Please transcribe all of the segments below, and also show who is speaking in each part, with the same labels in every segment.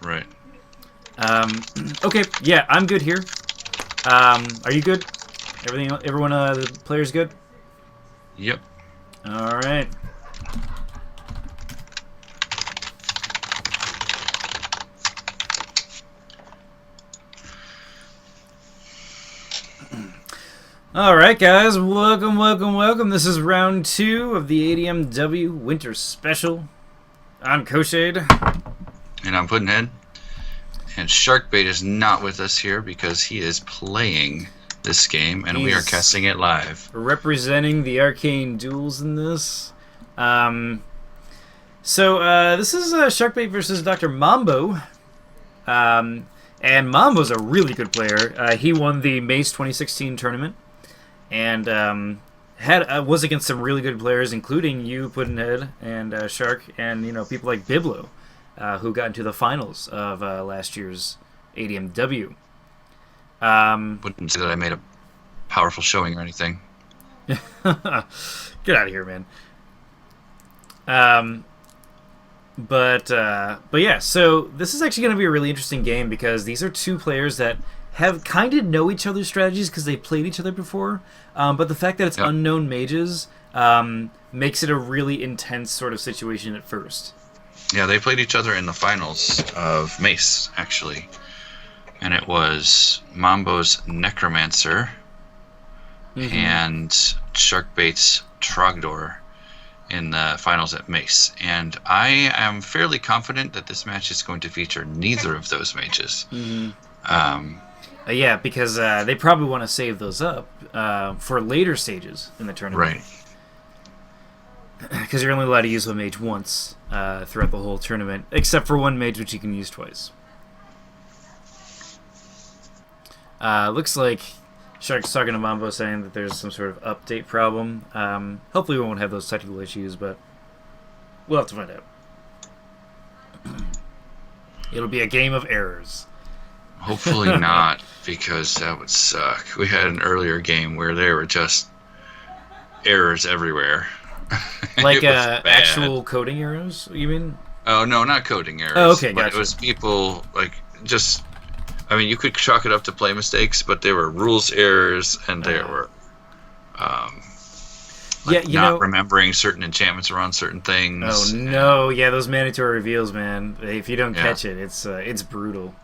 Speaker 1: Right.
Speaker 2: Okay, yeah, I'm good here. Are you good? Everyone, the players good?
Speaker 1: Yep.
Speaker 2: All right. All right, guys, welcome. This is round 2 of the ADMW Winter Special. I'm Koshade.
Speaker 1: And I'm Puddinhead. And Sharkbait is not with us here because he is playing this game, and we are casting it live.
Speaker 2: Representing the Arcane duels in this. This is Sharkbait versus Dr. Mambo. And Mambo's a really good player. He won the Mace 2016 tournament. And was against some really good players, including you, Puddinhead, and Shark, and people like Biblo, who got into the finals of last year's ADMW.
Speaker 1: Wouldn't say that I made a powerful showing or anything.
Speaker 2: Get out of here, man. But yeah, so this is actually going to be a really interesting game because these are two players that have kind of know each other's strategies because they played each other before. But the fact that it's unknown mages makes it a really intense sort of situation at first.
Speaker 1: Yeah, they played each other in the finals of Mace, actually. And it was Mambo's Necromancer and Sharkbait's Trogdor in the finals at Mace. And I am fairly confident that this match is going to feature neither of those mages.
Speaker 2: Yeah, because they probably want to save those up for later stages in the tournament.
Speaker 1: Right.
Speaker 2: Because you're only allowed to use one mage once throughout the whole tournament, except for one mage which you can use twice. Looks like Shark's talking to Mambo saying that there's some sort of update problem. Hopefully we won't have those technical issues, but we'll have to find out. It'll be a game of errors.
Speaker 1: Hopefully not, because that would suck. We had an earlier game where there were just errors everywhere.
Speaker 2: Like actual coding errors, you mean?
Speaker 1: Oh, no, not coding errors.
Speaker 2: Oh, okay,
Speaker 1: but
Speaker 2: gotcha.
Speaker 1: it was people, you could chalk it up to play mistakes, but there were rules errors, and there were not remembering certain enchantments around certain things.
Speaker 2: Oh, no, yeah, those mandatory reveals, man. If you don't catch it, it's brutal.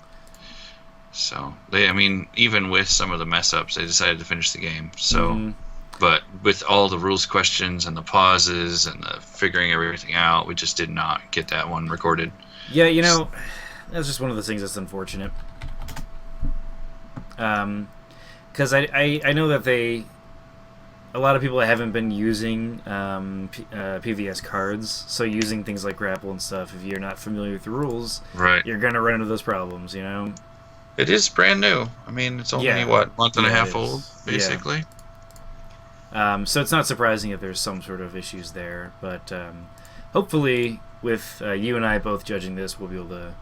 Speaker 1: So, even with some of the mess-ups, they decided to finish the game. So, but with all the rules questions and the pauses and the figuring everything out, we just did not get that one recorded.
Speaker 2: Yeah, that's just one of those things that's unfortunate. Because I know that a lot of people haven't been using PVS cards, so using things like grapple and stuff, if you're not familiar with the rules, you're going to run into those problems,
Speaker 1: It is brand new. It's only, month and a half old, basically?
Speaker 2: Yeah. So it's not surprising if there's some sort of issues there, but hopefully with you and I both judging this, we'll be able to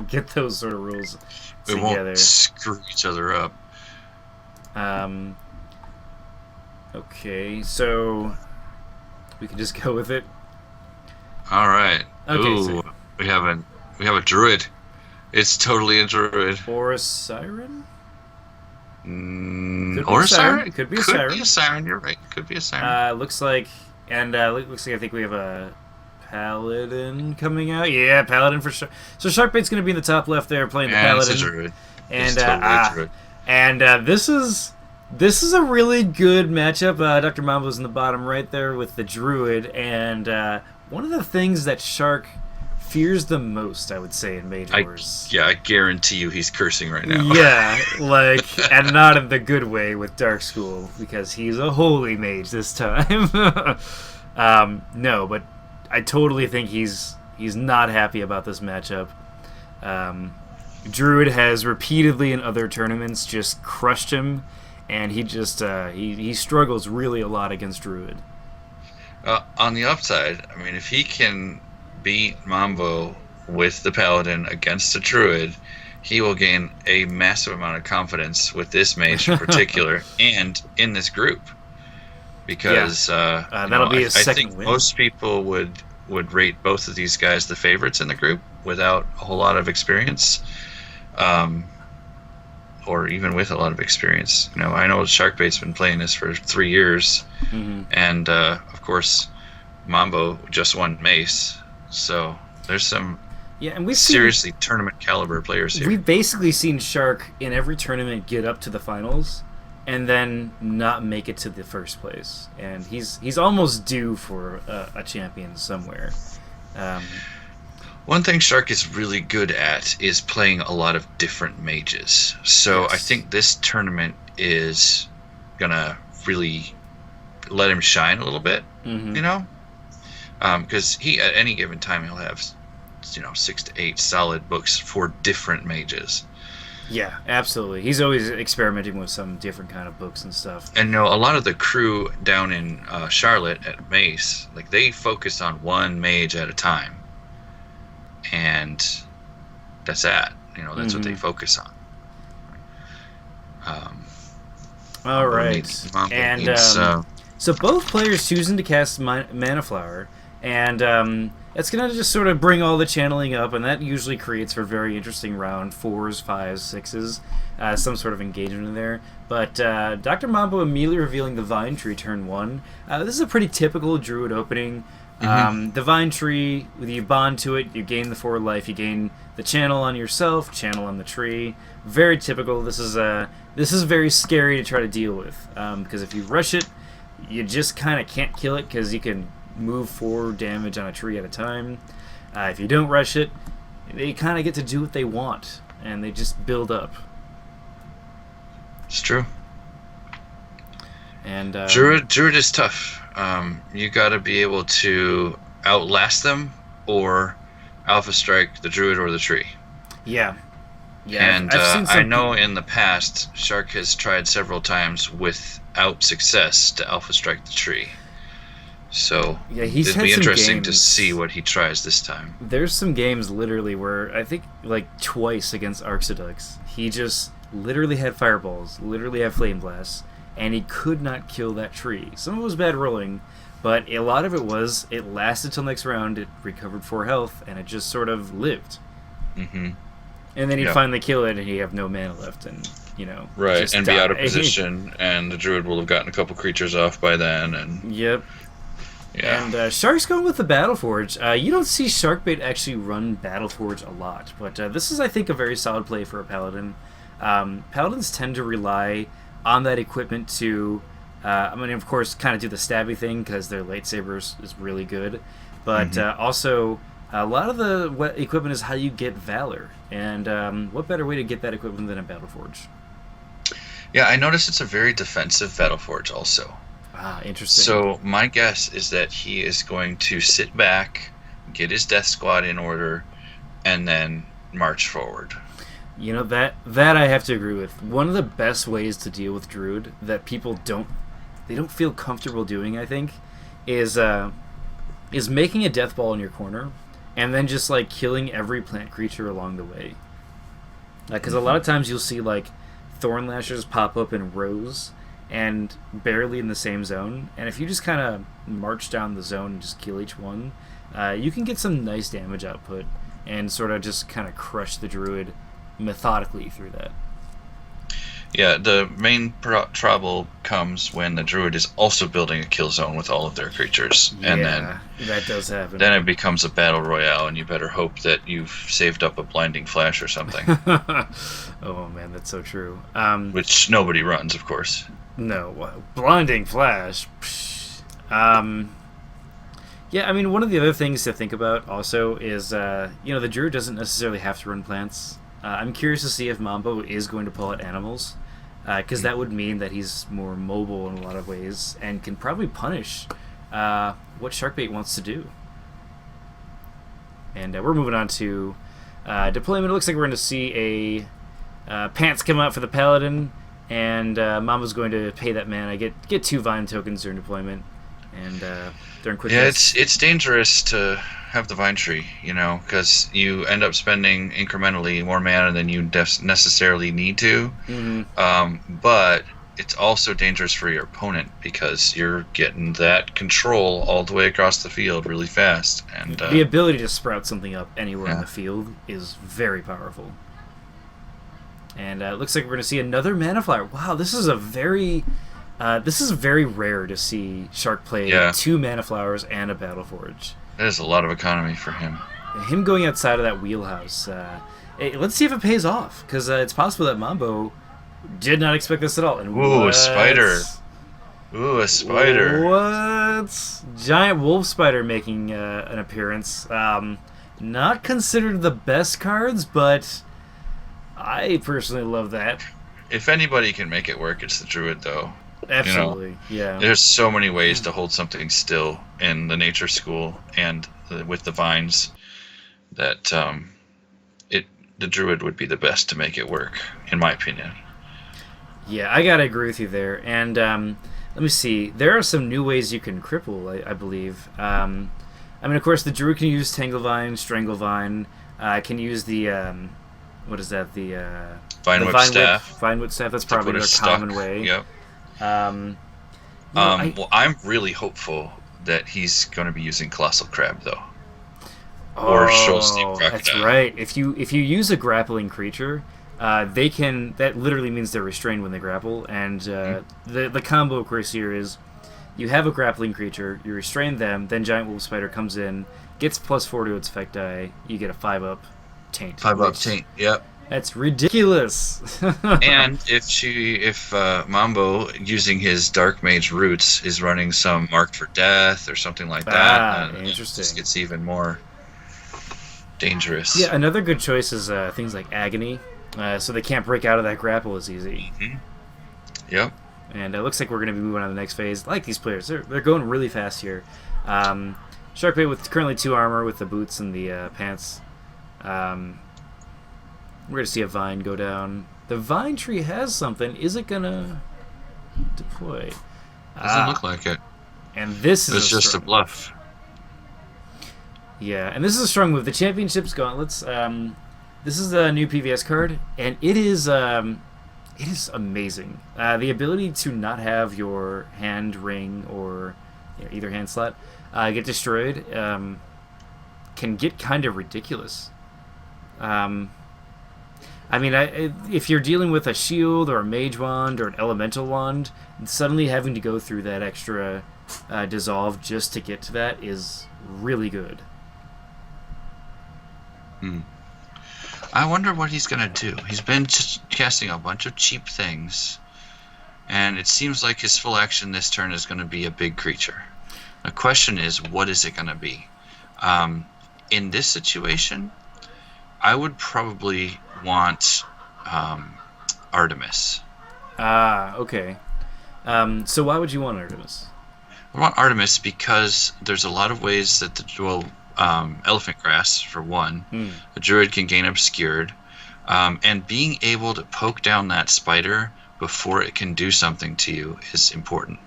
Speaker 2: get those sort of rules together.
Speaker 1: We won't screw each other up.
Speaker 2: Okay, so we can just go with it.
Speaker 1: All right.
Speaker 2: Okay,
Speaker 1: ooh, we have a druid. It's totally a druid.
Speaker 2: Or a siren?
Speaker 1: Or a siren?
Speaker 2: Could be a siren.
Speaker 1: Could be a siren. You're right. Could be a siren.
Speaker 2: Looks like I think we have a paladin coming out. Yeah, paladin for sure. So Sharkbait's going to be in the top left there playing the paladin.
Speaker 1: It's a druid.
Speaker 2: And
Speaker 1: totally a druid.
Speaker 2: This is a really good matchup. Dr. Mambo's in the bottom right there with the druid, and one of the things that Shark fears the most, I would say, in Mage Wars.
Speaker 1: I guarantee you he's cursing right now.
Speaker 2: Yeah, and not in the good way with Dark School, because he's a holy mage this time. No, but I totally think he's not happy about this matchup. Druid has repeatedly in other tournaments just crushed him, and he just he struggles really a lot against Druid.
Speaker 1: On the upside, if he can beat Mambo with the paladin against the druid, he will gain a massive amount of confidence with this mage in particular and in this group, because
Speaker 2: that'll be his second
Speaker 1: I think
Speaker 2: win.
Speaker 1: most people would rate both of these guys the favorites in the group, without a whole lot of experience, or even with a lot of experience. I know Sharkbait's been playing this for 3 years, and of course, Mambo just won Mace, so there's some
Speaker 2: and we've
Speaker 1: seriously tournament caliber players here.
Speaker 2: We've basically seen Shark in every tournament get up to the finals and then not make it to the first place, and he's almost due for a champion somewhere.
Speaker 1: One thing Shark is really good at is playing a lot of different mages. So yes. I think this tournament is gonna really let him shine a little bit, because he at any given time he'll have 6 to 8 solid books for different mages.
Speaker 2: Yeah, absolutely. He's always experimenting with some different kind of books and stuff.
Speaker 1: And a lot of the crew down in Charlotte at Mace, like, they focus on one mage at a time, and that's that. That's what they focus on.
Speaker 2: All right, so both players choosing to cast Mana Flower, and it's going to just sort of bring all the channeling up, and that usually creates for a very interesting round, 4s, 5s, 6s, some sort of engagement in there. But Dr. Mambo immediately revealing the Vine Tree turn 1. This is a pretty typical Druid opening. The Vine Tree, you bond to it, you gain the 4 life, you gain the channel on yourself, channel on the tree. Very typical. This is very scary to try to deal with, because if you rush it, you just kind of can't kill it, because you can move 4 damage on a tree at a time. If you don't rush it, they kind of get to do what they want, and they just build up.
Speaker 1: It's true.
Speaker 2: And
Speaker 1: Druid is tough. You got to be able to outlast them or alpha strike the Druid or the tree.
Speaker 2: Yeah.
Speaker 1: And I know in the past, Shark has tried several times without success to alpha strike the tree. So
Speaker 2: it'd
Speaker 1: be interesting to see what he tries this time.
Speaker 2: There's some games literally where I think like twice against Arcsidux, he just literally had fireballs, literally had flame blasts, and he could not kill that tree. Some of it was bad rolling, but a lot of it was it lasted till next round, it recovered 4 health, and it just sort of lived. And then he'd finally kill it, and he'd have no mana left, and
Speaker 1: right,
Speaker 2: just
Speaker 1: and
Speaker 2: die.
Speaker 1: be out of position, and the Druid will have gotten a couple creatures off by then, and
Speaker 2: yep.
Speaker 1: Yeah.
Speaker 2: And Shark's going with the Battleforge. You don't see Sharkbait actually run Battleforge a lot, but this is, I think, a very solid play for a Paladin. Paladins tend to rely on that equipment to, of course, kind of do the stabby thing, because their lightsabers is really good, but also a lot of the equipment is how you get Valor, and what better way to get that equipment than a Battleforge?
Speaker 1: Yeah, I noticed it's a very defensive Battleforge also.
Speaker 2: Ah, interesting.
Speaker 1: So my guess is that he is going to sit back, get his death squad in order, and then march forward.
Speaker 2: That I have to agree with. One of the best ways to deal with Druid that people don't feel comfortable doing, I think, is making a death ball in your corner, and then just like killing every plant creature along the way. Because a lot of times you'll see like Thorn Lashers pop up in rows, and barely in the same zone, and if you just kind of march down the zone and just kill each one, you can get some nice damage output and sort of just kind of crush the Druid methodically through that.
Speaker 1: Yeah, the main trouble comes when the Druid is also building a kill zone with all of their creatures, and then
Speaker 2: that does happen.
Speaker 1: Then it becomes a battle royale, and you better hope that you've saved up a blinding flash or something.
Speaker 2: Oh man, that's so true.
Speaker 1: Which nobody runs, of course.
Speaker 2: No, blinding flash. Yeah, one of the other things to think about also is, the Druid doesn't necessarily have to run plants. I'm curious to see if Mambo is going to pull out animals, because that would mean that he's more mobile in a lot of ways and can probably punish what Sharkbait wants to do. And we're moving on to deployment. It looks like we're going to see a pants come out for the Paladin, and Mambo's going to pay that mana, get 2 Vine tokens during deployment, and during quick.
Speaker 1: Yeah, it's dangerous to have the Vine Tree, because you end up spending incrementally more mana than you necessarily need to. But it's also dangerous for your opponent because you're getting that control all the way across the field really fast. And
Speaker 2: the ability to sprout something up anywhere on
Speaker 1: Yeah.
Speaker 2: the field is very powerful. And it looks like we're going to see another Mana Flower. Wow, this is very rare to see Shark play
Speaker 1: Yeah.
Speaker 2: 2 Mana Flowers and a Battle Forge.
Speaker 1: that is a lot of economy for him.
Speaker 2: Him going outside of that wheelhouse. Let's see if it pays off, because it's possible that Mambo did not expect this at all. And
Speaker 1: Ooh, a
Speaker 2: what?
Speaker 1: spider. Ooh, a spider.
Speaker 2: What? Giant wolf spider making an appearance. Not considered the best cards, but I personally love that.
Speaker 1: If anybody can make it work, it's the druid, though.
Speaker 2: Absolutely, yeah.
Speaker 1: There's so many ways to hold something still in the nature school and with the vines that the druid would be the best to make it work, in my opinion.
Speaker 2: Yeah, I gotta agree with you there. And let me see. There are some new ways you can cripple, I believe. I mean, of course, the druid can use Tanglevine, Stranglevine. Can use the what is that? The
Speaker 1: Vine whip staff.
Speaker 2: Vine whip staff. That's
Speaker 1: To
Speaker 2: probably
Speaker 1: put
Speaker 2: a
Speaker 1: it
Speaker 2: common
Speaker 1: stuck.
Speaker 2: way.
Speaker 1: Yep. Well, I'm really hopeful that he's going to be using Colossal Crab, though. Or Shoal Steep Crocodile.
Speaker 2: That's right. If you use a grappling creature, they can. That literally means they're restrained when they grapple. And the combo, of course, here is you have a grappling creature, you restrain them, then Giant Wolf Spider comes in, gets +4 to its effect die, you get a 5-up taint.
Speaker 1: 5-up taint. Yep.
Speaker 2: That's ridiculous.
Speaker 1: And if Mambo, using his Dark Mage roots, is running some Marked for Death or something like that, it
Speaker 2: interesting.
Speaker 1: just gets even more dangerous.
Speaker 2: Yeah, another good choice is things like Agony, so they can't break out of that grapple as easy.
Speaker 1: Mm-hmm. Yep.
Speaker 2: And it looks like we're going to be moving on to the next phase. I like these players. They're going really fast here. Sharkbait with currently 2 armor with the boots and the pants. We're going to see a Vine go down. The Vine tree has something. Is it going to deploy?
Speaker 1: Doesn't look like it.
Speaker 2: And this is
Speaker 1: It's just a bluff.
Speaker 2: Yeah, and this is a strong move. The Championship's Gauntlets. This is a new PVS card, and it is amazing. The ability to not have your hand ring or either hand slot get destroyed can get kind of ridiculous. I mean, if you're dealing with a shield or a mage wand or an elemental wand, suddenly having to go through that extra dissolve just to get to that is really good.
Speaker 1: I wonder what he's going to do. He's been just casting a bunch of cheap things, and it seems like his full action this turn is going to be a big creature. The question is, what is it going to be? In this situation, I would probably want Artemis.
Speaker 2: Okay. So why would you want Artemis?
Speaker 1: I want Artemis because there's a lot of ways that Elephant Grass, for one, the druid can gain obscured, and being able to poke down that spider before it can do something to you is important.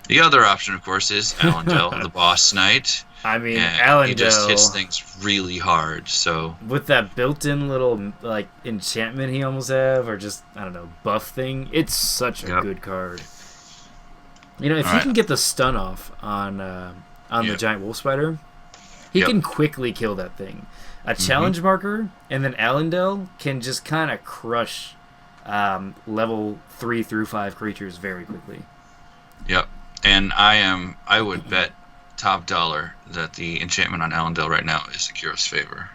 Speaker 1: The other option, of course, is Allendale, the boss knight.
Speaker 2: I mean,
Speaker 1: and
Speaker 2: Allendale,
Speaker 1: he just hits things really hard. So
Speaker 2: with that built-in little enchantment he almost have, or just I don't know, buff thing, it's such a good card. You know, if he can get the stun off on the giant wolf spider, he can quickly kill that thing. A challenge marker and then Allendale can just kind of crush level 3 through 5 creatures very quickly.
Speaker 1: Yep, and I would bet top dollar that the enchantment on Allendale right now is Akira's favor.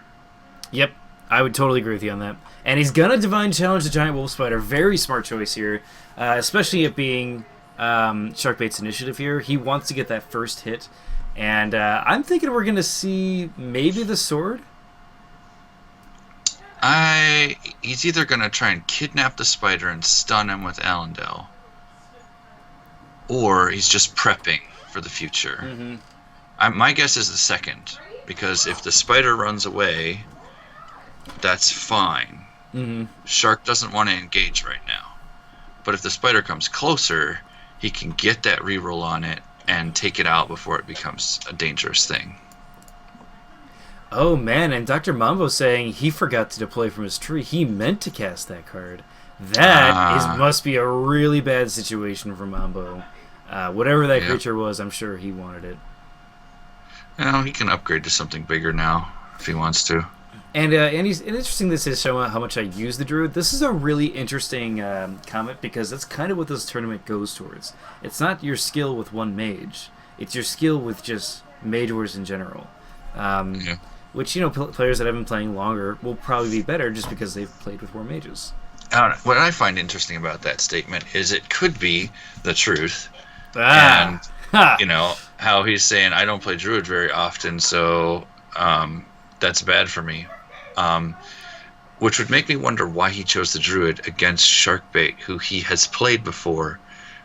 Speaker 2: Yep, I would totally agree with you on that. And he's gonna Divine Challenge the giant wolf spider. Very smart choice here, especially it being Sharkbait's initiative here. He wants to get that first hit. And I'm thinking we're going to see maybe the sword.
Speaker 1: He's either going to try and kidnap the spider and stun him with Allendale, or he's just prepping for the future. My guess is the second, because if the spider runs away, that's fine. Shark doesn't want to engage right now. But if the spider comes closer, he can get that reroll on it and take it out before it becomes a dangerous thing.
Speaker 2: Oh man, and Dr. Mambo saying he forgot to deploy from his tree. He meant to cast that card. Must be a really bad situation for Mambo. Whatever that creature was, I'm sure he wanted it.
Speaker 1: He can upgrade to something bigger now if he wants to.
Speaker 2: And interesting this is showing how much I use the Druid. This is a really interesting comment because that's kind of what this tournament goes towards. It's not your skill with one mage. It's your skill with just mage wars in general. Which, players that have been playing longer will probably be better just because they've played with more mages.
Speaker 1: What I find interesting about that statement is it could be the truth. And, how he's saying, I don't play Druid very often, so that's bad for me. Which would make me wonder why he chose the Druid against Sharkbait, who he has played before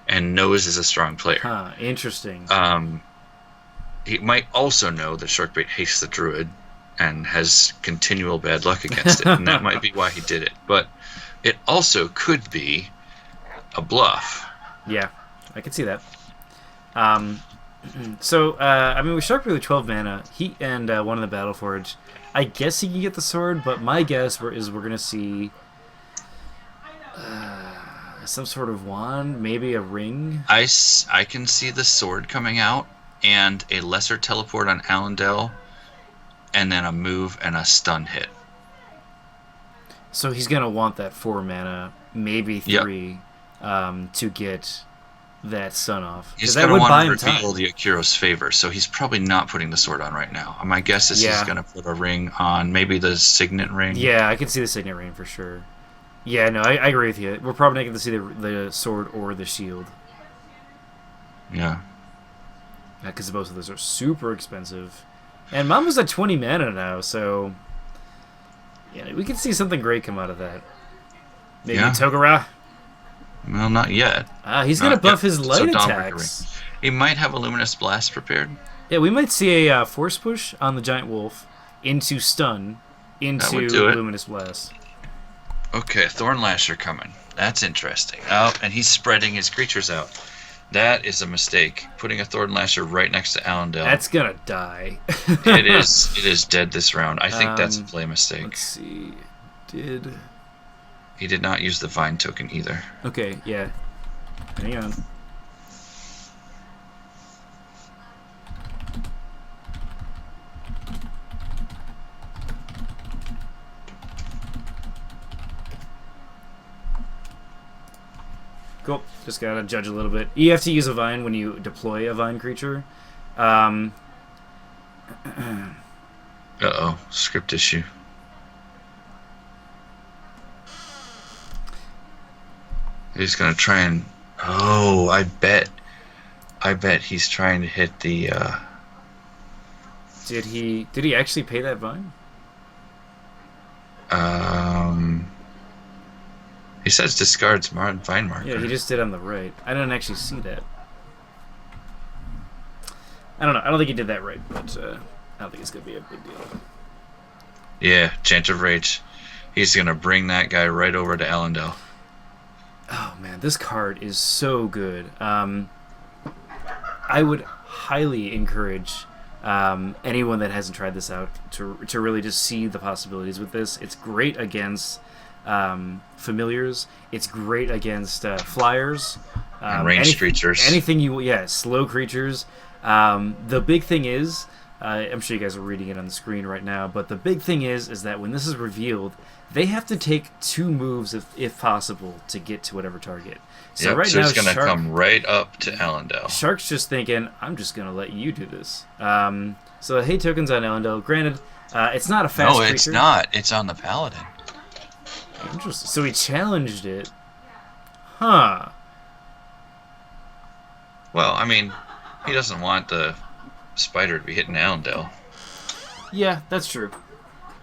Speaker 1: and knows is a strong player.
Speaker 2: Interesting.
Speaker 1: He might also know that Sharkbait hates the Druid and has continual bad luck against it, and that might be why he did it. But it also could be a bluff.
Speaker 2: Yeah, I can see that. So, with Sharkbait with 12 mana, he and one in the Battleforge, I guess he can get the sword, but my guess is we're going to see some sort of wand, maybe a ring.
Speaker 1: I can see the sword coming out and a lesser teleport on Allendale, and then a move and a stun hit.
Speaker 2: So he's going to want that 4 mana, maybe 3, to get that stun off.
Speaker 1: He's going to want to reveal the Akiro's favor, so he's probably not putting the sword on right now. My guess is he's going to put a ring on, maybe the signet ring.
Speaker 2: Yeah, I can see the signet ring for sure. Yeah, no, I agree with you. We're probably not going to see the sword or the shield.
Speaker 1: Yeah.
Speaker 2: Because both of those are super expensive. And Mambo's at 20 mana now, so we could see something great come out of that. Maybe Togara?
Speaker 1: Well, not yet.
Speaker 2: He's going to buff his light attacks.
Speaker 1: He might have a Luminous Blast prepared.
Speaker 2: Yeah, we might see a Force Push on the Giant Wolf into stun, into Luminous Blast.
Speaker 1: Okay, Thorn Lasher coming. That's interesting. Oh, and he's spreading his creatures out. That is a mistake. Putting a Thorn Lasher right next to Allendale.
Speaker 2: That's gonna die.
Speaker 1: It is dead this round. I think that's a play mistake.
Speaker 2: Let's see.
Speaker 1: He did not use the Vine token either.
Speaker 2: Okay, yeah. Hang on. Cool. Just gotta judge a little bit. You have to use a Vine when you deploy a Vine creature.
Speaker 1: Uh-oh. Script issue. He's gonna try and... Oh, I bet he's trying to hit the...
Speaker 2: Did he actually pay that Vine?
Speaker 1: He says discards Vine Marker.
Speaker 2: Yeah, he just did on the right. I didn't actually see that. I don't know. I don't think he did that right, but I don't think it's going to be a big deal.
Speaker 1: Yeah, Chant of Rage. He's going to bring that guy right over to Allendale.
Speaker 2: Oh, man, this card is so good. I would highly encourage anyone that hasn't tried this out to really just see the possibilities with this. It's great against familiars. It's great against flyers.
Speaker 1: And ranged creatures.
Speaker 2: Anything slow creatures. The big thing is, I'm sure you guys are reading it on the screen right now, but the big thing is that when this is revealed, they have to take 2 moves if possible to get to whatever target. So
Speaker 1: yep,
Speaker 2: right
Speaker 1: so
Speaker 2: now,
Speaker 1: it's going to come right up to Allendale.
Speaker 2: Shark's just thinking, I'm just going to let you do this. So hate tokens on Allendale. Granted, it's not a fast creature.
Speaker 1: No, it's not. It's on the Paladin.
Speaker 2: Interesting. So he challenged it. Huh.
Speaker 1: Well, I mean, he doesn't want the spider to be hitting Allendale.
Speaker 2: Yeah, that's true.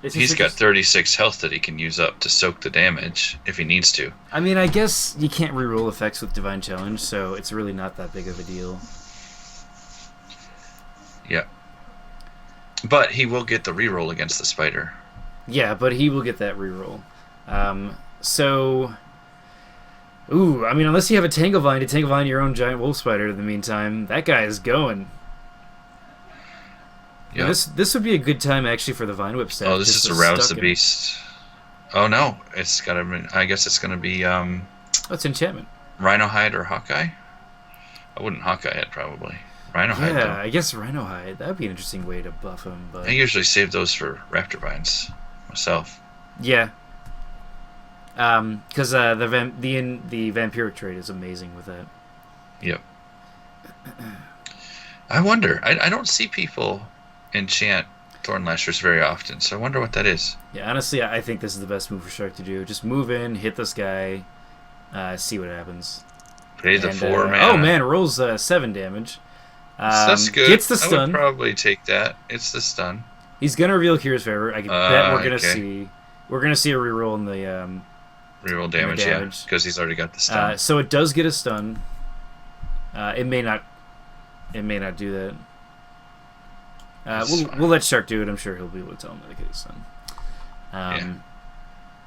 Speaker 1: He's got 36 health that he can use up to soak the damage if he needs to.
Speaker 2: I mean, I guess you can't reroll effects with Divine Challenge, so it's really not that big of a deal.
Speaker 1: Yeah. But he will get the reroll against the spider.
Speaker 2: Yeah, but he will get that reroll. Ooh, I mean, unless you have a Tanglevine to Tanglevine your own giant wolf spider in the meantime, that guy is going. Yeah. This would be a good time, actually, for the Vine Whip staff.
Speaker 1: Oh, this is Arouse the Beast. Oh no, it's gotta be. I guess it's gonna be
Speaker 2: That's enchantment.
Speaker 1: Rhino Hide or Hawkeye. I wouldn't Hawkeye it probably. Rhino Hide
Speaker 2: Yeah,
Speaker 1: though.
Speaker 2: I guess Rhino Hide. That would be an interesting way to buff him,
Speaker 1: I
Speaker 2: but
Speaker 1: usually save those for Raptor Vines myself.
Speaker 2: yeah. Because the vampiric trait is amazing with that.
Speaker 1: Yep. I wonder. I don't see people enchant Thorn Lashers very often, so I wonder what that is.
Speaker 2: Yeah, honestly, I think this is the best move for Shark to do. Just move in, hit this guy, see what happens.
Speaker 1: Pay the
Speaker 2: And,
Speaker 1: 4 mana.
Speaker 2: Oh man, rolls 7 damage.
Speaker 1: That's good.
Speaker 2: Gets the
Speaker 1: I
Speaker 2: stun.
Speaker 1: would probably take that. It's the stun.
Speaker 2: He's gonna reveal Curious Favor. I can bet we're gonna
Speaker 1: okay.
Speaker 2: see. We're gonna see a reroll in the.
Speaker 1: Reroll damage, yeah, because he's already got the stun.
Speaker 2: So it does get a stun. It may not. It may not do that. We'll let Shark do it. I'm sure he'll be able to tell him that it gets stun.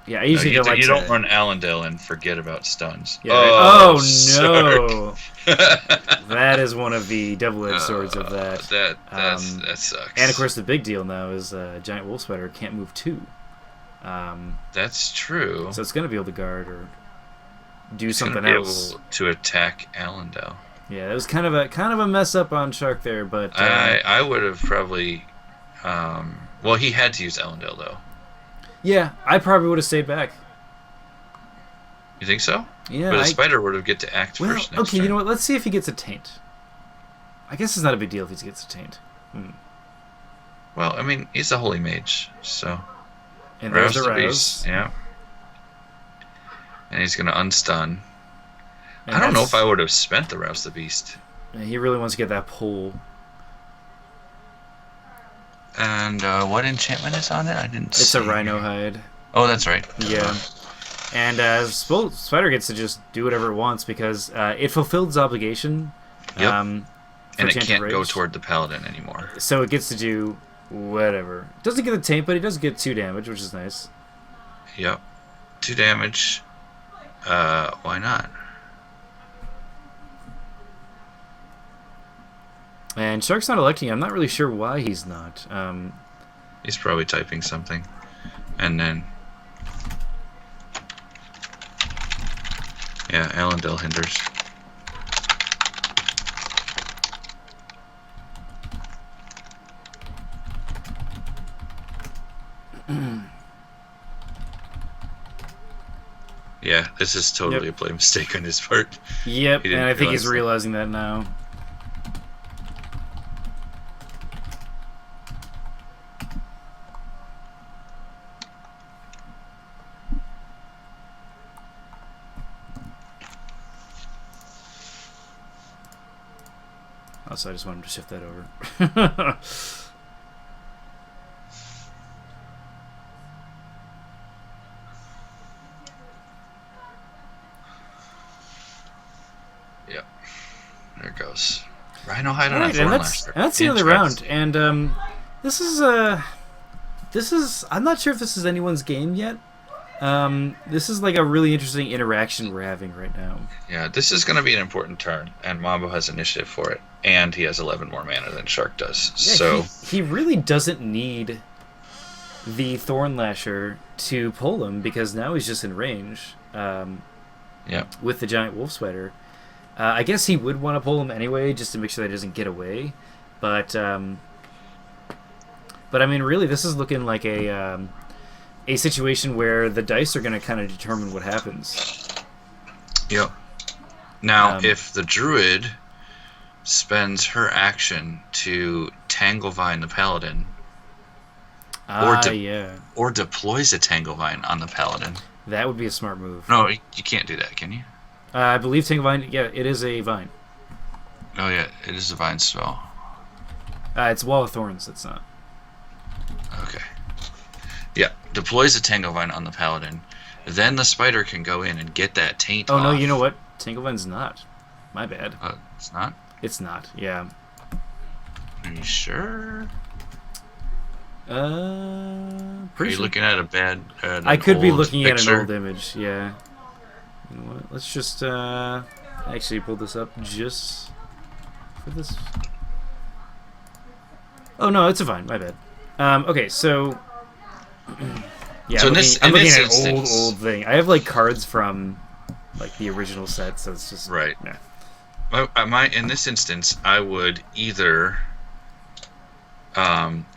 Speaker 2: Yeah, I usually don't like
Speaker 1: you
Speaker 2: to...
Speaker 1: don't run Allendale and forget about stuns.
Speaker 2: Yeah, oh no!
Speaker 1: Shark.
Speaker 2: That is one of the double-edged swords of that.
Speaker 1: That sucks.
Speaker 2: And of course, the big deal now is Giant Wolf Spider can't move 2.
Speaker 1: That's true.
Speaker 2: So it's going to be able to guard or do
Speaker 1: It's
Speaker 2: something
Speaker 1: gonna be
Speaker 2: else.
Speaker 1: able to attack Allendale.
Speaker 2: Yeah, it was kind of a mess up on Shark there, but
Speaker 1: I would have probably. Well, he had to use Allendale though.
Speaker 2: yeah, I probably would have stayed back.
Speaker 1: You think so?
Speaker 2: Yeah,
Speaker 1: But the spider would have get to act first. Next
Speaker 2: okay,
Speaker 1: turn.
Speaker 2: you know what? Let's see if he gets a taint. I guess it's not a big deal if he gets a taint.
Speaker 1: Well, I mean, he's a holy mage, so.
Speaker 2: And there's the
Speaker 1: the
Speaker 2: rouse.
Speaker 1: beast, yeah. And he's gonna unstun.
Speaker 2: And
Speaker 1: I don't know
Speaker 2: that's-
Speaker 1: if I would have spent the rouse the beast.
Speaker 2: Yeah, he really wants to get that pull.
Speaker 1: And what enchantment is on it? I didn't.
Speaker 2: It's
Speaker 1: see.
Speaker 2: a Rhino Hide.
Speaker 1: Oh, that's right.
Speaker 2: Yeah. And Spider gets to just do whatever it wants because it fulfilled its obligation.
Speaker 1: Yep.
Speaker 2: For
Speaker 1: And it
Speaker 2: Chanted
Speaker 1: can't go
Speaker 2: Rage.
Speaker 1: toward the paladin anymore.
Speaker 2: So it gets to do whatever. Doesn't get the taint, but he does get 2 damage, which is nice.
Speaker 1: Yep. 2 damage. Why not?
Speaker 2: And Shark's not electing. I'm not really sure why he's not.
Speaker 1: He's probably typing something. And then. Yeah, Allendale hinders. Yeah, this is totally a play mistake on his part.
Speaker 2: Yep,
Speaker 1: He
Speaker 2: and
Speaker 1: didn't
Speaker 2: I think he's
Speaker 1: realize
Speaker 2: realizing that now. Also, I just wanted to shift that over.
Speaker 1: Yep. There it goes. Rhino Hide on
Speaker 2: Alright,
Speaker 1: a
Speaker 2: and
Speaker 1: Thorn
Speaker 2: that's
Speaker 1: Lasher.
Speaker 2: the end of the round.
Speaker 1: Interesting.
Speaker 2: And this is I'm not sure if this is anyone's game yet. This is like a really interesting interaction we're having right now.
Speaker 1: Yeah, this is going to be an important turn, and Mambo has initiative for it, and he has 11 more mana than Shark does.
Speaker 2: Yeah,
Speaker 1: So
Speaker 2: he really doesn't need the Thorn Lasher to pull him because now he's just in range.
Speaker 1: yeah,
Speaker 2: With the giant wolf spider. I guess he would want to pull him anyway, just to make sure that he doesn't get away. But I mean, really, this is looking like a situation where the dice are going to kind of determine what happens.
Speaker 1: yep. Now,
Speaker 2: Um,
Speaker 1: if the Druid spends her action to Tanglevine the Paladin,
Speaker 2: Yeah,
Speaker 1: or deploys a Tanglevine on the Paladin.
Speaker 2: that would be a smart move.
Speaker 1: No, you can't do that, can you?
Speaker 2: I believe Tanglevine, yeah, it is a vine.
Speaker 1: Oh yeah, it is a vine spell.
Speaker 2: It's Wall of Thorns, that's not.
Speaker 1: Okay. Yeah, deploys a Tanglevine on the Paladin. Then the spider can go in and get that taint
Speaker 2: Oh,
Speaker 1: off.
Speaker 2: no, you know what? Tanglevine's not. My bad.
Speaker 1: It's not?
Speaker 2: It's not, yeah.
Speaker 1: Are you sure? Are
Speaker 2: Pretty
Speaker 1: you
Speaker 2: sure.
Speaker 1: looking at a bad
Speaker 2: I could be
Speaker 1: old
Speaker 2: looking
Speaker 1: picture?
Speaker 2: at an old image, yeah. You know what? Let's just actually pull this up just for this. Oh no, it's a vine. My bad. Okay, so Yeah,
Speaker 1: So
Speaker 2: I'm looking at an
Speaker 1: instance,
Speaker 2: old thing. I have like cards from like the original set, so it's just
Speaker 1: right.
Speaker 2: Nah.
Speaker 1: In this instance, I would either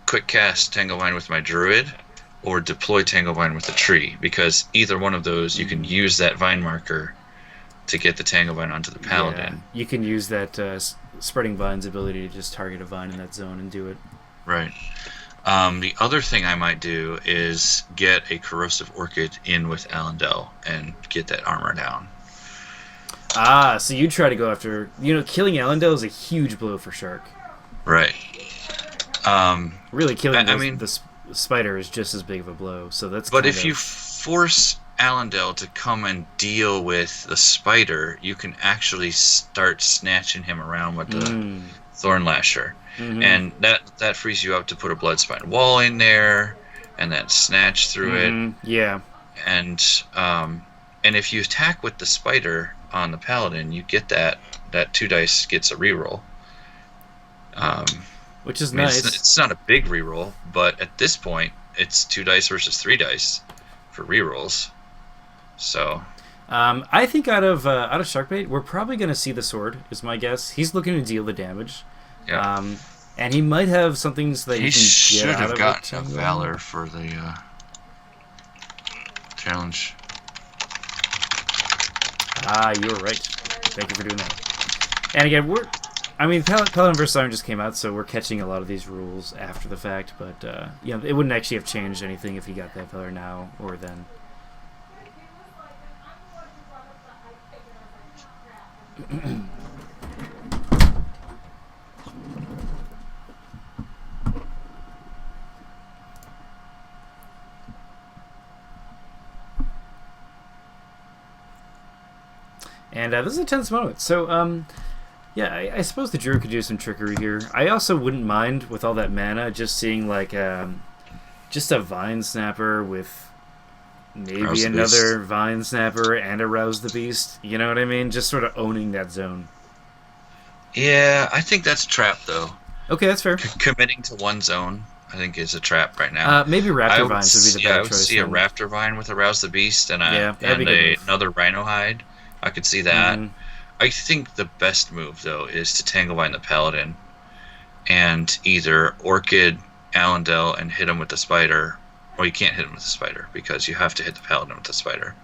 Speaker 1: quick cast Tanglevine with my druid, or deploy Tanglevine with the tree, because either one of those you can use that vine marker to get the Tanglevine onto the paladin.
Speaker 2: Yeah, you can use that spreading vine's ability to just target a vine in that zone and do it.
Speaker 1: Right. The other thing I might do is get a corrosive orchid in with Allendale and get that armor down.
Speaker 2: Ah, so you try to go after... killing Allendale is a huge blow for Shark.
Speaker 1: Right.
Speaker 2: Really, killing
Speaker 1: the
Speaker 2: spider is just as big of a blow, so that's
Speaker 1: But if you force Allendale to come and deal with the spider, you can actually start snatching him around with the Thorn Lasher. Mm-hmm. And that frees you up to put a Bloodspine Wall in there, and then snatch through it.
Speaker 2: Yeah.
Speaker 1: And if you attack with the spider on the paladin, you get that 2 dice gets a reroll.
Speaker 2: Which is nice.
Speaker 1: It's not a big reroll, but at this point, it's 2 dice versus 3 dice for rerolls. So,
Speaker 2: I think out of Sharkbait, we're probably going to see the sword. Is my guess. He's looking to deal the damage.
Speaker 1: Yeah.
Speaker 2: And he might have something so that
Speaker 1: he
Speaker 2: can
Speaker 1: should
Speaker 2: get
Speaker 1: have
Speaker 2: out
Speaker 1: gotten
Speaker 2: of
Speaker 1: a valor for the challenge.
Speaker 2: Ah, you were right. Thank you for doing that. And again, Paladin vs. Iron just came out, so we're catching a lot of these rules after the fact. But it wouldn't actually have changed anything if he got that valor now or then. And this is a tense moment. So, I suppose the Druid could do some trickery here. I also wouldn't mind, with all that mana, just seeing, like, just a Vine Snapper with maybe another Vine Snapper and a Rouse the Beast. You know what I mean? Just sort of owning that zone.
Speaker 1: Yeah, I think that's a trap, though.
Speaker 2: Okay, that's fair.
Speaker 1: Committing to one zone, I think, is a trap right now.
Speaker 2: Maybe Raptor Vines would be the better choice.
Speaker 1: I would see a Raptor Vine with a Rouse the Beast and another Rhino Hide. I could see that. Mm-hmm. I think the best move, though, is to Tanglevine the Paladin and either Orchid Allendale and hit him with the spider. Well, you can't hit him with the spider because you have to hit the Paladin with the spider.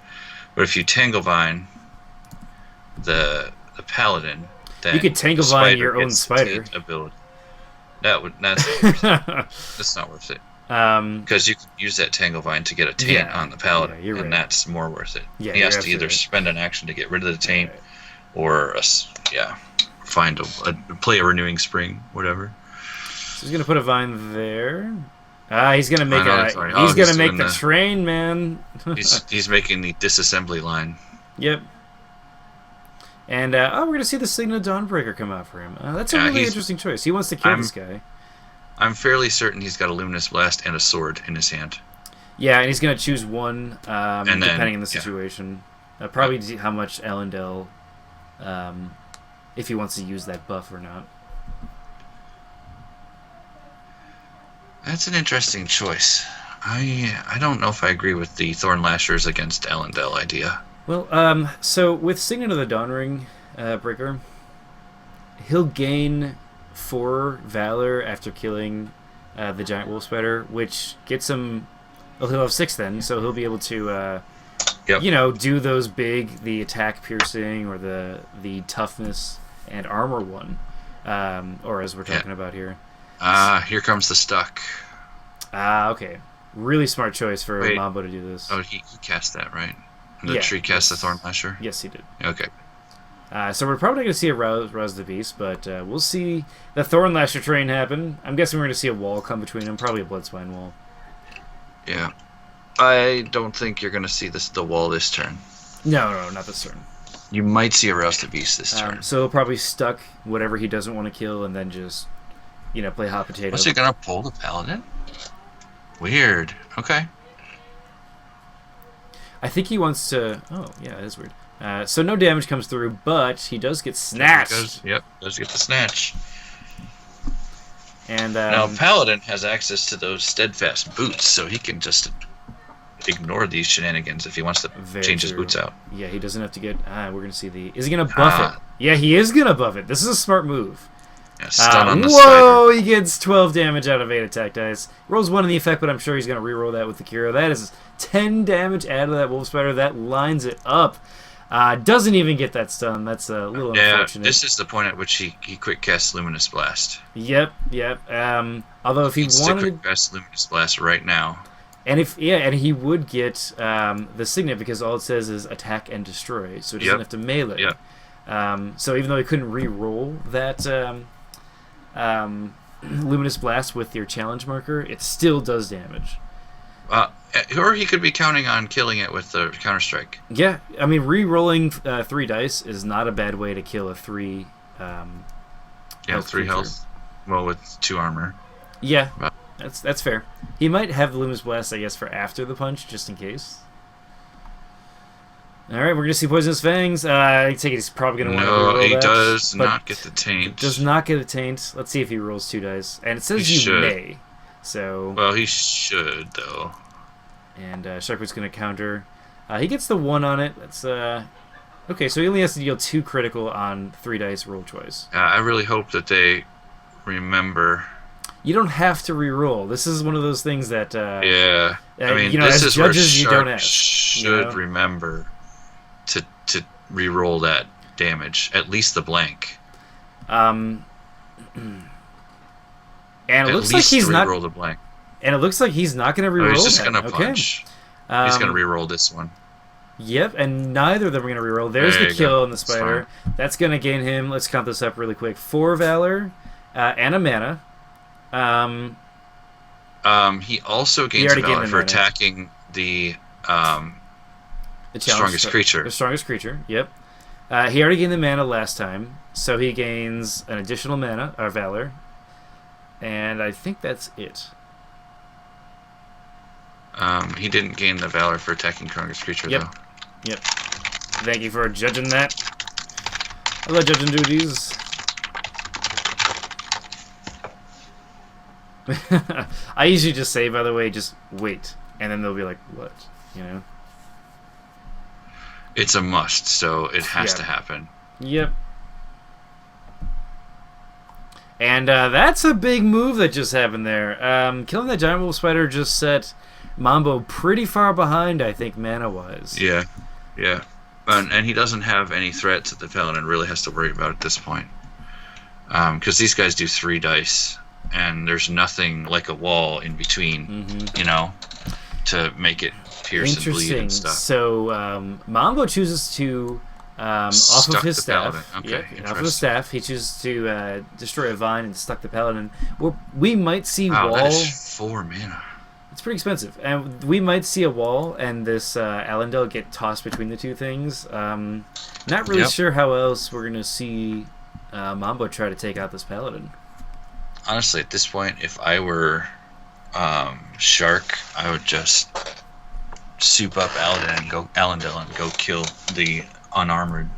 Speaker 1: But if you Tanglevine the Paladin, then
Speaker 2: you could Tanglevine your own spider
Speaker 1: ability. That's not worth it. Because you can use that Tanglevine to get a taint on the Paladin, and that's more worth it. Yeah, he has to either spend an action to get rid of the taint, or play a Renewing Spring, whatever.
Speaker 2: So he's gonna put a vine there. He's gonna make the train, man.
Speaker 1: he's making the disassembly line.
Speaker 2: Yep. And we're gonna see the Signet of Dawnbreaker come out for him. That's a really interesting choice. He wants to kill this guy.
Speaker 1: I'm fairly certain he's got a Luminous Blast and a sword in his hand.
Speaker 2: Yeah, and he's going to choose one, depending on the situation. Probably see how much Allendale, if he wants to use that buff or not.
Speaker 1: That's an interesting choice. I don't know if I agree with the Thorn Lashers against Allendale idea.
Speaker 2: Well, so with Signet of the Dawnring Breaker, he'll gain 4 Valor after killing the Giant Wolf Spider, which gets him... Well, he'll have 6 then, so he'll be able to, do those the attack piercing or the toughness and armor one, or as we're talking about here.
Speaker 1: Here comes the stuck.
Speaker 2: Okay. Really smart choice for Mambo to do this.
Speaker 1: Oh, he cast that, right? And the tree cast the Thorn Lasher?
Speaker 2: Yes, he did.
Speaker 1: Okay.
Speaker 2: So we're probably going to see a Rouse the Beast, but we'll see the Thorn Lasher train happen. I'm guessing we're going to see a wall come between them, probably a Bloodspine Wall.
Speaker 1: Yeah. I don't think you're going to see the wall this turn.
Speaker 2: No, not this turn.
Speaker 1: You might see a Rouse the Beast this turn.
Speaker 2: So he'll probably stuck whatever he doesn't want to kill and then just, play hot potato.
Speaker 1: Was he going to pull the Paladin? Weird. Okay.
Speaker 2: I think he wants to... Oh, yeah, that is weird. So no damage comes through, but he does get snatched.
Speaker 1: Does get the snatch.
Speaker 2: And
Speaker 1: now Paladin has access to those steadfast boots, so he can just ignore these shenanigans if he wants to change his boots out.
Speaker 2: Yeah, he doesn't have to get... we're going to see the... Is he going to buff it? Yeah, he is going to buff it. This is a smart move.
Speaker 1: Yeah, stun on the
Speaker 2: whoa,
Speaker 1: spider.
Speaker 2: He gets 12 damage out of 8 attack dice. Rolls 1 in the effect, but I'm sure he's going to reroll that with the Kiro. That is 10 damage out of that wolf spider. That lines it up. Doesn't even get that stun. That's a little unfortunate.
Speaker 1: This is the point at which he quick casts Luminous Blast.
Speaker 2: Yep. Although if he wanted
Speaker 1: to quick cast Luminous Blast right now,
Speaker 2: and he would get the signet because all it says is attack and destroy, so he doesn't have to melee.
Speaker 1: Yep.
Speaker 2: So even though he couldn't re-roll that Luminous Blast with your challenge marker, it still does damage.
Speaker 1: Or he could be counting on killing it with the Counter-Strike.
Speaker 2: Yeah, I mean, re-rolling 3 dice is not a bad way to kill a 3 health
Speaker 1: 3
Speaker 2: creature.
Speaker 1: health. Well, with 2 armor.
Speaker 2: Yeah, that's fair. He might have the Luminous Blast, I guess, for after the punch, just in case. Alright, we're going to see Poisonous Fangs. I take it he's probably going to want to re-roll that.
Speaker 1: No, he does not get the taint.
Speaker 2: Does not get a taint. Let's see if he rolls 2 dice. And it says you may. So...
Speaker 1: Well, he should, though.
Speaker 2: And Sharkbait's going to counter. He gets the 1 on it. That's okay, so he only has to deal 2 critical on 3 dice roll twice.
Speaker 1: I really hope that they remember.
Speaker 2: You don't have to re-roll. This is one of those things that...
Speaker 1: I mean,
Speaker 2: as
Speaker 1: this is
Speaker 2: judges,
Speaker 1: where
Speaker 2: you don't ask.
Speaker 1: Should remember to re-roll that damage, at least the blank.
Speaker 2: And it looks like he's not...
Speaker 1: Re-roll the blank.
Speaker 2: And it looks like he's not going to re-roll
Speaker 1: he's just
Speaker 2: that.
Speaker 1: going to punch. He's going to re-roll this one.
Speaker 2: Yep, and neither of them are going to re-roll. There's the kill on the spider. That's going to gain him, let's count this up really quick, 4 Valor and a mana.
Speaker 1: He also gains Valor for attacking the strongest creature.
Speaker 2: The strongest creature, yep. He already gained the mana last time, so he gains an additional mana, or Valor. And I think that's it.
Speaker 1: He didn't gain the Valor for attacking strongest creature, though.
Speaker 2: Yep. Thank you for judging that. I love judging duties. I usually just say, by the way, just wait. And then they'll be like, what? You know?
Speaker 1: It's a must, so it has to happen.
Speaker 2: Yep. And that's a big move that just happened there. Killing that giant wolf spider just set Mambo pretty far behind, I think, mana-wise.
Speaker 1: Yeah. And he doesn't have any threats that the Paladin really has to worry about at this point. Because these guys do 3 dice, and there's nothing like a wall in between, you know, to make it pierce and bleed and stuff.
Speaker 2: So Mambo chooses to, off of his staff, off of the staff, he chooses to destroy a vine and stuck the Paladin. We might see wall.
Speaker 1: That is 4 mana.
Speaker 2: It's pretty expensive, and we might see a wall and this Allendale get tossed between the 2 things. Not really sure how else we're gonna see Mambo try to take out this Paladin.
Speaker 1: Honestly, at this point, if I were Shark, I would just soup up Allendale and go kill the unarmored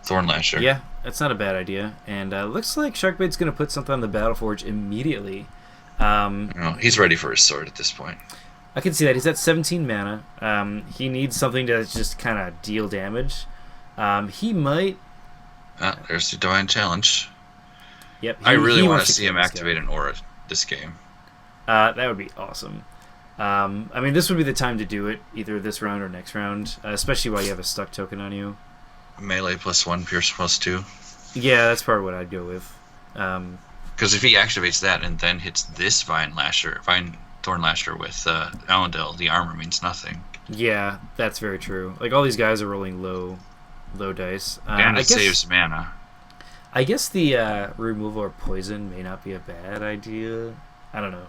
Speaker 1: Thornlasher.
Speaker 2: Yeah, that's not a bad idea. And looks like Sharkbait's gonna put something on the Battleforge immediately.
Speaker 1: He's ready for his sword at this point.
Speaker 2: I can see that. He's at 17 mana. He needs something to just kind of deal damage. He might...
Speaker 1: there's the Divine Challenge.
Speaker 2: Yep.
Speaker 1: I really want to see him activate an aura this game.
Speaker 2: That would be awesome. I mean, this would be the time to do it, either this round or next round, especially while you have a stuck token on you.
Speaker 1: Melee +1, Pierce +2.
Speaker 2: Yeah, that's probably what I'd go with.
Speaker 1: Because if he activates that and then hits this Vine Thornlasher with Allendale, the armor means nothing.
Speaker 2: Yeah, that's very true. Like, all these guys are rolling low dice.
Speaker 1: And it saves mana.
Speaker 2: I guess the removal of poison may not be a bad idea. I don't know.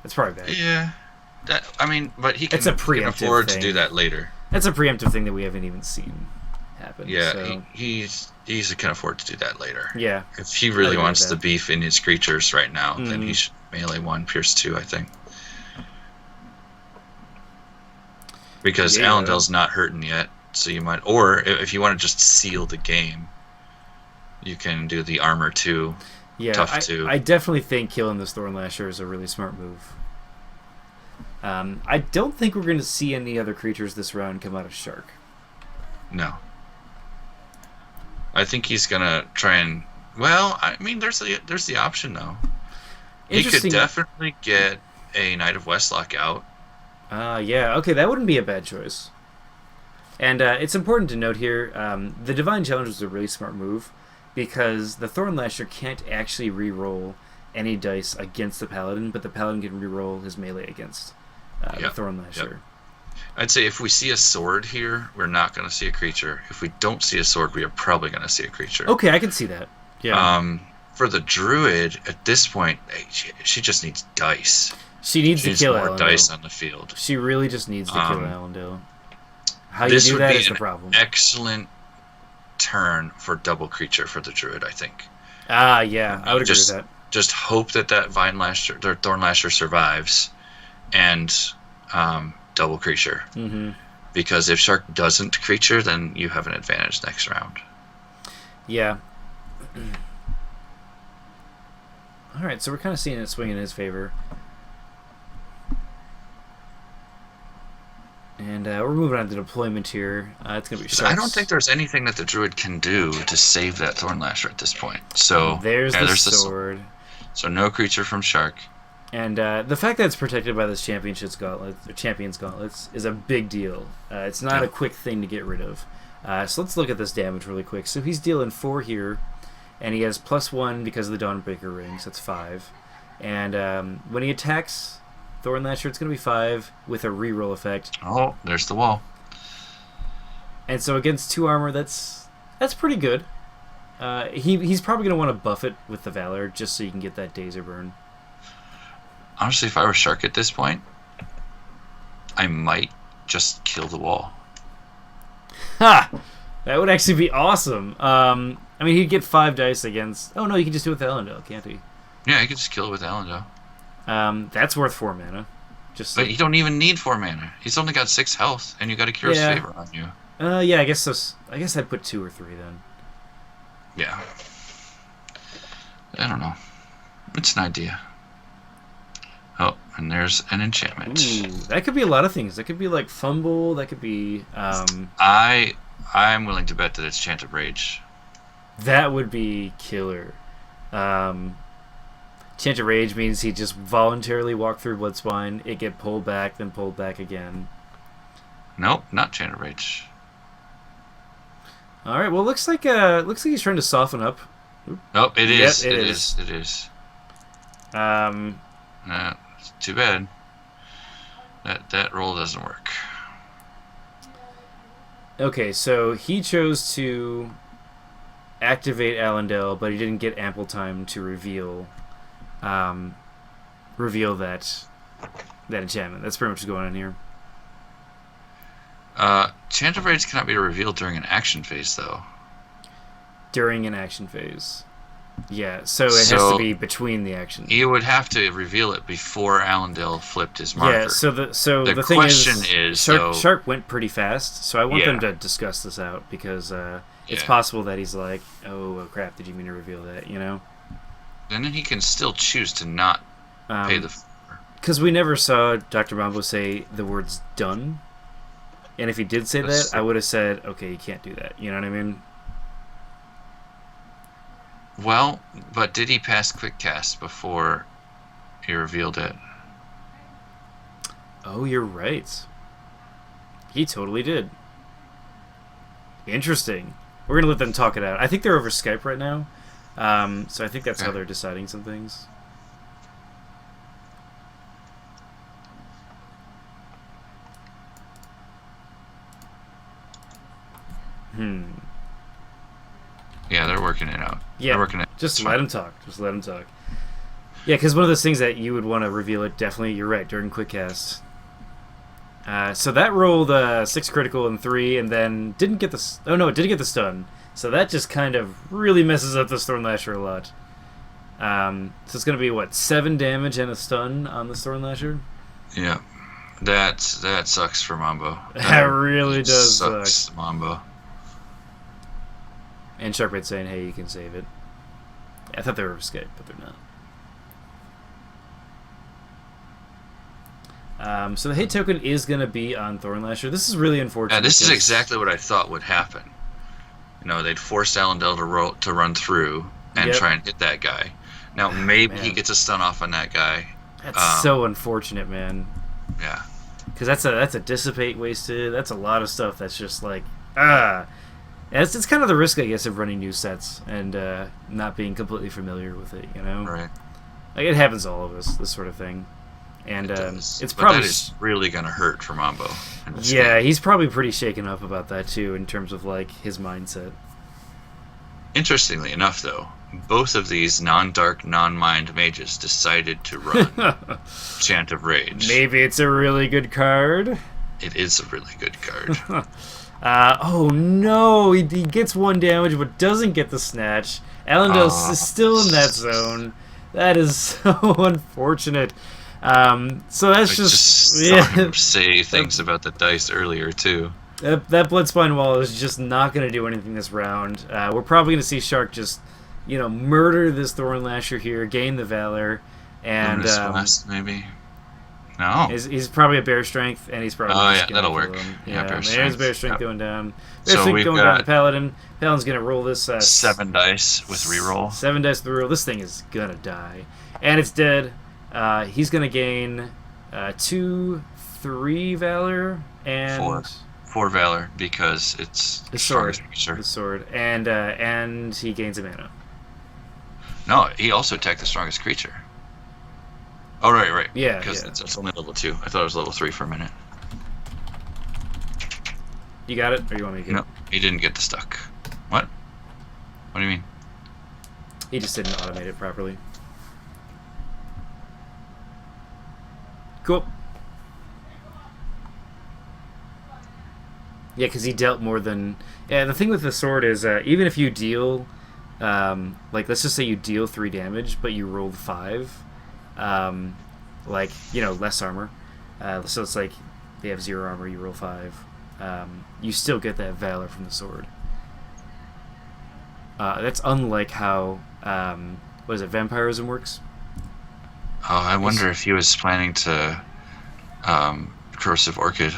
Speaker 2: It's probably bad.
Speaker 1: Yeah. But he can afford to do that later.
Speaker 2: That's a preemptive thing that we haven't even seen happen.
Speaker 1: Yeah,
Speaker 2: so.
Speaker 1: he can afford to do that later.
Speaker 2: Yeah.
Speaker 1: If he really wants the beef in his creatures right now, then he should melee 1, Pierce 2, I think. Because Allendale's not hurting yet, so you might... Or, if you want to just seal the game, you can do the armor 2, tough 2.
Speaker 2: I definitely think killing this Thornlasher is a really smart move. I don't think we're going to see any other creatures this round come out of Shark.
Speaker 1: No. I think he's gonna try and. Well, I mean, there's the option though. He could definitely get a Knight of Westlock out.
Speaker 2: Yeah. Okay, that wouldn't be a bad choice. And it's important to note here, the Divine Challenge was a really smart move because the Thornlasher can't actually re-roll any dice against the Paladin, but the Paladin can re-roll his melee against the Thornlasher. Yep.
Speaker 1: I'd say if we see a sword here, we're not going to see a creature. If we don't see a sword, we are probably going to see a creature.
Speaker 2: Okay, I can see that. Yeah.
Speaker 1: For the Druid, at this point, she just needs dice.
Speaker 2: She needs to kill
Speaker 1: more
Speaker 2: Allendale.
Speaker 1: Dice on the field.
Speaker 2: She really just needs to kill Allendale. How you do that is the problem.
Speaker 1: Excellent turn for double creature for the Druid, I think.
Speaker 2: Yeah, I would agree with that.
Speaker 1: Just hope that Thornlasher survives, and double creature.
Speaker 2: Mm-hmm.
Speaker 1: Because if Shark doesn't creature, then you have an advantage next round.
Speaker 2: Yeah. Alright, so we're kind of seeing it swing in his favor. And we're moving on to deployment here. It's going to be Sharks.
Speaker 1: I don't think there's anything that the Druid can do to save that Thornlasher at this point. So
Speaker 2: there's the sword.
Speaker 1: So no creature from Shark.
Speaker 2: And the fact that it's protected by this Champion's Gauntlets is a big deal. It's not a quick thing to get rid of. So let's look at this damage really quick. So he's dealing 4 here, and he has +1 because of the Dawnbreaker ring, so that's 5. And when he attacks Thornlasher, it's going to be 5 with a reroll effect.
Speaker 1: Oh, there's the wall.
Speaker 2: And so against 2 armor, that's pretty good. He's probably going to want to buff it with the Valor just so you can get that Dazer burn.
Speaker 1: Honestly, if I were Shark at this point, I might just kill the wall.
Speaker 2: Ha! That would actually be awesome. I mean, he'd get 5 dice against... Oh, no, you can just do it with Allendale, can't he?
Speaker 1: Yeah, you could just kill it with Allendale.
Speaker 2: That's worth 4 mana.
Speaker 1: But you don't even need 4 mana. He's only got 6 health, and you got a Cure's Favor on you.
Speaker 2: Yeah, I guess so. I guess I'd put 2 or 3 then.
Speaker 1: Yeah. I don't know. It's an idea. Oh, and there's an enchantment.
Speaker 2: Ooh, that could be a lot of things. That could be like Fumble. That could be...
Speaker 1: I'm willing to bet that it's Chant of Rage.
Speaker 2: That would be killer. Chant of Rage means he just voluntarily walked through Bloodspine. It get pulled back, then pulled back again.
Speaker 1: Nope, not Chant of Rage.
Speaker 2: All right. Well, looks like he's trying to soften up.
Speaker 1: Oh, it is.
Speaker 2: Yep,
Speaker 1: it is. It is. It's too bad. That roll doesn't work.
Speaker 2: Okay, so he chose to activate Allendale, but he didn't get ample time to reveal that enchantment. That's pretty much what's going on here.
Speaker 1: Chant of Rage cannot be revealed during an action phase, though.
Speaker 2: During an action phase. Yeah, so it has to be between the actions.
Speaker 1: You would have to reveal it before Allendale flipped his marker.
Speaker 2: Yeah, so the thing
Speaker 1: question is
Speaker 2: Shark went pretty fast, so I want them to discuss this out because it's possible that he's like, oh crap, did you mean to reveal that, you know?
Speaker 1: And then he can still choose to not pay the...
Speaker 2: Because we never saw Dr. Mambo say the words done. And if he did say that, I would have said, okay, you can't do that. You know what I mean?
Speaker 1: Well, but did he pass quick cast before he revealed it?
Speaker 2: Oh, you're right. He totally did. Interesting. We're going to let them talk it out. I think they're over Skype right now. So I think that's how they're deciding some things.
Speaker 1: Yeah, they're working it out.
Speaker 2: Yeah,
Speaker 1: they're working it.
Speaker 2: Just let him talk. Just let him talk. Yeah, because one of those things that you would want to reveal it, definitely, you're right, during quick cast. So that rolled 6 critical and 3, and then didn't get the... Oh, no, it did get the stun. So that just kind of really messes up this Thornlasher a lot. So it's going to be, what, 7 damage and a stun on the Thornlasher?
Speaker 1: Yeah. That sucks for Mambo.
Speaker 2: That really does
Speaker 1: suck. Mambo.
Speaker 2: And Sharkbait saying, hey, you can save it. I thought they were Skype, but they're not. So the hit token is going to be on Thornlasher. This is really unfortunate.
Speaker 1: And this is exactly what I thought would happen. They'd force Allendale to run through and try and hit that guy. Now, maybe he gets a stun off on that guy.
Speaker 2: That's so unfortunate, man.
Speaker 1: Yeah.
Speaker 2: Because that's a dissipate wasted. That's a lot of stuff that's just like, It's kind of the risk, I guess, of running new sets and not being completely familiar with it,
Speaker 1: Right.
Speaker 2: Like, it happens to all of us, this sort of thing. And
Speaker 1: it's
Speaker 2: probably...
Speaker 1: that is really going to hurt for Mambo.
Speaker 2: Yeah, he's probably pretty shaken up about that, too, in terms of, like, his mindset.
Speaker 1: Interestingly enough, though, both of these non-dark, non-mind mages decided to run Chant of Rage.
Speaker 2: Maybe it's a really good card.
Speaker 1: It is a really good card.
Speaker 2: Oh no, he gets 1 damage but doesn't get the snatch. Allendale is still in that zone. That is so unfortunate. So that's just
Speaker 1: say things about the dice earlier too.
Speaker 2: That Bloodspine Wall is just not going to do anything this round. We're probably going to see Shark just, murder this Thornlasher here, gain the Valor, and
Speaker 1: maybe. No.
Speaker 2: He's probably a Bear Strength, and he's probably
Speaker 1: that'll work.
Speaker 2: Bear Strength. Bear Strength going down. Bear
Speaker 1: So
Speaker 2: Strength going down to Paladin. Paladin's going to roll this
Speaker 1: 7 dice with reroll.
Speaker 2: 7 dice with reroll. This thing is going to die. And it's dead. He's going to gain 2, 3 Valor, and...
Speaker 1: 4 Valor, because it's
Speaker 2: the
Speaker 1: strongest
Speaker 2: sword.
Speaker 1: creature.
Speaker 2: The sword. And he gains a mana.
Speaker 1: No, he also attacked the strongest creature. Oh, right.
Speaker 2: Yeah,
Speaker 1: because it's only level 2. I thought it was level 3 for a minute.
Speaker 2: You got it? Or you want me to get it?
Speaker 1: No, he didn't get the stuck. What? What do you mean?
Speaker 2: He just didn't automate it properly. Cool. Yeah, because he dealt more than... Yeah, the thing with the sword is, even if you deal... let's just say you deal 3 damage, but you rolled 5... less armor. So it's like they have 0 armor, you roll 5. You still get that Valor from the sword. That's unlike how vampirism works.
Speaker 1: Oh, I wonder if he was planning to Corrosive Orchid.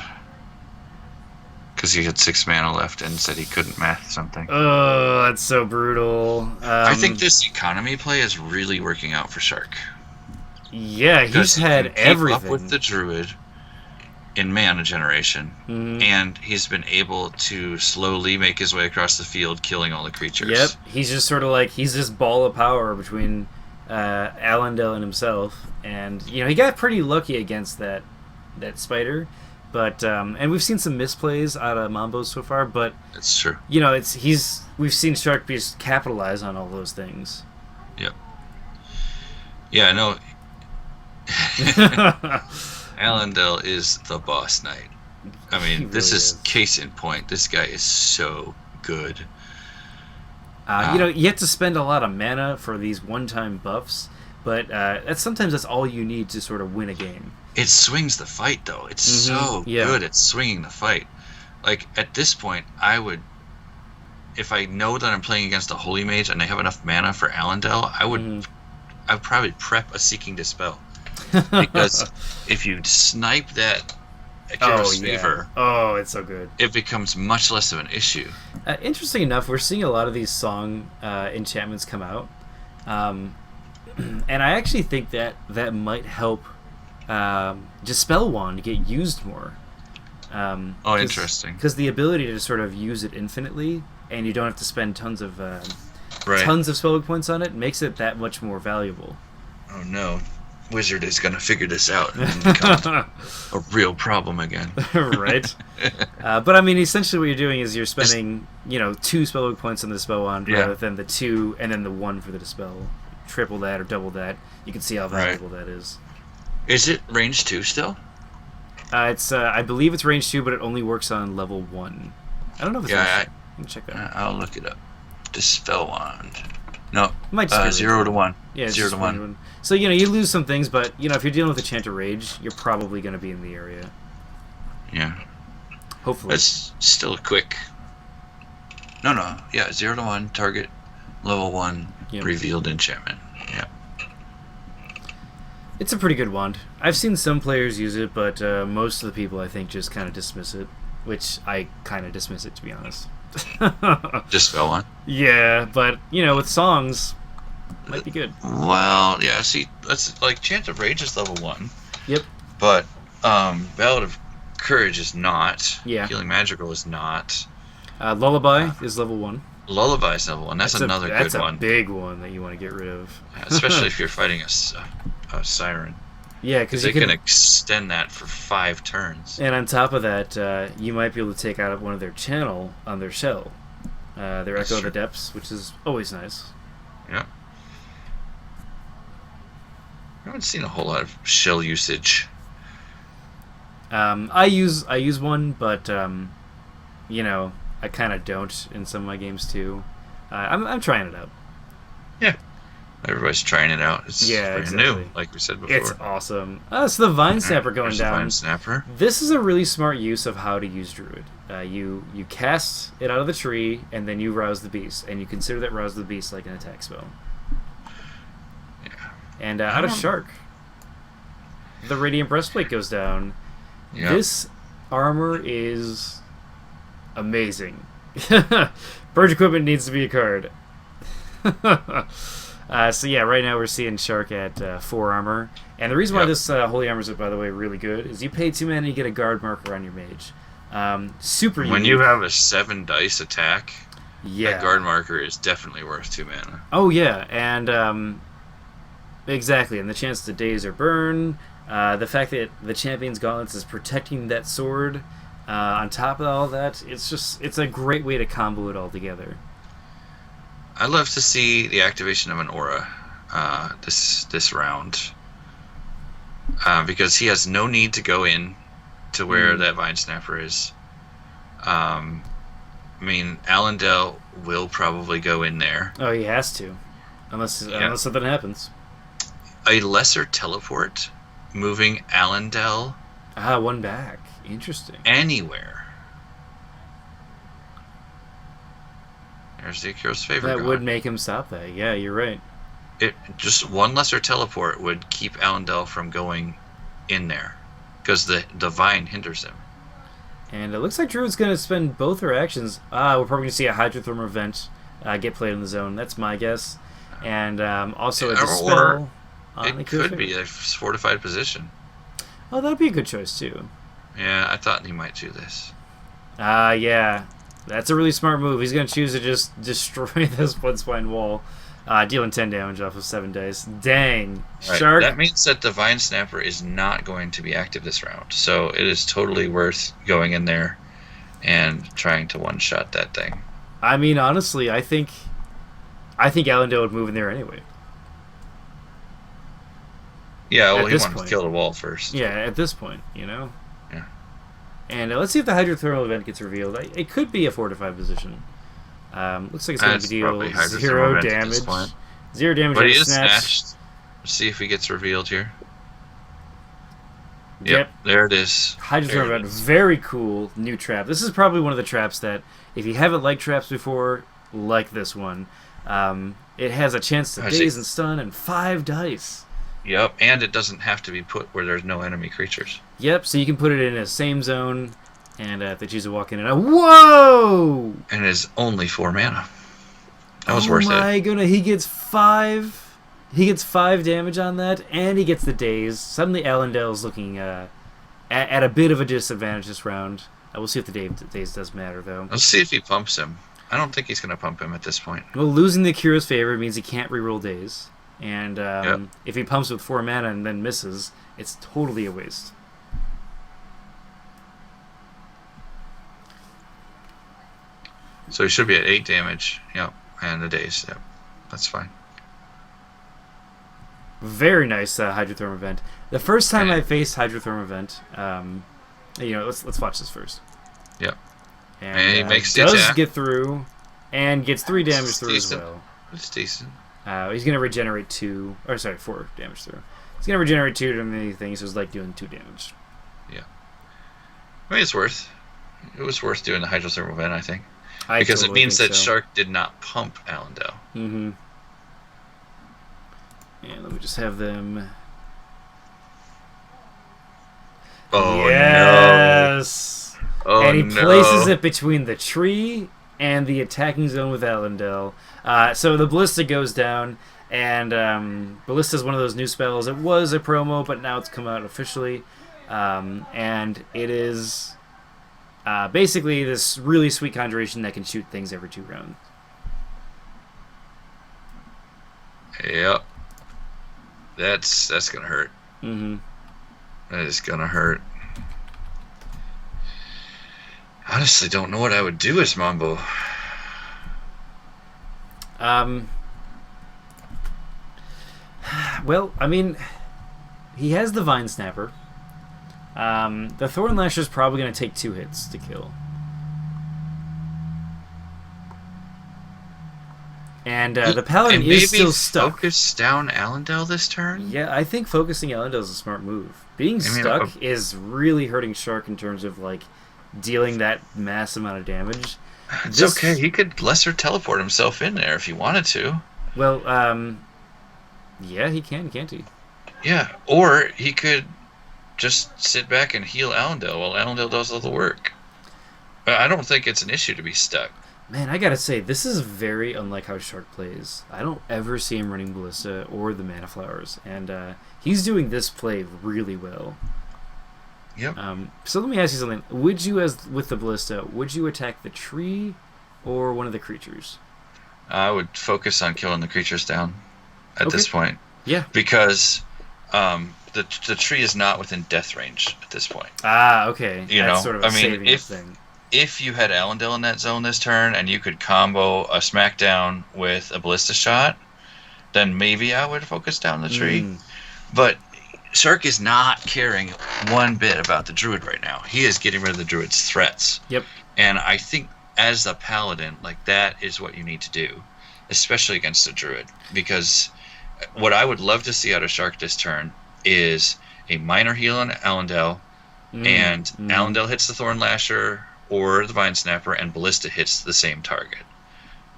Speaker 1: Because he had 6 mana left and said he couldn't math something.
Speaker 2: Oh, that's so brutal.
Speaker 1: I think this economy play is really working out for Shark.
Speaker 2: Yeah, he's had everything.
Speaker 1: Keep up with the Druid in mana generation, and he's been able to slowly make his way across the field, killing all the creatures.
Speaker 2: Yep, he's just sort of like, he's this ball of power between Allendale and himself, and he got pretty lucky against that spider, but and we've seen some misplays out of Mambo so far, but
Speaker 1: it's true.
Speaker 2: We've seen Shark just capitalize on all those things.
Speaker 1: Yep. Yeah, no. Allendale is the boss knight. I mean, this is case in point. This guy is so good.
Speaker 2: You have to spend a lot of mana for these one-time buffs, but sometimes that's all you need to sort of win a game.
Speaker 1: It swings the fight, though. It's so good at swinging the fight. Like, at this point, I would... If I know that I'm playing against a Holy Mage and I have enough mana for Allendale, I would probably prep a Seeking Dispel. Because if you snipe that Akira's Favor,
Speaker 2: it's so good.
Speaker 1: It becomes much less of an issue.
Speaker 2: Interesting enough, we're seeing a lot of these song enchantments come out, and I actually think that might help Dispel Wand get used more.
Speaker 1: Interesting.
Speaker 2: Because the ability to sort of use it infinitely, and you don't have to spend tons of spellbook points on it, makes it that much more valuable.
Speaker 1: Oh no. Wizard is going to figure this out and become a real problem again.
Speaker 2: Right. But I mean, essentially what you're doing is you're spending, 2 spellbook points on the Dispel Wand rather than the 2 and then the 1 for the Dispel. Triple that or double that. You can see how valuable that is.
Speaker 1: Is it range 2 still?
Speaker 2: It's I believe it's range 2, but it only works on level 1. I don't know if it's range 2. Let me check that.
Speaker 1: I'll look it up. Dispel Wand. No,
Speaker 2: might just
Speaker 1: 0 to 1.
Speaker 2: Yeah,
Speaker 1: 0 to 1.
Speaker 2: So, you lose some things, but, if you're dealing with a Chant of Rage, you're probably going to be in the area.
Speaker 1: Yeah.
Speaker 2: Hopefully.
Speaker 1: That's still quick. No. Yeah, 0 to 1, target, level 1, revealed enchantment. Yeah.
Speaker 2: It's a pretty good wand. I've seen some players use it, but most of the people I think just kind of dismiss it, which I kind of dismiss it, to be honest.
Speaker 1: Just go on.
Speaker 2: Yeah, but with songs, might be good.
Speaker 1: Well, yeah. See, that's like Chant of Rage is level 1.
Speaker 2: Yep.
Speaker 1: But Ballad of Courage is not.
Speaker 2: Yeah.
Speaker 1: Healing Magical is not.
Speaker 2: Lullaby is level 1.
Speaker 1: Lullaby is level 1. That's another good one.
Speaker 2: That's a big one that you want to get rid of.
Speaker 1: Yeah, especially if you're fighting a siren.
Speaker 2: Yeah, because
Speaker 1: you can extend that for 5 turns.
Speaker 2: And on top of that, you might be able to take out one of their channel on their shell. Their Echo of the Depths, which is always nice.
Speaker 1: Yeah. I haven't seen a whole lot of shell usage.
Speaker 2: I use one, but I kind of don't in some of my games too. I'm trying it out.
Speaker 1: Yeah, everybody's trying it out. It's brand new, like we said before.
Speaker 2: It's awesome. So the Vine Snapper going down.
Speaker 1: Vine Snapper.
Speaker 2: This is a really smart use of how to use Druid. You cast it out of the tree, and then you rouse the beast, and you consider that rouse the beast like an attack spell.
Speaker 1: Yeah.
Speaker 2: And out of Shark, the Radiant Breastplate goes down.
Speaker 1: Yep.
Speaker 2: This armor is amazing. Bird Equipment needs to be a card. So yeah, right now we're seeing Shark at 4 armor. And the reason why this Holy Armor is, by the way, really good is you pay 2 mana and you get a guard marker on your mage. Super unique.
Speaker 1: When you have a 7 dice attack,
Speaker 2: yeah,
Speaker 1: that guard marker is definitely worth 2 mana.
Speaker 2: Oh yeah, and exactly, and the chance to daze or burn, the fact that the Champion's Gauntlets is protecting that sword, on top of all that, it's a great way to combo it all together.
Speaker 1: I love to see the activation of an aura this round, because he has no need to go in to where that Vine Snapper is. I mean, Allendale will probably go in there.
Speaker 2: Oh, he has to, unless something happens.
Speaker 1: A lesser teleport moving Allendale.
Speaker 2: One back. Interesting.
Speaker 1: Anywhere. There's the Akira's Favor.
Speaker 2: That would make him stop that. Yeah, you're right.
Speaker 1: Just one lesser teleport would keep Allendale from going in there, because the vine hinders him.
Speaker 2: And it looks like Druid's going to spend both her actions. We're probably going to see a Hydrotherm event get played in the zone. That's my guess. And also a Dispel.
Speaker 1: It could be a fortified position.
Speaker 2: Oh, that'd be a good choice too.
Speaker 1: Yeah, I thought he might do this.
Speaker 2: Yeah. That's a really smart move. He's going to choose to just destroy this Bloodspine wall, dealing 10 damage off of 7 dice. Dang.
Speaker 1: Right.
Speaker 2: Shark.
Speaker 1: That means that the Vine Snapper is not going to be active this round. So it is totally worth going in there and trying to one-shot that thing.
Speaker 2: I mean, honestly, I think Allendale would move in there anyway.
Speaker 1: Yeah, well, he wanted to kill the wall first.
Speaker 2: Yeah, at this point,
Speaker 1: Yeah.
Speaker 2: And let's see if the Hydrothermal event gets revealed. It could be a fortified position. Looks like it's going to deal 0 damage. 0 damage.
Speaker 1: But he is snatched. Let's see if he gets revealed here. Yep, there it is.
Speaker 2: Hydrothermal event, very cool new trap. This is probably one of the traps that, if you haven't liked traps before, like this one. It has a chance to daze and stun and 5 dice.
Speaker 1: Yep, and it doesn't have to be put where there's no enemy creatures.
Speaker 2: Yep, so you can put it in a same zone, and if they choose to walk in and whoa!
Speaker 1: And it is only 4 mana. That was worth it.
Speaker 2: Oh my goodness, he gets 5. He gets 5 damage on that, and he gets the daze. Suddenly, Allendale's looking at a bit of a disadvantage this round. We'll see if the daze does matter, though.
Speaker 1: Let's see if he pumps him. I don't think he's going to pump him at this point.
Speaker 2: Well, losing the Akira's Favor means he can't reroll daze. And if he pumps with 4 mana and then misses, it's totally a waste.
Speaker 1: So he should be at 8 damage. Yep, and a daze. Yep, that's fine.
Speaker 2: Very nice Hydrotherm event. The first time I faced Hydrotherm event, let's watch this first.
Speaker 1: Yep.
Speaker 2: And
Speaker 1: he makes the
Speaker 2: does
Speaker 1: attack.
Speaker 2: Get through, and gets 3 damage through as well.
Speaker 1: It's decent.
Speaker 2: He's going to regenerate 4 damage through. He's going to regenerate 2 to many things, so it's like doing 2 damage.
Speaker 1: Yeah. I mean, it was worth doing the Hydrothermal event, I think. Because
Speaker 2: totally
Speaker 1: it means that
Speaker 2: so.
Speaker 1: Shark did not pump Allendale.
Speaker 2: Mm-hmm. And let me just have them
Speaker 1: Oh no!
Speaker 2: Yes!
Speaker 1: Oh
Speaker 2: And he places
Speaker 1: no!
Speaker 2: it between the tree and the attacking zone with Allendale. So the Ballista goes down, and Ballista is one of those new spells. It was a promo, but now it's come out officially. And it is basically this really sweet conjuration that can shoot things every 2 rounds.
Speaker 1: Yep. That's gonna hurt.
Speaker 2: Mm-hmm.
Speaker 1: That is gonna hurt. Honestly, don't know what I would do as Mambo.
Speaker 2: Well, I mean, he has the Vine Snapper. The Thorn Lasher is probably going to take 2 hits to kill. And the Paladin is still stuck.
Speaker 1: Focus down Allendale this turn?
Speaker 2: Yeah, I think focusing Allendale is a smart move. Being stuck is really hurting Shark in terms of, like, dealing that mass amount of damage.
Speaker 1: It's okay. He could lesser teleport himself in there if he wanted to.
Speaker 2: Well, yeah, he can, can't he?
Speaker 1: Yeah, or he could just sit back and heal Allendale while Allendale does all the work. I don't think it's an issue to be stuck.
Speaker 2: Man, I gotta say, this is very unlike how Shark plays. I don't ever see him running Ballista or the Mana Flowers, and he's doing this play really well.
Speaker 1: Yep.
Speaker 2: So let me ask you something. Would you, as with the Ballista, would you attack the tree or one of the creatures?
Speaker 1: I would focus on killing the creatures down at this point.
Speaker 2: Yeah.
Speaker 1: Because the tree is not within death range at this point.
Speaker 2: Ah, okay.
Speaker 1: You
Speaker 2: That's
Speaker 1: know,
Speaker 2: sort of a saving thing.
Speaker 1: If you had Allendale in that zone this turn and you could combo a Smackdown with a Ballista shot, then maybe I would focus down the tree. But Shark is not caring one bit about the Druid right now. He is getting rid of the Druid's threats.
Speaker 2: Yep.
Speaker 1: And I think as the Paladin, like, that is what you need to do, especially against the Druid. Because what I would love to see out of Shark this turn is a minor heal on Allendale, and Allendale hits the Thorn Lasher or the Vine Snapper, and Ballista hits the same target.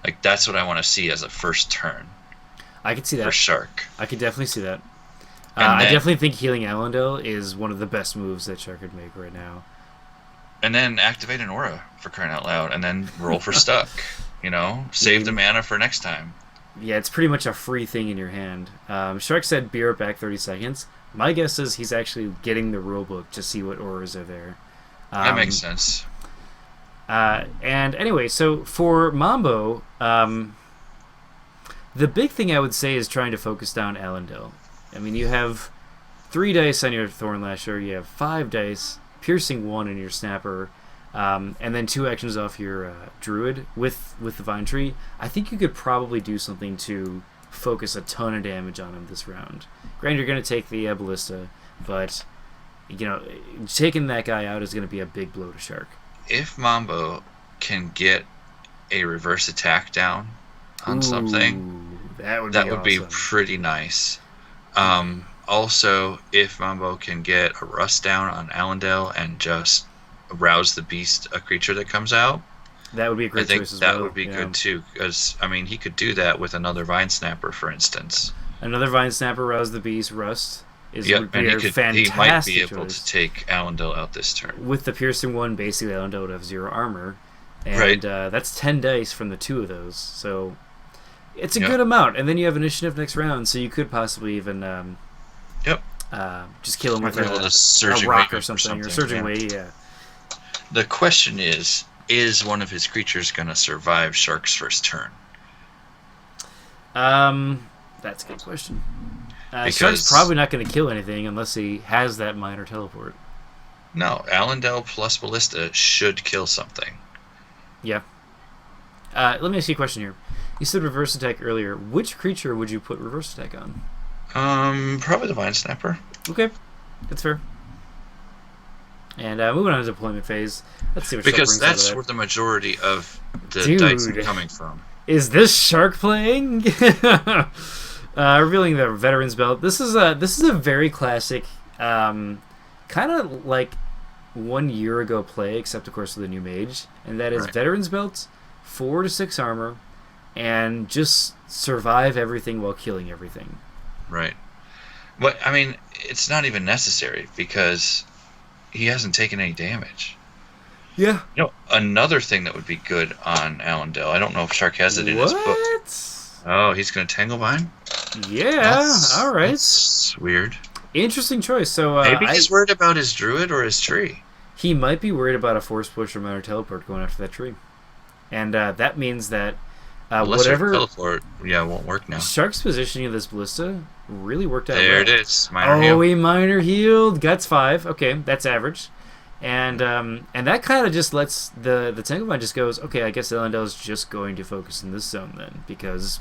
Speaker 1: Like, that's what I want to see as a first turn.
Speaker 2: I could see that.
Speaker 1: For Shark.
Speaker 2: I could definitely see that. I definitely think healing Allendale is one of the best moves that Shark could make right now.
Speaker 1: And then activate an aura, for crying out loud, and then roll for stuck. You know? Save the mana for next time.
Speaker 2: Yeah, it's pretty much a free thing in your hand. Shark said be right back 30 seconds. My guess is he's actually getting the rulebook to see what auras are there.
Speaker 1: That makes sense.
Speaker 2: And anyway, so for Mambo, the big thing I would say is trying to focus down Allendale. I mean, you have 3 dice on your Thorn Lasher, you have 5 dice, piercing 1 in your Snapper, and then 2 actions off your Druid with the Vine Tree. I think you could probably do something to focus a ton of damage on him this round. Granted, you're going to take the Ballista, but you know, taking that guy out is going to be a big blow to Shark.
Speaker 1: If Mambo can get a reverse attack down on something,
Speaker 2: that would
Speaker 1: be pretty nice. Also, if Mambo can get a Rust down on Allendale and just arouse the beast, a creature that comes out,
Speaker 2: that would be a great choice as well.
Speaker 1: That would be good too, because I mean, he could do that with another Vine Snapper, for instance.
Speaker 2: Another Vine Snapper, rouse the beast, Rust would be
Speaker 1: and
Speaker 2: a fantastic
Speaker 1: he might be able
Speaker 2: choice.
Speaker 1: to take Allendale out this turn.
Speaker 2: With the piercing 1, basically Allendale would have 0 armor, and that's 10 dice from the 2 of those, so it's a good amount. And then you have initiative next round, so you could possibly even just kill him with a rock or something, or surging way. Yeah.
Speaker 1: The question is one of his creatures going to survive Shark's first turn?
Speaker 2: That's a good question. Shark's probably not going to kill anything unless he has that minor teleport.
Speaker 1: No, Allendale plus Ballista should kill something.
Speaker 2: Yeah. Let me ask you a question here. You said reverse attack earlier. Which creature would you put reverse attack on?
Speaker 1: Probably the Vine Snapper.
Speaker 2: Okay, that's fair. And moving on to deployment phase. Let's see what Shark
Speaker 1: because
Speaker 2: brings
Speaker 1: that's
Speaker 2: out of
Speaker 1: where the majority of the dice are coming from.
Speaker 2: Is this Shark playing? Revealing the Veteran's Belt. This is a very classic, kind of like 1 year ago play, except of course with the new mage, and that is Veteran's Belt, 4 to 6 armor, and just survive everything while killing everything.
Speaker 1: Right. But I mean, it's not even necessary because he hasn't taken any damage.
Speaker 2: Yeah.
Speaker 1: Another thing that would be good on Allendale. I don't know if Shark has it in his book.
Speaker 2: What?
Speaker 1: Oh, he's going to Tanglevine?
Speaker 2: Yeah. All right.
Speaker 1: That's weird.
Speaker 2: Interesting choice. So
Speaker 1: maybe he's worried about his druid or his tree.
Speaker 2: He might be worried about a force push or minor teleport going after that tree, and that means that whatever
Speaker 1: teleport, won't work now.
Speaker 2: Shark's positioning of this ballista really worked out.
Speaker 1: There
Speaker 2: well.
Speaker 1: It is. Minor heal.
Speaker 2: He minor healed. Guts 5. Okay, that's average. And that kind of just lets the Tanglevine just goes, okay, I guess Allendale is just going to focus in this zone then, because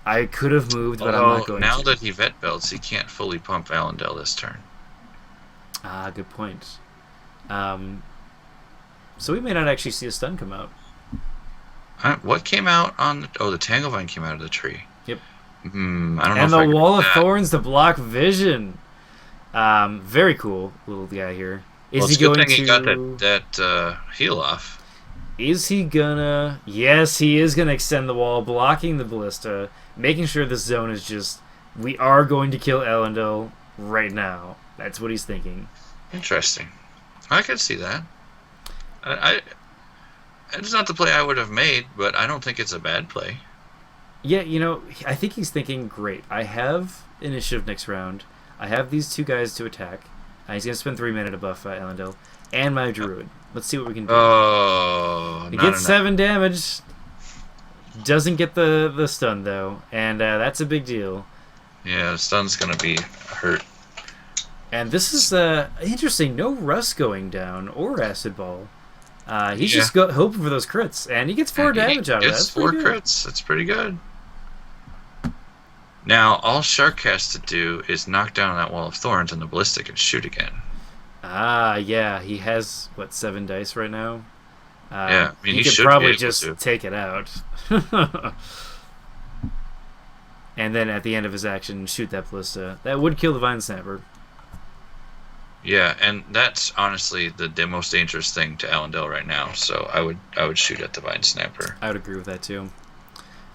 Speaker 2: I could have moved, but I'm not going
Speaker 1: now
Speaker 2: to.
Speaker 1: that he vet belts, he can't fully pump Allendale this turn.
Speaker 2: Ah, good point. So we may not actually see a stun come out.
Speaker 1: What came out on the... Oh, the Tanglevine came out of the tree.
Speaker 2: Yep.
Speaker 1: I don't know.
Speaker 2: And the Wall of Thorns to block vision. Very cool little guy here. Is he going to...
Speaker 1: He got that heal off.
Speaker 2: Is he gonna... Yes, he is gonna extend the wall, blocking the ballista, making sure this zone is just... We are going to kill Allendale right now. That's what he's thinking.
Speaker 1: Interesting. I could see that. It's not the play I would have made, but I don't think it's a bad play.
Speaker 2: Yeah, I think he's thinking, great, I have initiative next round. I have these two guys to attack. He's going to spend 3 mana to buff Allendale. And my druid. Let's see what we can do.
Speaker 1: Oh,
Speaker 2: he gets 7 damage. Doesn't get the stun, though. And that's a big deal.
Speaker 1: Yeah, the stun's going to be hurt.
Speaker 2: And this is interesting. No rust going down or acid ball. He's just hoping for those crits, and he gets 4 damage out of that.
Speaker 1: That's 4 crits. That's pretty good. Now, all Shark has to do is knock down that Wall of Thorns, and the ballista can shoot again.
Speaker 2: Yeah. He has 7 dice right now.
Speaker 1: I mean,
Speaker 2: he could probably just take it out, and then at the end of his action, shoot that ballista. That would kill the Vine Snapper.
Speaker 1: Yeah, and that's honestly the most dangerous thing to Allendale right now. So I would shoot at the Vine Snapper.
Speaker 2: I would agree with that too.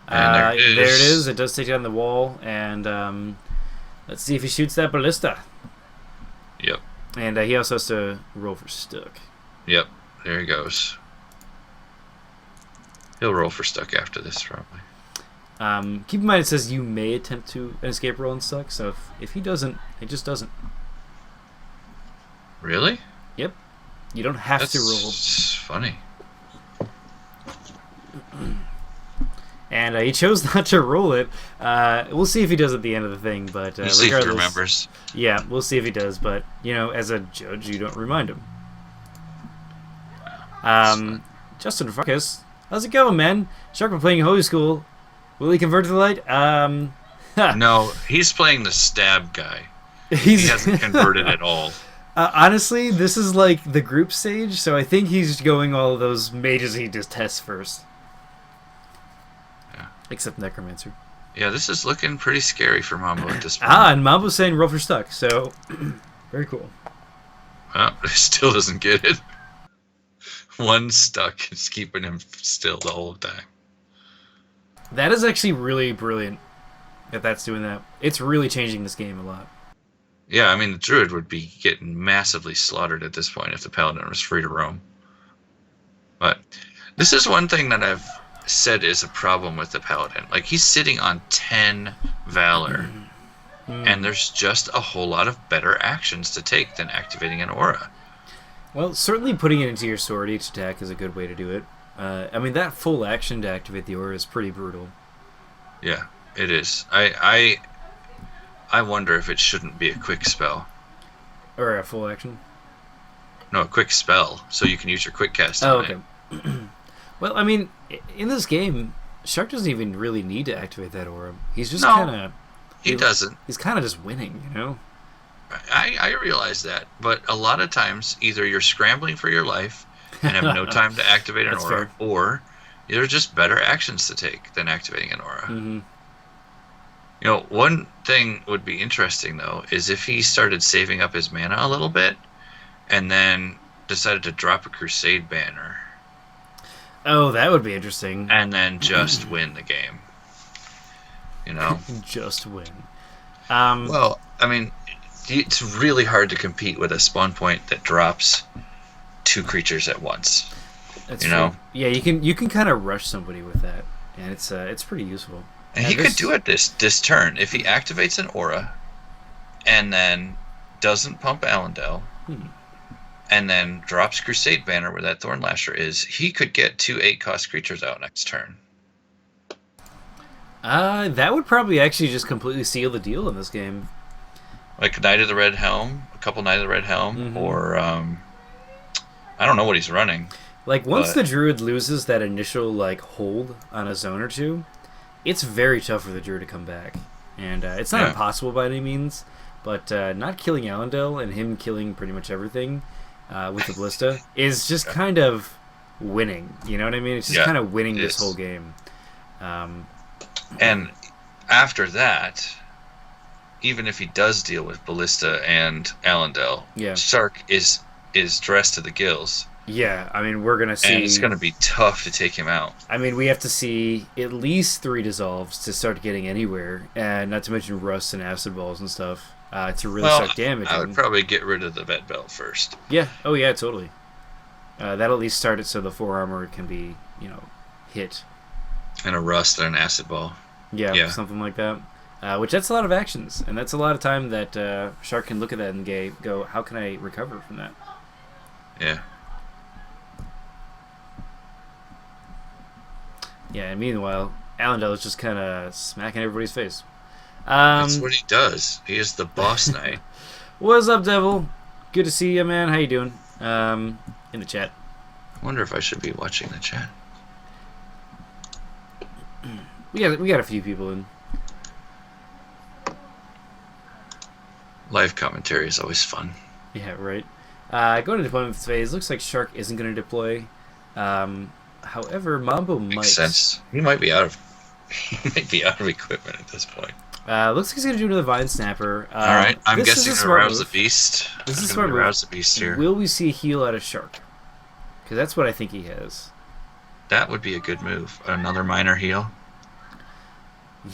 Speaker 1: There it is.
Speaker 2: It does take down the wall, and let's see if he shoots that ballista.
Speaker 1: Yep.
Speaker 2: And he also has to roll for stuck.
Speaker 1: Yep. There he goes. He'll roll for stuck after this, probably.
Speaker 2: Keep in mind it says you may attempt to an escape roll and stuck. So if he doesn't, he just doesn't.
Speaker 1: Really?
Speaker 2: Yep. You don't have to roll.
Speaker 1: That's funny.
Speaker 2: And he chose not to roll it. We'll see if he does at the end of the thing, but
Speaker 1: we'll see if he remembers.
Speaker 2: Yeah, we'll see if he does. But as a judge, you don't remind him. Justin Farkas, how's it going, man? Sharkbait playing Holy School. Will he convert to the light?
Speaker 1: No, he's playing the stab guy. He hasn't converted at all.
Speaker 2: Honestly, this is like the group stage, so I think he's going all of those mages he just tests first.
Speaker 1: Yeah.
Speaker 2: Except Necromancer.
Speaker 1: Yeah, this is looking pretty scary for Mambo at this point.
Speaker 2: And Mambo's saying roll for stuck, so very cool.
Speaker 1: Well, he still doesn't get it. 1 stuck is keeping him still the whole time.
Speaker 2: That is actually really brilliant that that's doing that. It's really changing this game a lot.
Speaker 1: Yeah, I mean, the Druid would be getting massively slaughtered at this point if the Paladin was free to roam. But this is one thing that I've said is a problem with the Paladin. Like, he's sitting on 10 Valor, and there's just a whole lot of better actions to take than activating an aura.
Speaker 2: Well, certainly putting it into your sword each attack is a good way to do it. I mean, that full action to activate the aura is pretty brutal.
Speaker 1: Yeah, it is. I wonder if it shouldn't be a quick spell.
Speaker 2: Or a full action?
Speaker 1: No, a quick spell, so you can use your quick cast on
Speaker 2: okay. Well, I mean, in this game, Shark doesn't even really need to activate that aura. He's just kind of...
Speaker 1: He doesn't.
Speaker 2: He's kind of just winning,
Speaker 1: I realize that, but a lot of times, either you're scrambling for your life and have no time to activate an aura, or there's just better actions to take than activating an aura.
Speaker 2: Mm-hmm.
Speaker 1: One thing would be interesting, though, is if he started saving up his mana a little bit and then decided to drop a Crusade banner.
Speaker 2: Oh, that would be interesting.
Speaker 1: And then just win the game.
Speaker 2: Just win.
Speaker 1: Well, I mean, it's really hard to compete with a spawn point that drops 2 creatures at once.
Speaker 2: That's
Speaker 1: you
Speaker 2: true.
Speaker 1: know?
Speaker 2: Yeah, you can kind of rush somebody with that, and it's pretty useful.
Speaker 1: And he could do it this turn if he activates an aura, and then doesn't pump Allendale, and then drops Crusade Banner where that Thorn Lasher is. He could get 2 8-cost creatures out next turn.
Speaker 2: That would probably actually just completely seal the deal in this game.
Speaker 1: Like Knight of the Red Helm, a couple Knight of the Red Helm, or I don't know what he's running.
Speaker 2: Like once the Druid loses that initial like hold on a zone or two, it's very tough for the Druid to come back, and it's not impossible by any means. But not killing Allendale and him killing pretty much everything with the Ballista is just kind of winning. You know what I mean? It's just kind of winning this whole game.
Speaker 1: And after that, even if he does deal with Ballista and Allendale, Shark is dressed to the gills.
Speaker 2: Yeah, I mean, we're going to see...
Speaker 1: And it's going to be tough to take him out.
Speaker 2: I mean, we have to see at least 3 dissolves to start getting anywhere, and not to mention rust and acid balls and stuff to really start damaging.
Speaker 1: I would probably get rid of the vet belt first.
Speaker 2: Yeah, oh yeah, totally. That'll at least start it so the 4 armor can be, hit.
Speaker 1: And a rust and an acid ball.
Speaker 2: Yeah, something like that. Which that's a lot of actions, and that's a lot of time that Shark can look at that and go, how can I recover from that?
Speaker 1: Yeah.
Speaker 2: Yeah, and meanwhile, Allendale is just kind of smacking everybody's face.
Speaker 1: That's what he does. He is the boss knight.
Speaker 2: What's up, Devil? Good to see you, man. How you doing? In the chat.
Speaker 1: I wonder if I should be watching the chat.
Speaker 2: We got a few people in.
Speaker 1: Live commentary is always fun.
Speaker 2: Yeah, right. Going to deployment phase. Looks like Shark isn't going to deploy. However, Mambo might.
Speaker 1: Makes sense. He might be out of equipment at this point.
Speaker 2: Looks like he's going to do another Vine Snapper.
Speaker 1: All right, I'm guessing to rouse the beast.
Speaker 2: This is smart move.
Speaker 1: Rouse the beast here.
Speaker 2: Will we see a heal out of Shark? Because that's what I think he has.
Speaker 1: That would be a good move. Another minor heal.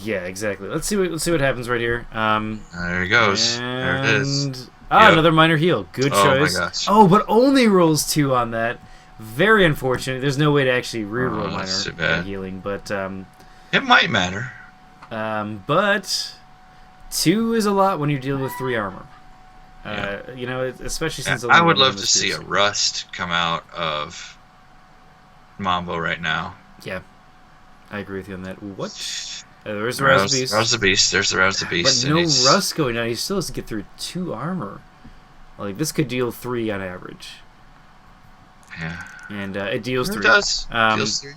Speaker 2: Yeah, exactly. Let's see what happens right here.
Speaker 1: There he goes. There it is.
Speaker 2: Another minor heal. Good choice.
Speaker 1: Oh my gosh.
Speaker 2: Oh, but only rolls 2 on that. Very unfortunate. There's no way to actually reroll minor healing, but
Speaker 1: it might matter.
Speaker 2: But 2 is a lot when you're dealing with 3 armor. Especially since
Speaker 1: I would love to see a rust come out of Mambo right now.
Speaker 2: Yeah, I agree with you on that. What? There's the Rouse the Beast.
Speaker 1: Rouse the Beast. There's the Rouse the Beast.
Speaker 2: But no rust going on. He still has to get through 2 armor. Like this could deal 3 on average.
Speaker 1: Yeah.
Speaker 2: And it deals 3.
Speaker 1: It does. Deals 3.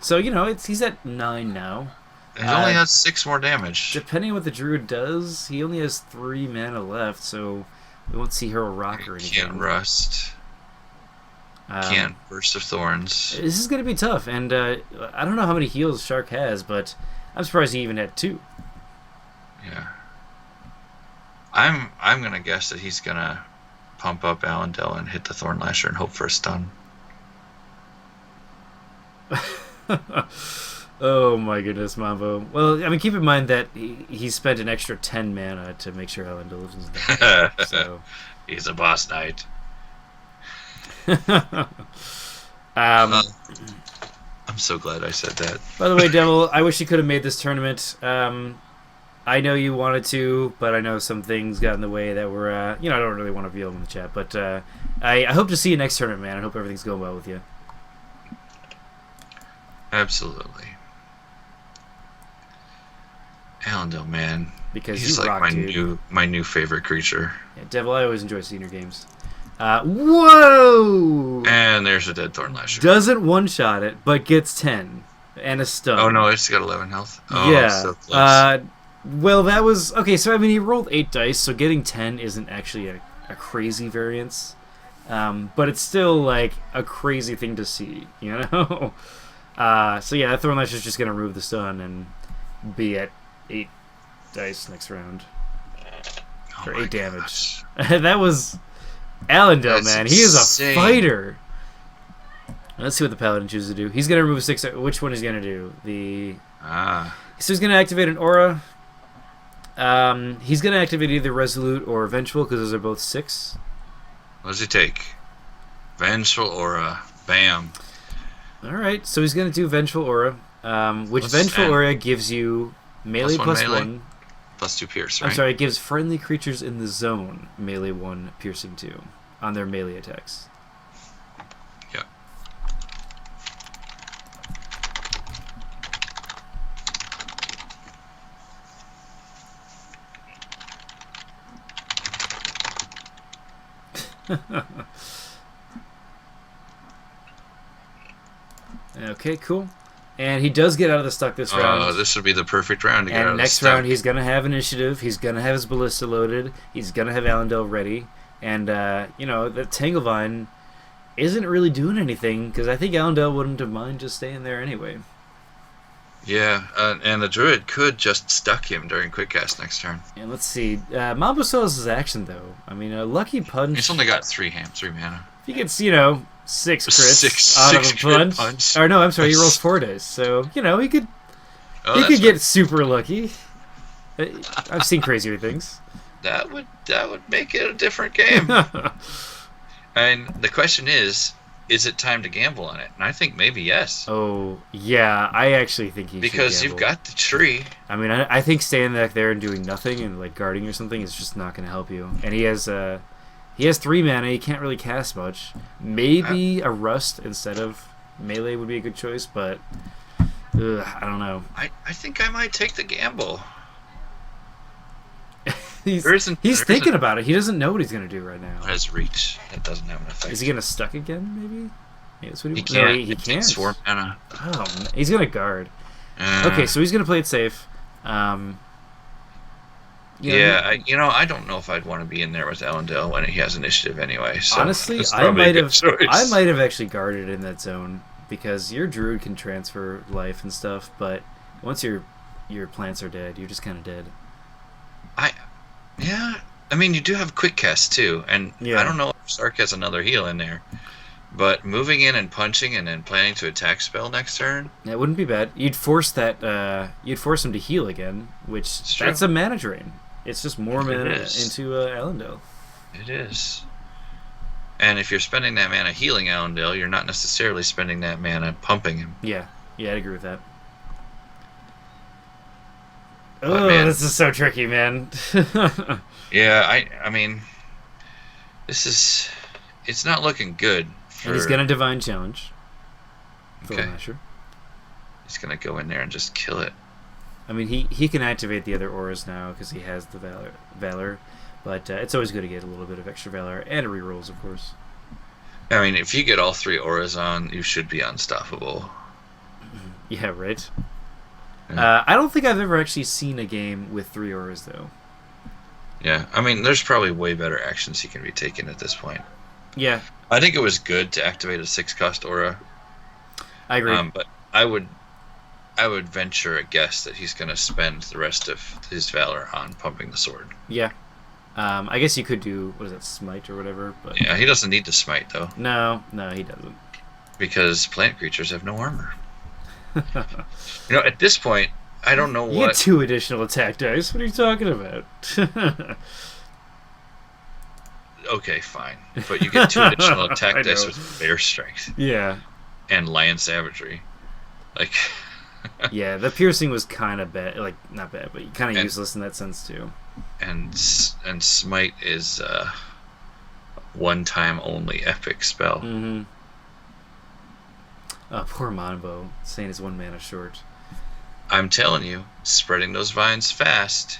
Speaker 2: So he's at 9 now.
Speaker 1: He only has 6 more damage.
Speaker 2: Depending on what the Druid does, he only has 3 mana left, so we won't see Hero Rock or anything.
Speaker 1: Can't rust. Can't Burst of Thorns.
Speaker 2: This is going to be tough, and I don't know how many heals Shark has, but I'm surprised he even had 2.
Speaker 1: Yeah. I'm gonna guess that he's gonna pump up Allendale and hit the Thorn Lasher and hope for a stun.
Speaker 2: Oh my goodness, Mambo. Well, I mean, keep in mind that he spent an extra 10 mana to make sure Allendale lives down. So
Speaker 1: he's a boss knight. I'm so glad I said that.
Speaker 2: By the way, Devil, I wish you could have made this tournament. I know you wanted to, but I know some things got in the way that were, I don't really want to reveal them in the chat. But I hope to see you next tournament, man. I hope everything's going well with you.
Speaker 1: Absolutely. Allendale, man.
Speaker 2: Because
Speaker 1: he's
Speaker 2: you
Speaker 1: like
Speaker 2: rock,
Speaker 1: my new favorite creature.
Speaker 2: Yeah, Devil, I always enjoy seeing your games. Whoa!
Speaker 1: And there's a dead Thorn Lasher.
Speaker 2: Doesn't one-shot it, but gets 10. And a stun.
Speaker 1: Oh, no, it's got 11 health. Oh,
Speaker 2: yeah.
Speaker 1: So close.
Speaker 2: Well, that was... Okay, so, I mean, he rolled 8 dice, so getting 10 isn't actually a crazy variance. But it's still, like, a crazy thing to see, you know? So, yeah, that Thorn Lasher's just going to remove the stun and be at 8 dice next round. For 8 damage. That was... Allendale, man. He is a fighter. Let's see what the Paladin chooses to do. He's going to remove 6... Which one is he going to do? So he's going to activate an aura. He's going to activate either Resolute or Vengeful because those are both 6.
Speaker 1: What does he take? Vengeful Aura. Bam.
Speaker 2: All right, so he's going to do Vengeful Aura, which Vengeful Aura gives you melee plus
Speaker 1: melee,
Speaker 2: 1.
Speaker 1: Plus 2 pierce, right?
Speaker 2: I'm sorry, it gives friendly creatures in the zone melee 1, piercing 2 on their melee attacks.
Speaker 1: Yeah.
Speaker 2: Okay, cool. And he does get out of the stuck this round.
Speaker 1: This would be the perfect round to get out of the stuck.
Speaker 2: And next round, he's going to have initiative. He's going to have his Ballista loaded. He's going to have Allendale ready. And, you know, the Tanglevine isn't really doing anything because I think Allendale wouldn't have mind just staying there anyway.
Speaker 1: Yeah, and the Druid could just stuck him during Quick Cast next turn.
Speaker 2: And let's see. Mambo still has his action, though. I mean, a Lucky Punch...
Speaker 1: He's only got 3 mana.
Speaker 2: If he gets, you know, 6 crits out of a punch. Or no, I'm sorry, he rolls 4 dice. So, you know, he could get super lucky. I've seen crazier things.
Speaker 1: That would make it a different game. And the question is it time to gamble on it? And I think maybe yes.
Speaker 2: Oh, yeah, I actually think he should
Speaker 1: because you've got the tree.
Speaker 2: I mean, I think staying back there and doing nothing and like guarding or something is just not going to help you. And he has 3 mana. He can't really cast much. Maybe a Rust instead of melee would be a good choice, but I don't know.
Speaker 1: I think I might take the gamble.
Speaker 2: He's thinking about it. He doesn't know what he's going to do right now.
Speaker 1: It has reach. That doesn't have an effect.
Speaker 2: Is he going to stuck again, maybe? Yeah, that's what
Speaker 1: he can't.
Speaker 2: No, he can't.
Speaker 1: 4 mana.
Speaker 2: Oh, he's going to guard. Okay, so he's going to play it safe.
Speaker 1: I don't know if I'd want to be in there with Allendale when he has initiative anyway. So
Speaker 2: honestly, I might have actually guarded in that zone because your Druid can transfer life and stuff, but once your plants are dead, you're just kind of dead.
Speaker 1: I mean, you do have Quick Cast too, and I don't know if Sark has another heal in there, but moving in and punching and then planning to attack spell next turn.
Speaker 2: That wouldn't be bad. You'd force that. You'd force him to heal again, which that's a mana drain. It's just more mana into Allendale.
Speaker 1: It is. And if you're spending that mana healing Allendale, you're not necessarily spending that mana pumping him.
Speaker 2: Yeah, I'd agree with that. Oh, this is so tricky, man.
Speaker 1: Yeah, I mean, it's not looking good.
Speaker 2: And he's gonna Divine Challenge.
Speaker 1: Okay. He's gonna go in there and just kill it.
Speaker 2: I mean, he can activate the other auras now because he has the Valor, but it's always good to get a little bit of extra Valor and rerolls, of course.
Speaker 1: I mean, if you get all 3 auras on, you should be unstoppable.
Speaker 2: Yeah, right. I don't think I've ever actually seen a game with 3 auras, though.
Speaker 1: Yeah, I mean, there's probably way better actions he can be taken at this point.
Speaker 2: Yeah.
Speaker 1: I think it was good to activate a 6-cost aura.
Speaker 2: I agree.
Speaker 1: But I would venture a guess that he's going to spend the rest of his Valor on pumping the sword.
Speaker 2: Yeah. I guess you could do, what is it, Smite or whatever. But
Speaker 1: yeah, he doesn't need to Smite, though.
Speaker 2: No, he doesn't.
Speaker 1: Because plant creatures have no armor. At this point, I don't know what...
Speaker 2: You get 2 additional attack dice. What are you talking about?
Speaker 1: Okay, fine. But you get 2 additional attack dice with Bear Strength.
Speaker 2: Yeah.
Speaker 1: And Lion Savagery. Like...
Speaker 2: Yeah, the piercing was kind of bad. Like, not bad, but kind of useless in that sense, too.
Speaker 1: And Smite is a one-time only epic spell.
Speaker 2: Mm-hmm. Oh, poor Monbo, saying it's 1 mana short.
Speaker 1: I'm telling you, spreading those vines fast,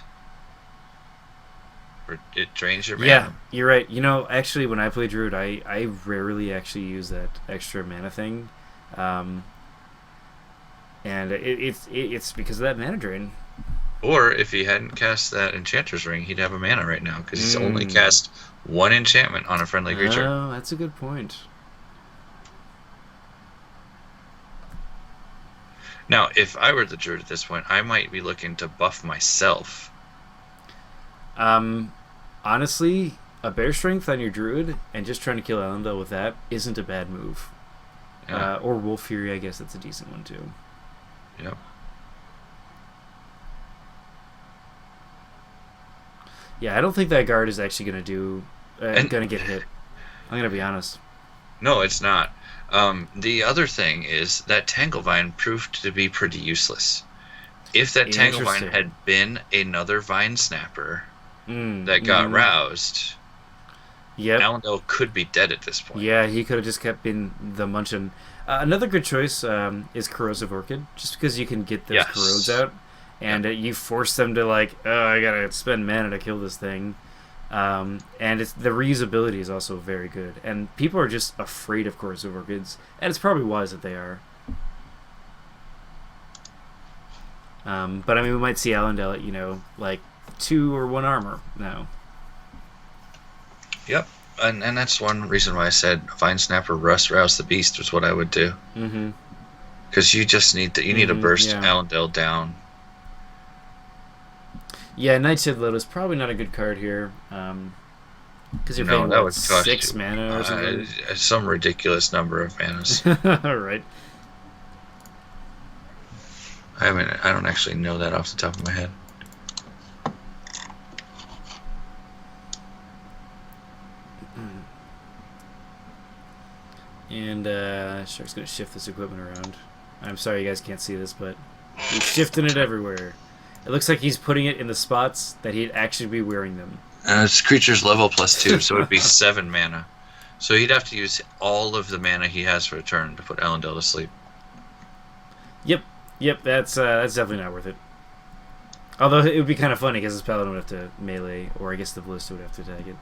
Speaker 1: it drains your mana.
Speaker 2: Yeah, you're right. Actually, when I play Druid, I rarely actually use that extra mana thing. And it's because of that mana drain.
Speaker 1: Or if he hadn't cast that Enchanter's Ring, he'd have a mana right now, because he's only cast 1 enchantment on a friendly creature.
Speaker 2: Oh, that's a good point.
Speaker 1: Now, if I were the Druid at this point, I might be looking to buff myself.
Speaker 2: Honestly, a Bear Strength on your Druid and just trying to kill Allendale with that isn't a bad move. Yeah. Or Wolf Fury, I guess that's a decent one too.
Speaker 1: Yep.
Speaker 2: Yeah, I don't think that guard is actually
Speaker 1: And
Speaker 2: gonna get hit. I'm gonna be honest.
Speaker 1: no, it's not. The other thing is that Tanglevine proved to be pretty useless. If that Tanglevine
Speaker 2: Interesting.
Speaker 1: had been another Vine Snapper that got
Speaker 2: Mm-hmm.
Speaker 1: roused,
Speaker 2: Yep.
Speaker 1: Allendale could be dead at this point.
Speaker 2: Yeah, he could have just kept being the munchin. Another good choice is Corrosive Orchid, just because you can get those
Speaker 1: Yes.
Speaker 2: corrodes out, and you force them to like, oh, I gotta spend mana to kill this thing. And the reusability is also very good, and people are just afraid of Corrosive Orchids, and it's probably wise that they are. But I mean, we might see Allendale at, like 2 or 1 armor now.
Speaker 1: Yep. And that's one reason why I said Vine Snapper Rouse the Beast was what I would do.
Speaker 2: Mm-hmm.
Speaker 1: Because you just need to burst
Speaker 2: yeah.
Speaker 1: Allendale down.
Speaker 2: Yeah, Nightshade Lotus probably not a good card here. Because you're
Speaker 1: No,
Speaker 2: paying
Speaker 1: that
Speaker 2: what,
Speaker 1: would cost
Speaker 2: 6
Speaker 1: you,
Speaker 2: mana or something.
Speaker 1: some ridiculous number of manas.
Speaker 2: All right.
Speaker 1: I don't actually know that off the top of my head.
Speaker 2: And Shark's gonna shift this equipment around. I'm sorry you guys can't see this, but he's shifting it everywhere. It looks like he's putting it in the spots that he'd actually be wearing them.
Speaker 1: It's creature's level +2, so it would be 7 mana. So he'd have to use all of the mana he has for a turn to put Allendale to sleep.
Speaker 2: Yep, that's definitely not worth it. Although it would be kind of funny because his paladin would have to melee, or I guess the ballista would have to tag it.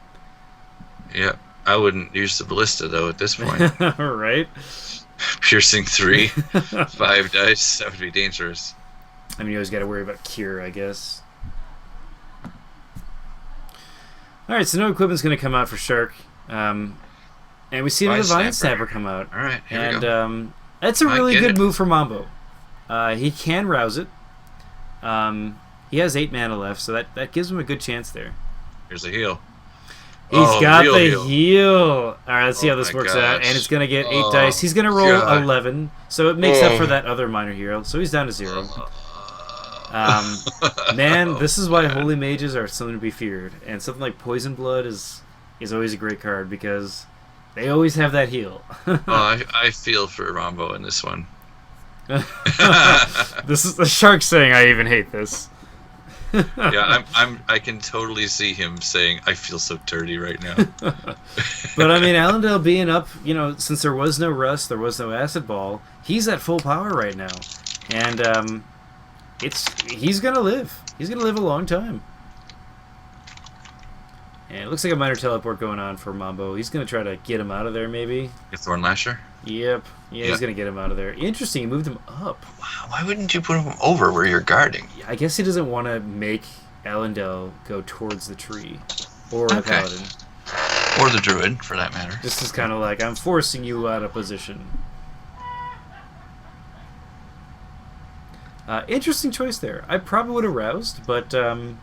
Speaker 1: Yep. I wouldn't use the ballista though at this point.
Speaker 2: Right?
Speaker 1: Piercing 3, 5 dice, that would be dangerous.
Speaker 2: I mean, you always got to worry about cure, I guess. Alright, so no equipment's going to come out for Shark. And we see the Vine Snapper come out.
Speaker 1: Alright, here we go.
Speaker 2: That's a really good
Speaker 1: it.
Speaker 2: move for Mambo. He can rouse it. He has 8 mana left, so that gives him a good chance there.
Speaker 1: Here's a heal.
Speaker 2: He's got
Speaker 1: real
Speaker 2: the heal. Alright, let's see how this
Speaker 1: my
Speaker 2: works
Speaker 1: gosh.
Speaker 2: out. And it's going to get 8 dice. He's going to roll
Speaker 1: God.
Speaker 2: 11, so it makes up for that other minor hero. So he's down to 0. Man, this is why holy mages are something to be feared, and something like Poison Blood is always a great card because they always have that heal.
Speaker 1: I feel for Rambo in this one.
Speaker 2: This is the Shark saying, "I even hate this."
Speaker 1: Yeah, I can totally see him saying, "I feel so dirty right now."
Speaker 2: But I mean, Allendale being up, since there was no rust, there was no acid ball, he's at full power right now, and he's gonna live. He's gonna live a long time. And it looks like a minor teleport going on for Mambo. He's gonna try to get him out of there, maybe.
Speaker 1: Your Thorn Lasher?
Speaker 2: Yep. Yeah, he's gonna get him out of there. Interesting. He moved him up.
Speaker 1: Why wouldn't you put him over where you're guarding?
Speaker 2: I guess he doesn't want to make Allendale go towards the tree, or the paladin.
Speaker 1: Or the druid, for that matter.
Speaker 2: This is kind of like, I'm forcing you out of position. Interesting choice there. I probably would have roused, but and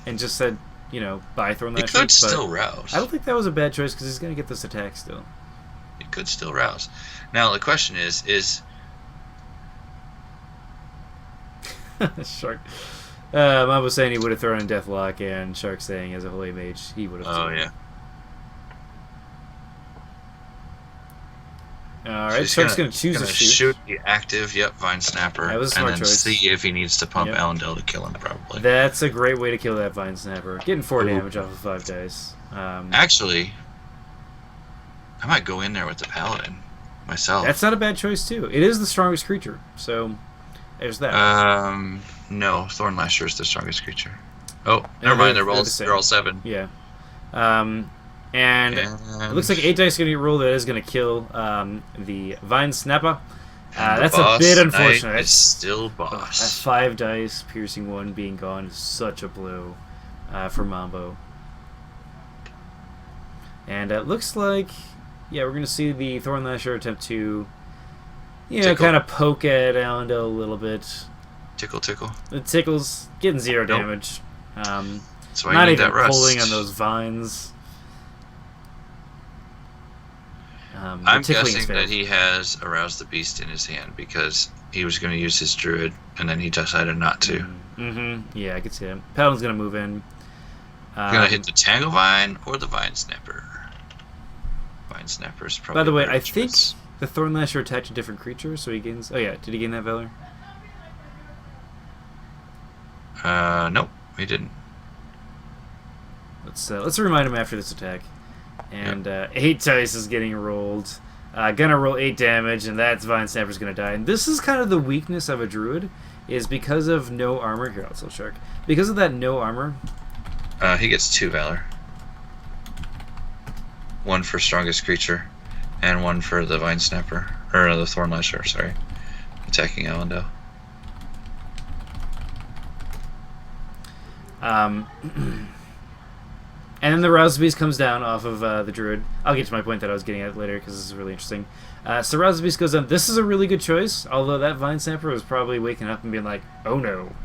Speaker 2: just said, buy Thorn
Speaker 1: He
Speaker 2: Lasher.
Speaker 1: could still rouse.
Speaker 2: I don't think that was a bad choice because he's gonna get this attack still.
Speaker 1: He could still rouse. Now the question is
Speaker 2: Shark. Mom was saying he would have thrown in Deathlock, and Shark saying as a holy mage he would have.
Speaker 1: Oh yeah.
Speaker 2: All right, Shark's gonna choose a shoot.
Speaker 1: The active, Vine Snapper.
Speaker 2: That was a smart
Speaker 1: and then
Speaker 2: choice.
Speaker 1: see if he needs to pump Allendale to kill him, probably.
Speaker 2: That's a great way to kill that Vine Snapper. Getting 4 damage off of 5 dice.
Speaker 1: Actually, I might go in there with the Paladin myself.
Speaker 2: That's not a bad choice too. It is the strongest creature, so there's that.
Speaker 1: No, Thorn Lasher is the strongest creature. Oh, never mind. They're all 7.
Speaker 2: Yeah. And it looks like 8 dice going to get rolled. That is going to kill the Vine Snapper. That's a bit unfortunate.
Speaker 1: It's still boss.
Speaker 2: At 5 dice, piercing 1 being gone is such a blow for Mambo. And it looks like, we're going to see the Thorn Lasher attempt to, kind of poke at Allendale a little bit.
Speaker 1: Tickle.
Speaker 2: It tickles, getting 0 damage.
Speaker 1: That's why
Speaker 2: not
Speaker 1: you need
Speaker 2: even
Speaker 1: that rust.
Speaker 2: pulling on those vines.
Speaker 1: I'm guessing that he has Arouse the Beast in his hand because he was going to use his druid and then he decided not to.
Speaker 2: Yeah, I could see that. Paladin's going to move in.
Speaker 1: Gonna hit the Tangle Vine or the Vine Snapper. Vine Snapper's probably.
Speaker 2: By the way,
Speaker 1: a
Speaker 2: I
Speaker 1: better
Speaker 2: think
Speaker 1: choice.
Speaker 2: the Thornlasher attached to different creatures, so he gains. Oh yeah, did he gain that Valor?
Speaker 1: Nope, he didn't.
Speaker 2: Let's remind him after this attack. And 8 dice is getting rolled. Gonna roll 8 damage, and that's Vine Snapper's gonna die. And this is kind of the weakness of a druid, is because of no armor. Here, I'll still Shark. Because of that no armor.
Speaker 1: He gets 2 Valor. 1 for strongest creature, and 1 for the Vine Snapper, or the Thorn Lasher. Sorry, attacking Allendale.
Speaker 2: And then the Roused Beast comes down off of the Druid. I'll get to my point that I was getting at later because this is really interesting. So Roused Beast goes down. This is a really good choice, although that Vine Snapper was probably waking up and being like, "Oh no!"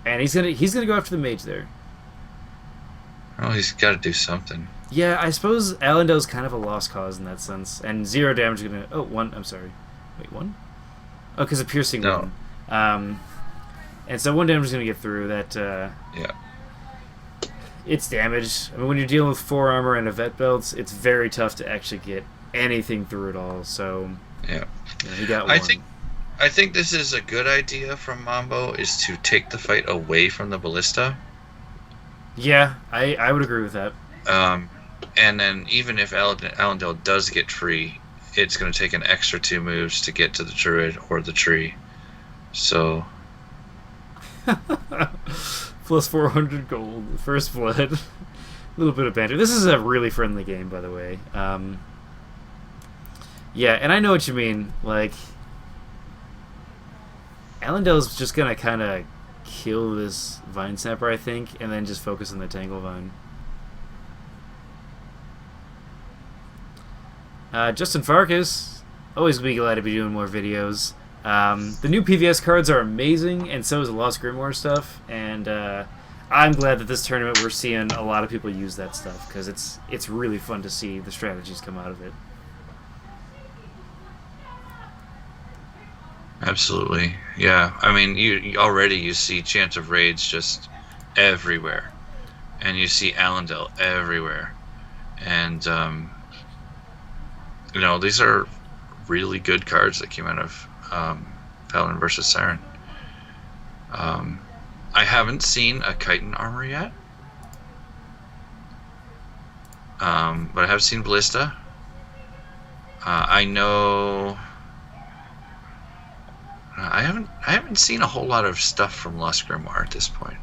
Speaker 2: And he's gonna go after the mage there.
Speaker 1: Oh, he's got to do something.
Speaker 2: Yeah, I suppose Allendale's kind of a lost cause in that sense, and 0 damage is gonna. Oh, 1. I'm sorry. Wait, 1? Oh, because of piercing 1. And so 1 damage is gonna get through that.
Speaker 1: Yeah.
Speaker 2: It's damage. I mean, when you're dealing with 4 armor and a vet belt, it's very tough to actually get anything through it all. So
Speaker 1: Yeah.
Speaker 2: he got 1.
Speaker 1: I think this is a good idea from Mambo, is to take the fight away from the ballista.
Speaker 2: Yeah, I would agree with that.
Speaker 1: And then even if Allendale does get free, it's going to take an extra 2 moves to get to the druid or the tree. So
Speaker 2: Plus 400 gold, first blood. A little bit of banter. This is a really friendly game, by the way. Yeah, and I know what you mean. Like, Allendale's just gonna kind of kill this Vine Snapper, I think, and then just focus on the Tangle Vine. Justin Farkas, always be glad to be doing more videos. The new PVS cards are amazing, and so is the Lost Grimoire stuff. And I'm glad that this tournament we're seeing a lot of people use that stuff, because it's really fun to see the strategies come out of it.
Speaker 1: absolutely, yeah. I mean, you see Chant of Raids just everywhere, and you see Allendale everywhere, and these are really good cards that came out of Paladin versus Siren. I haven't seen a chitin armor yet, but I have seen Ballista. I know. I haven't seen a whole lot of stuff from Lost Grimoire at this point.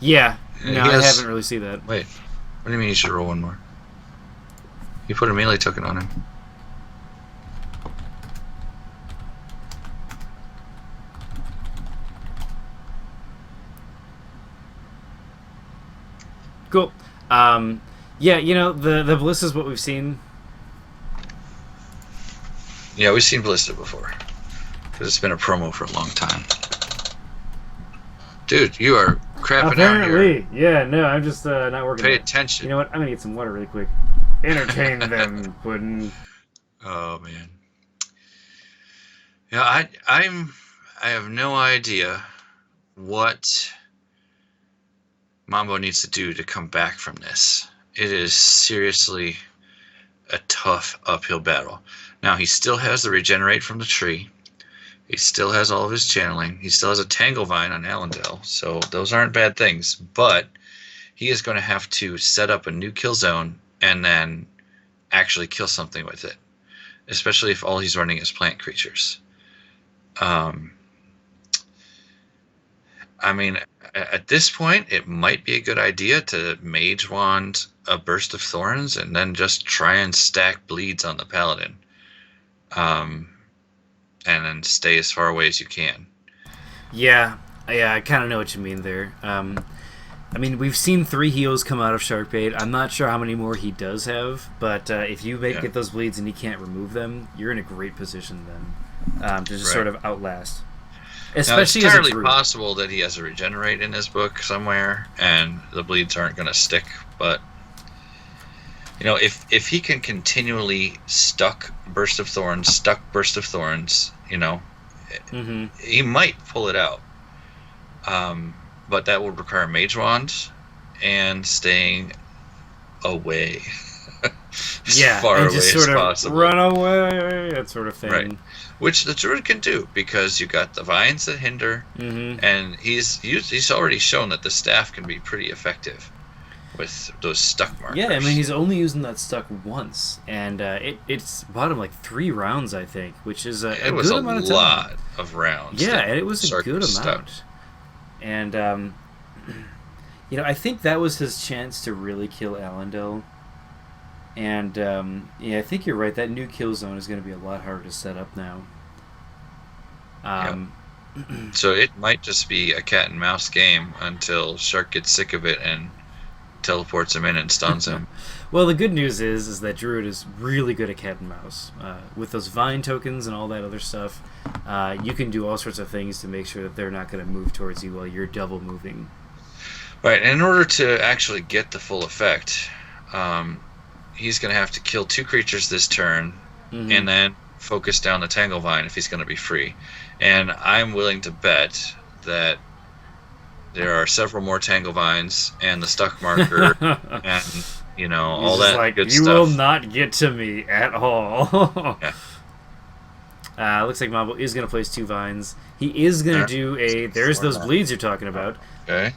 Speaker 2: Yeah, no, I haven't really seen that.
Speaker 1: Wait, what do you mean you should roll 1 more? You put a melee token on him.
Speaker 2: Cool. Yeah, the Ballista is what we've seen.
Speaker 1: Yeah, we've seen Ballista before, because it's been a promo for a long time. Dude, you are crapping out here.
Speaker 2: Apparently, yeah. No, I'm just not working.
Speaker 1: Pay attention.
Speaker 2: You know what? I'm gonna get some water really quick. Entertain them, Puddin'.
Speaker 1: Oh man. Yeah, I have no idea what Mambo needs to do to come back from this. It is seriously a tough uphill battle. Now, he still has the regenerate from the tree. He still has all of his channeling. He still has a Tangle Vine on Allendale, so those aren't bad things. But he is going to have to set up a new kill zone and then actually kill something with it, especially if all he's running is plant creatures. I mean, at this point, it might be a good idea to Mage Wand a Burst of Thorns and then just try and stack bleeds on the Paladin. And then stay as far away as you can.
Speaker 2: Yeah, I kind of know what you mean there. I mean, we've seen 3 heals come out of Sharkbait. I'm not sure how many more he does have, but if you get those bleeds and he can't remove them, you're in a great position then to just sort of outlast. Especially
Speaker 1: now, it's entirely
Speaker 2: as
Speaker 1: possible that he has a regenerate in his book somewhere, and the bleeds aren't going to stick. But You know, if he can continually stuck Burst of Thorns, you know, he might pull it out. But that would require Mage Wand and staying away.
Speaker 2: Yeah,
Speaker 1: far
Speaker 2: and
Speaker 1: away
Speaker 2: just
Speaker 1: as
Speaker 2: sort of
Speaker 1: possible.
Speaker 2: run away, that sort of thing.
Speaker 1: Right. Which the Druid can do, because you got the vines that hinder, and he's already shown that the staff can be pretty effective with those stuck markers.
Speaker 2: Yeah, I mean, he's only using that stuck once, and it's bought him like 3 rounds, I think, which is a good amount of time.
Speaker 1: It was a lot of rounds.
Speaker 2: Yeah, and it was a good amount.
Speaker 1: Stuck.
Speaker 2: And, you know, I think that was his chance to really kill Allendale. And, yeah, I think you're right. That new kill zone is going to be a lot harder to set up now.
Speaker 1: So it might just be a cat and mouse game until Shark gets sick of it and teleports him in and stuns him.
Speaker 2: Well, the good news is that Druid is really good at cat and mouse. With those vine tokens and all that other stuff, you can do all sorts of things to make sure that they're not going to move towards you while you're double moving.
Speaker 1: Right, and in order to actually get the full effect, he's going to have to kill 2 creatures this turn, and then focus down the Tangle Vine if he's going to be free. And I'm willing to bet that there are several more Tangle Vines and the stuck marker and, you know, all that
Speaker 2: like,
Speaker 1: good
Speaker 2: you
Speaker 1: stuff.
Speaker 2: You will not get to me at all.
Speaker 1: Yeah.
Speaker 2: Looks like Mambo is going to place 2 vines. He is going to do a... There's those bleeds you're talking about.
Speaker 1: Okay.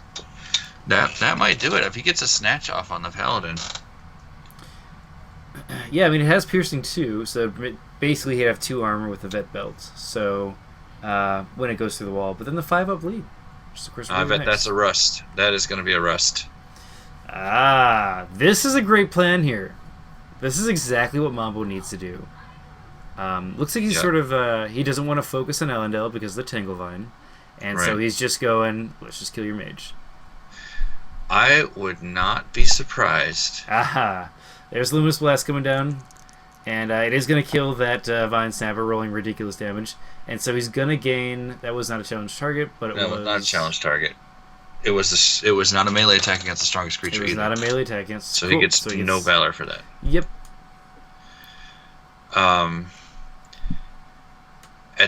Speaker 1: That might do it if he gets a snatch off on the Paladin.
Speaker 2: Yeah, I mean, it has piercing too, so basically he'd have 2 armor with the vet belt. So when it goes through the wall, but then the 5-up bleed. Of course,
Speaker 1: I bet that's a rust. That is going to be a rust.
Speaker 2: This is a great plan here. This is exactly what Mambo needs to do. Looks like he's sort of he doesn't want to focus on Allendale because of the Tangle Vine, and so he's just going, let's just kill your mage.
Speaker 1: I would not be surprised.
Speaker 2: There's Luminous Blast coming down, and it is going to kill that Vine Snapper, rolling ridiculous damage. And so he's going to gain... That was not a challenge target, but it was...
Speaker 1: not a challenge target. It was not a melee attack against the strongest creature either.
Speaker 2: It was not a melee attack against...
Speaker 1: So he gets no Valor for that.
Speaker 2: Yep.
Speaker 1: At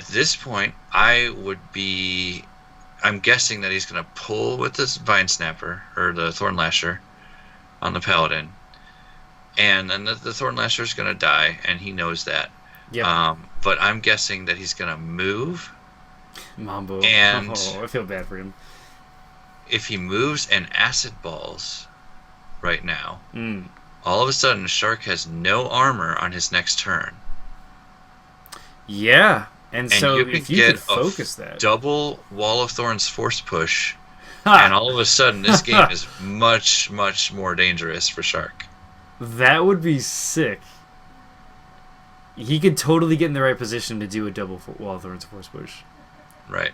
Speaker 1: this point, I would be... I'm guessing that he's going to pull with this Vine Snapper, or the Thorn Lasher, on the Paladin. And then the Thorn Lasher is going to die, and he knows that.
Speaker 2: Yep.
Speaker 1: But I'm guessing that he's going to move.
Speaker 2: Mambo.
Speaker 1: And
Speaker 2: I feel bad for him.
Speaker 1: If he moves and Acid Balls right now, all of a sudden Shark has no armor on his next turn.
Speaker 2: Yeah. And so if you could
Speaker 1: focus
Speaker 2: focus that.
Speaker 1: Double Wall of Thorns force push, and all of a sudden this game is much, much more dangerous for Shark.
Speaker 2: That would be sick. He could totally get in the right position to do a double Wall of Thorns force push.
Speaker 1: Right.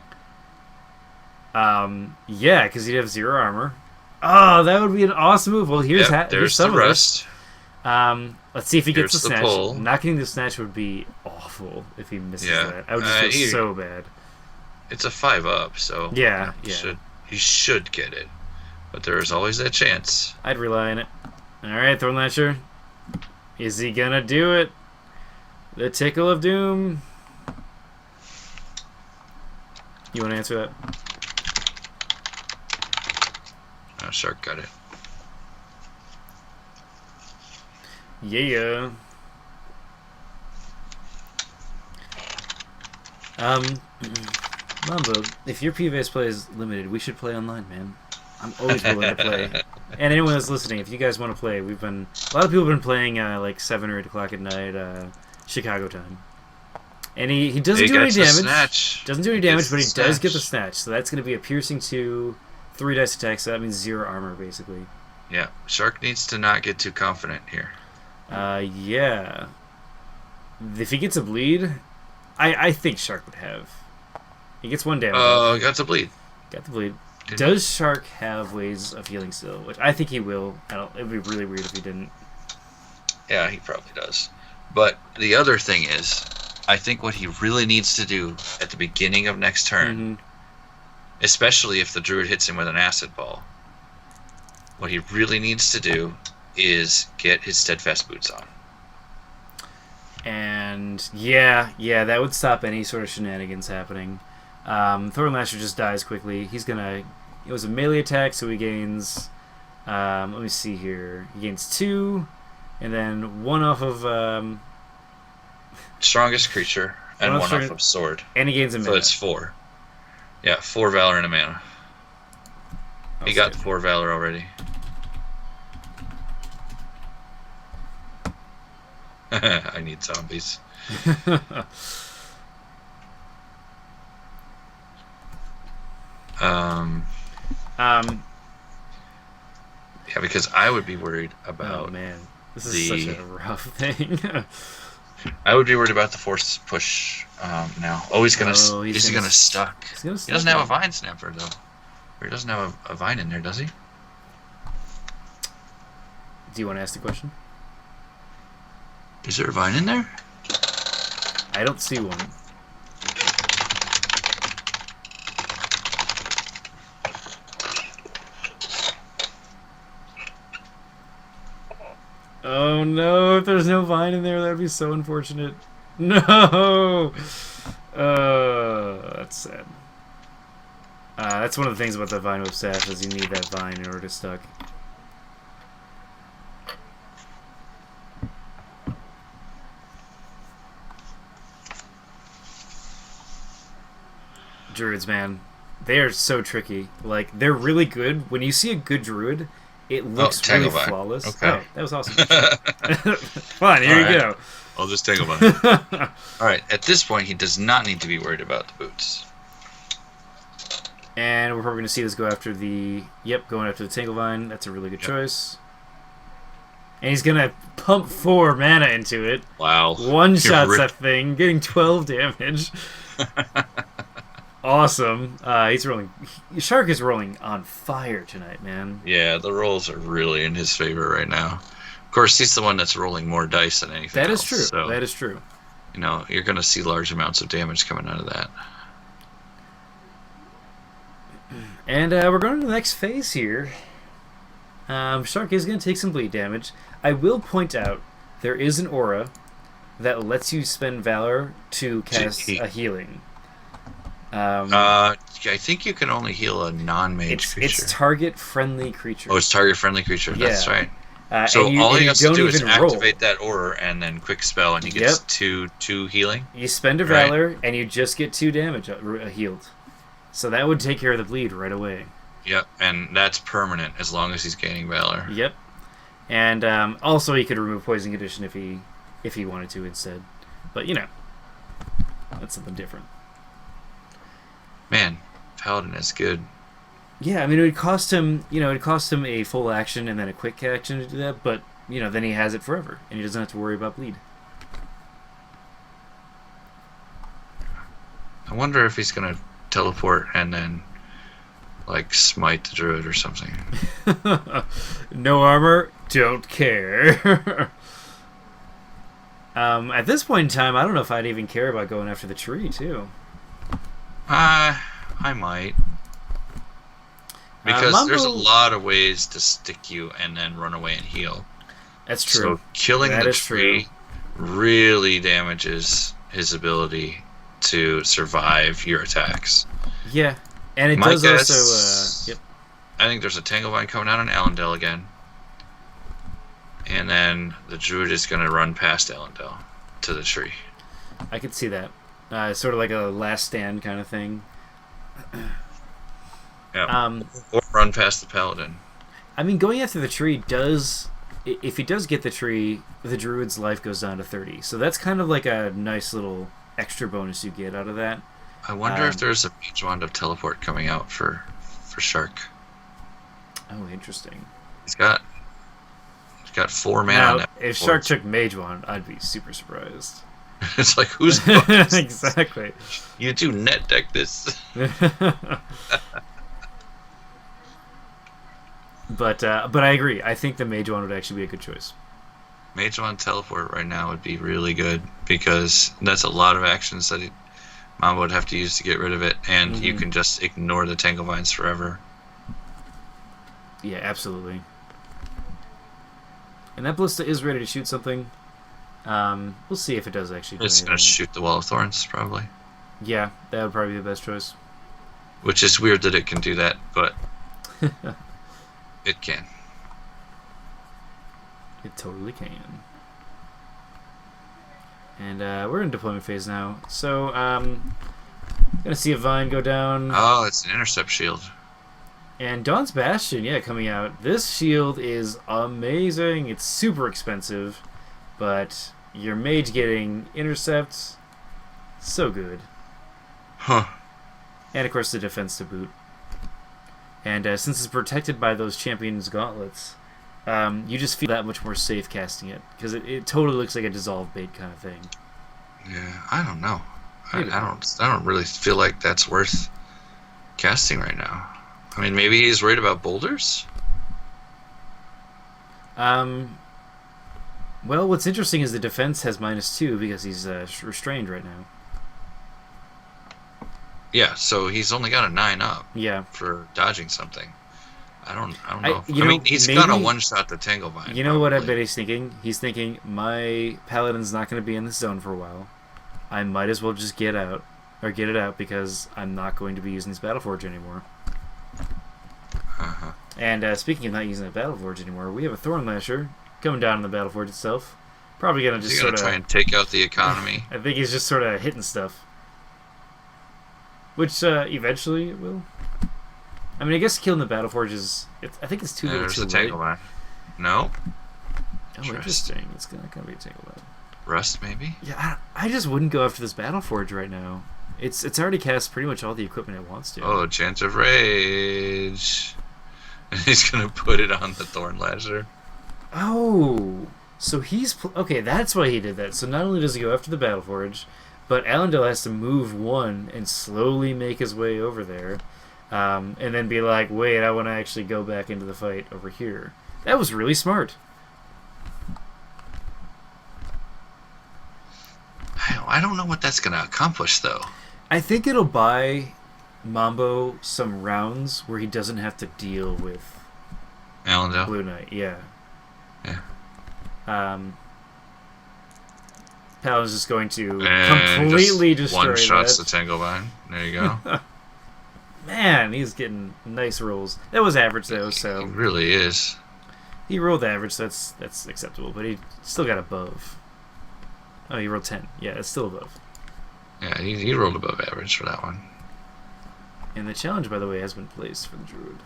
Speaker 2: Yeah, because he'd have 0 armor. Oh, that would be an awesome move. Well, here's some
Speaker 1: the rust.
Speaker 2: Let's see if he gets the snatch.
Speaker 1: Pull.
Speaker 2: Not getting the snatch would be awful if he misses that. I would just feel so bad.
Speaker 1: It's a 5-up, so he should get it. But there is always that chance.
Speaker 2: I'd rely on it. Alright, Thorn Lasher. Is he gonna do it? The Tickle of Doom. You want to answer that?
Speaker 1: Oh, Shark got it.
Speaker 2: Yeah. Mambo, if your PVS play is limited, we should play online, man. I'm always willing to play. And anyone that's listening, if you guys want to play, a lot of people have been playing like 7 or 8 o'clock at night, Chicago time. And he doesn't do any damage. Doesn't do any damage, but he does get the snatch. So that's going to be a piercing 2, 3 dice attack. So that means 0 armor, basically.
Speaker 1: Yeah, Shark needs to not get too confident here.
Speaker 2: Yeah. If he gets a bleed, I think Shark would have. He gets 1 damage.
Speaker 1: Oh, got the bleed.
Speaker 2: Got the bleed. Does Shark have ways of healing still? Which I think he will. It would be really weird if he didn't.
Speaker 1: Yeah, he probably does. But the other thing is, I think what he really needs to do at the beginning of next turn, especially if the Druid hits him with an Acid Ball, what he really needs to do is get his steadfast boots on.
Speaker 2: And yeah, that would stop any sort of shenanigans happening. Thornmaster just dies quickly. He's gonna. It was a melee attack, so he gains. Let me see here. He gains 2, and then 1 off of.
Speaker 1: Strongest creature, and 1 off of sword.
Speaker 2: And he gains a mana.
Speaker 1: So it's 4. Yeah, 4 valor and a mana. He got 4 valor already. I need zombies. Yeah, because I would be worried about.
Speaker 2: Oh man, this is such a rough thing.
Speaker 1: I would be worried about the force push now. Oh, he's gonna stuck. He doesn't have a vine snapper though. Or he doesn't have a vine in there, does he?
Speaker 2: Do you want to ask the question?
Speaker 1: Is there a vine in there?
Speaker 2: I don't see one. Oh no, if there's no vine in there, that would be so unfortunate. No! That's sad. That's one of the things about the Vine Whip staff is you need that vine in order to stuck. Druids, man. They are so tricky. Like, they're really good. When you see a good druid, it looks really flawless.
Speaker 1: Okay.
Speaker 2: Oh, that was awesome. Fine, here you go.
Speaker 1: I'll just tangle vine. Alright, at this point, he does not need to be worried about the boots.
Speaker 2: And we're probably going to see this go after the... Yep, going after the Tanglevine. That's a really good choice. And he's going to pump 4 mana into it.
Speaker 1: Wow.
Speaker 2: One-shots that thing, getting 12 damage. Awesome. He's rolling... Shark is rolling on fire tonight, man.
Speaker 1: Yeah, the rolls are really in his favor right now. Of course, he's the one that's rolling more dice than anything else.
Speaker 2: That is true.
Speaker 1: So,
Speaker 2: that is true.
Speaker 1: You know, you're going to see large amounts of damage coming out of that.
Speaker 2: And we're going to the next phase here. Shark is going to take some bleed damage. I will point out there is an aura that lets you spend Valor to cast a healing.
Speaker 1: I think you can only heal a non-mage creature.
Speaker 2: It's target-friendly creature.
Speaker 1: Oh, it's target-friendly creature. Yeah. That's right. So
Speaker 2: all
Speaker 1: he has to do is activate that aura and then quick spell, and he gets two healing.
Speaker 2: You spend a Valor, and you just get 2 damage healed. So that would take care of the bleed right away.
Speaker 1: Yep, and that's permanent as long as he's gaining Valor.
Speaker 2: Yep. And also he could remove Poison Condition if he wanted to instead. But, you know, that's something different.
Speaker 1: Man, Paladin is good.
Speaker 2: Yeah, I mean, it would cost him, a full action and then a quick action to do that, but, then he has it forever, and he doesn't have to worry about bleed.
Speaker 1: I wonder if he's going to teleport and then, like, smite the druid or something.
Speaker 2: No armor, don't care. At this point in time, I don't know if I'd even care about going after the tree, too.
Speaker 1: I might. Because there's a lot of ways to stick you and then run away and heal.
Speaker 2: That's true.
Speaker 1: So killing the tree really damages his ability to survive your attacks.
Speaker 2: Yeah, and it does also... Yep.
Speaker 1: I think there's a Tanglevine coming out on Allendale again. And then the druid is going to run past Allendale to the tree.
Speaker 2: I could see that. Sort of like a last stand kind of thing.
Speaker 1: Yeah. Or run past the paladin.
Speaker 2: I mean, going after the tree does... If he does get the tree, the druid's life goes down to 30. So that's kind of like a nice little extra bonus you get out of that.
Speaker 1: I wonder if there's a Mage Wand of Teleport coming out for Shark.
Speaker 2: Oh, interesting.
Speaker 1: He's got 4 mana.
Speaker 2: Now, if Shark took Mage Wand, I'd be super surprised.
Speaker 1: It's like, who's
Speaker 2: exactly.
Speaker 1: You do net deck this.
Speaker 2: But I agree. I think the Mage Wand would actually be a good choice.
Speaker 1: Mage Wand Teleport right now would be really good because that's a lot of actions that Mambo would have to use to get rid of it, and you can just ignore the Tanglevines forever.
Speaker 2: Yeah, absolutely. And that ballista is ready to shoot something. We'll see if it does actually do
Speaker 1: It's going to
Speaker 2: anything.
Speaker 1: shoot the wall of thorns, probably.
Speaker 2: Yeah, that would probably be the best choice.
Speaker 1: Which is weird that it can do that, but it can.
Speaker 2: It totally can. And we're in deployment phase now. So, gonna see a vine go down.
Speaker 1: Oh, it's an intercept shield.
Speaker 2: And Dawn's Bastion, yeah, coming out. This shield is amazing. It's super expensive, but your mage getting intercepts, so good.
Speaker 1: Huh.
Speaker 2: And of course the defense to boot. And since it's protected by those Champion's Gauntlets, you just feel that much more safe casting it, because it totally looks like a dissolve bait kind of thing.
Speaker 1: Yeah, I don't know. I don't really feel like that's worth casting right now. I mean, maybe he's worried about boulders?
Speaker 2: Well, what's interesting is the defense has -2 because he's restrained right now.
Speaker 1: Yeah, so he's only got a 9 up.
Speaker 2: Yeah.
Speaker 1: For dodging something. I don't know. I
Speaker 2: mean,
Speaker 1: he's gonna one-shot the Tanglevine.
Speaker 2: You know what I bet he's thinking? He's thinking, my Paladin's not going to be in this zone for a while. I might as well just get it out, because I'm not going to be using this Battleforge anymore.
Speaker 1: Uh-huh.
Speaker 2: And speaking of not using the Battleforge anymore, we have a Thorn Lasher coming down on the Battleforge itself. Probably going to just sort of
Speaker 1: try and take out the economy.
Speaker 2: I think he's just sort of hitting stuff. Which eventually it will. I mean, I guess killing the Battleforge is... I think it's too little too late.
Speaker 1: There's a Tanglevine. No.
Speaker 2: Oh, interesting. It's not going to be a Tanglevine.
Speaker 1: Rust, maybe?
Speaker 2: Yeah, I just wouldn't go after this Battleforge right now. It's already cast pretty much all the equipment it wants to.
Speaker 1: Oh, Chance of Rage. And he's going to put it on the Thorn Lasher.
Speaker 2: Oh, so he's... Okay, that's why he did that. So not only does he go after the Battleforge, but Allendale has to move 1 and slowly make his way over there. And then be like, wait, I want to actually go back into the fight over here. That was really smart.
Speaker 1: I don't know what that's going to accomplish, though.
Speaker 2: I think it'll buy Mambo some rounds where he doesn't have to deal with
Speaker 1: Allendale?
Speaker 2: Blue Knight, yeah.
Speaker 1: Yeah.
Speaker 2: Paladin's just going to completely destroy
Speaker 1: one-shots the Tanglevine. There you go.
Speaker 2: Man, he's getting nice rolls. That was average, though, so...
Speaker 1: He really is.
Speaker 2: He rolled average, so that's acceptable, but he still got above. Oh, he rolled 10. Yeah, it's still above.
Speaker 1: Yeah, he rolled above average for that one.
Speaker 2: And the challenge, by the way, has been placed for the Druid.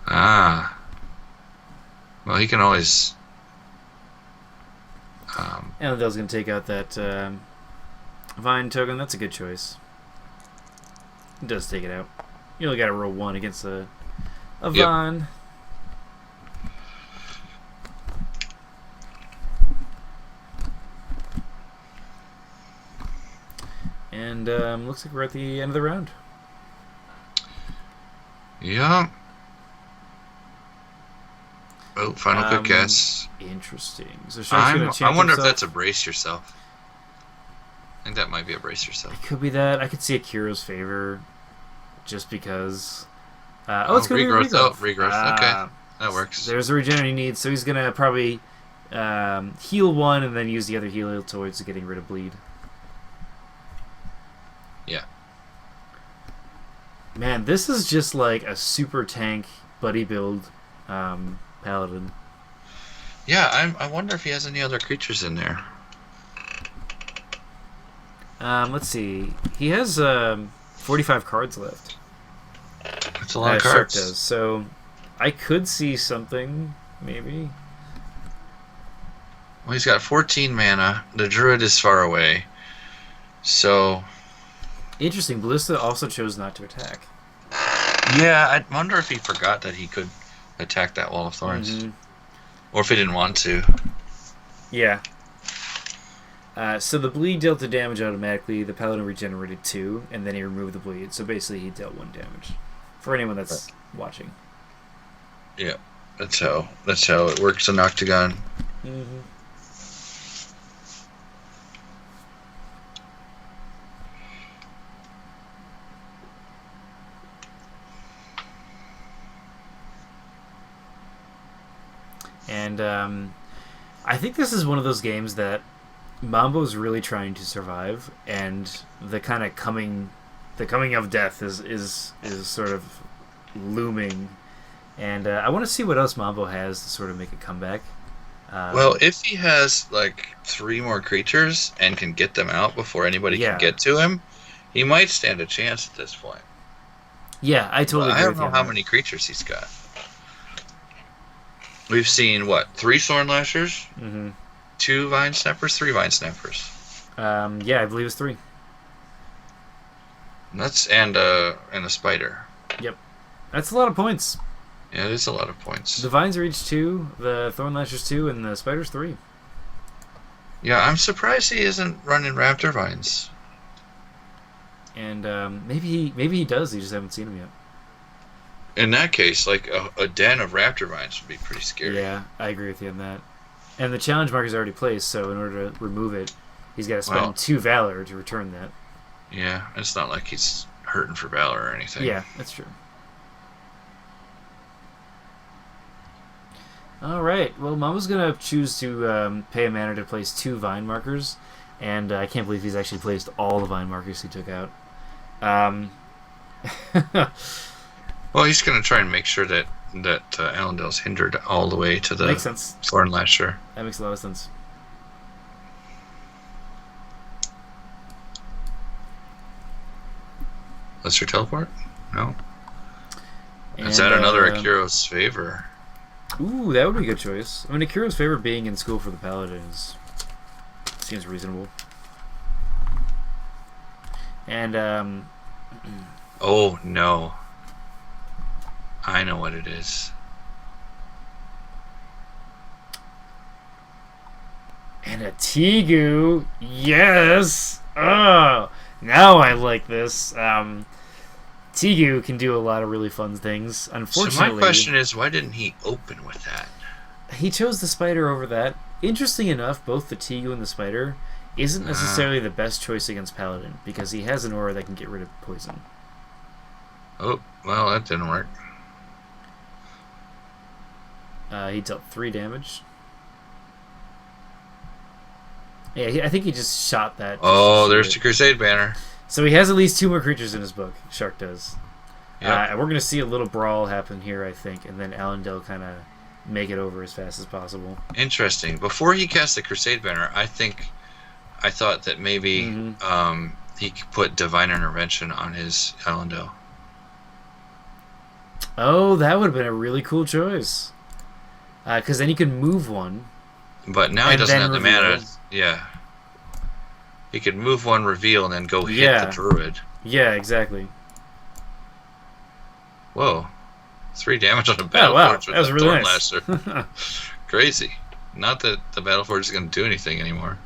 Speaker 1: Ah. Well, he can always...
Speaker 2: Allendale's going to take out that Vine token. That's a good choice. It does take it out. You only got to roll 1 against a Vine. And looks like we're at the end of the round.
Speaker 1: Yeah. Oh, final quick guess.
Speaker 2: Interesting. So
Speaker 1: I wonder if that's a brace yourself. I think that might be a brace yourself.
Speaker 2: It could be that. I could see a Kuro's favor, just because. It's going to be
Speaker 1: regrowth. Oh, regrowth. Okay, that works.
Speaker 2: There's a regen he needs, so he's going to probably heal 1 and then use the other heal towards getting rid of bleed.
Speaker 1: Yeah.
Speaker 2: Man, this is just like a super tank buddy build Paladin.
Speaker 1: Yeah, I wonder if he has any other creatures in there.
Speaker 2: Let's see. He has 45 cards left.
Speaker 1: That's a lot of cards.
Speaker 2: Shark does, so I could see something, maybe.
Speaker 1: Well, he's got 14 mana. The Druid is far away. So...
Speaker 2: Interesting. Ballista also chose not to attack.
Speaker 1: Yeah, I wonder if he forgot that he could attack that Wall of Thorns. Mm-hmm. Or if he didn't want to.
Speaker 2: Yeah. So the bleed dealt the damage automatically. The Paladin regenerated 2, and then he removed the bleed. So basically he dealt 1 damage. For anyone that's watching.
Speaker 1: Yeah, that's how it works in Octagon.
Speaker 2: Mm-hmm. And I think this is one of those games that Mambo's really trying to survive, and the kind of coming of death is sort of looming. And I want to see what else Mambo has to sort of make a comeback.
Speaker 1: Well, if he has like 3 more creatures and can get them out before anybody
Speaker 2: Yeah.
Speaker 1: can get to him, he might stand a chance at this point.
Speaker 2: Yeah, I totally
Speaker 1: But
Speaker 2: agree
Speaker 1: I
Speaker 2: with
Speaker 1: don't
Speaker 2: you
Speaker 1: know
Speaker 2: on
Speaker 1: how
Speaker 2: that.
Speaker 1: many creatures he's got. We've seen, what, 3 Thorn Lashers, 2 Vine Snappers, 3 Vine Snappers.
Speaker 2: Yeah, I believe it's 3.
Speaker 1: And a spider.
Speaker 2: Yep. That's a lot of points.
Speaker 1: Yeah, it is a lot of points.
Speaker 2: The vines are each 2, the thorn lashers 2, and the spiders 3.
Speaker 1: Yeah, I'm surprised he isn't running Raptor Vines.
Speaker 2: And maybe he does. You just haven't seen him yet.
Speaker 1: In that case, like a den of Raptor Vines would be pretty scary.
Speaker 2: Yeah, I agree with you on that. And the challenge mark is already placed, so in order to remove it, he's got to spend 2 valor to return that.
Speaker 1: Yeah, it's not like he's hurting for Valor or anything.
Speaker 2: Yeah, that's true. All right. Well, Mama's gonna choose to pay a mana to place 2 vine markers, and I can't believe he's actually placed all the vine markers he took out.
Speaker 1: Well, he's going to try and make sure that Allendale's hindered all the way to the
Speaker 2: Makes sense.
Speaker 1: Thorn Lasher.
Speaker 2: That makes a lot of sense.
Speaker 1: Lesser Teleport? No.
Speaker 2: And,
Speaker 1: Is that another Akiro's favor?
Speaker 2: Ooh, that would be a good choice. I mean, Akiro's favor being in school for the Paladins seems reasonable. And,
Speaker 1: Oh, no. I know what it is.
Speaker 2: And a Tegu, yes! Oh, now I like this. Tegu can do a lot of really fun things. Unfortunately,
Speaker 1: So my question is, why didn't he open with that?
Speaker 2: he chose the spider over that. Interesting enough, both the Tegu and the spider isn't necessarily the best choice against Paladin, because he has an aura that can get rid of poison.
Speaker 1: Oh, well, that didn't work.
Speaker 2: He dealt 3 damage. Yeah, I think he just shot that.
Speaker 1: Oh, there's the Crusade banner.
Speaker 2: So he has at least 2 more creatures in his book. Shark does.
Speaker 1: Yep.
Speaker 2: And we're going to see a little brawl happen here, I think, and then Allendale kind of make it over as fast as possible.
Speaker 1: Interesting. Before he cast the Crusade banner, I thought that maybe he could put Divine Intervention on his Allendale.
Speaker 2: Oh, that would have been a really cool choice. Because then he could move one.
Speaker 1: But now he doesn't have the
Speaker 2: reveal.
Speaker 1: mana. Yeah. He could move 1, reveal, and then go hit the Druid.
Speaker 2: Yeah, exactly.
Speaker 1: Whoa. 3 damage on a Battle
Speaker 2: wow.
Speaker 1: Forge with
Speaker 2: That was
Speaker 1: a
Speaker 2: really
Speaker 1: Thorn
Speaker 2: nice.
Speaker 1: Lasher. Crazy. Not that the Battle Forge is going to do anything anymore.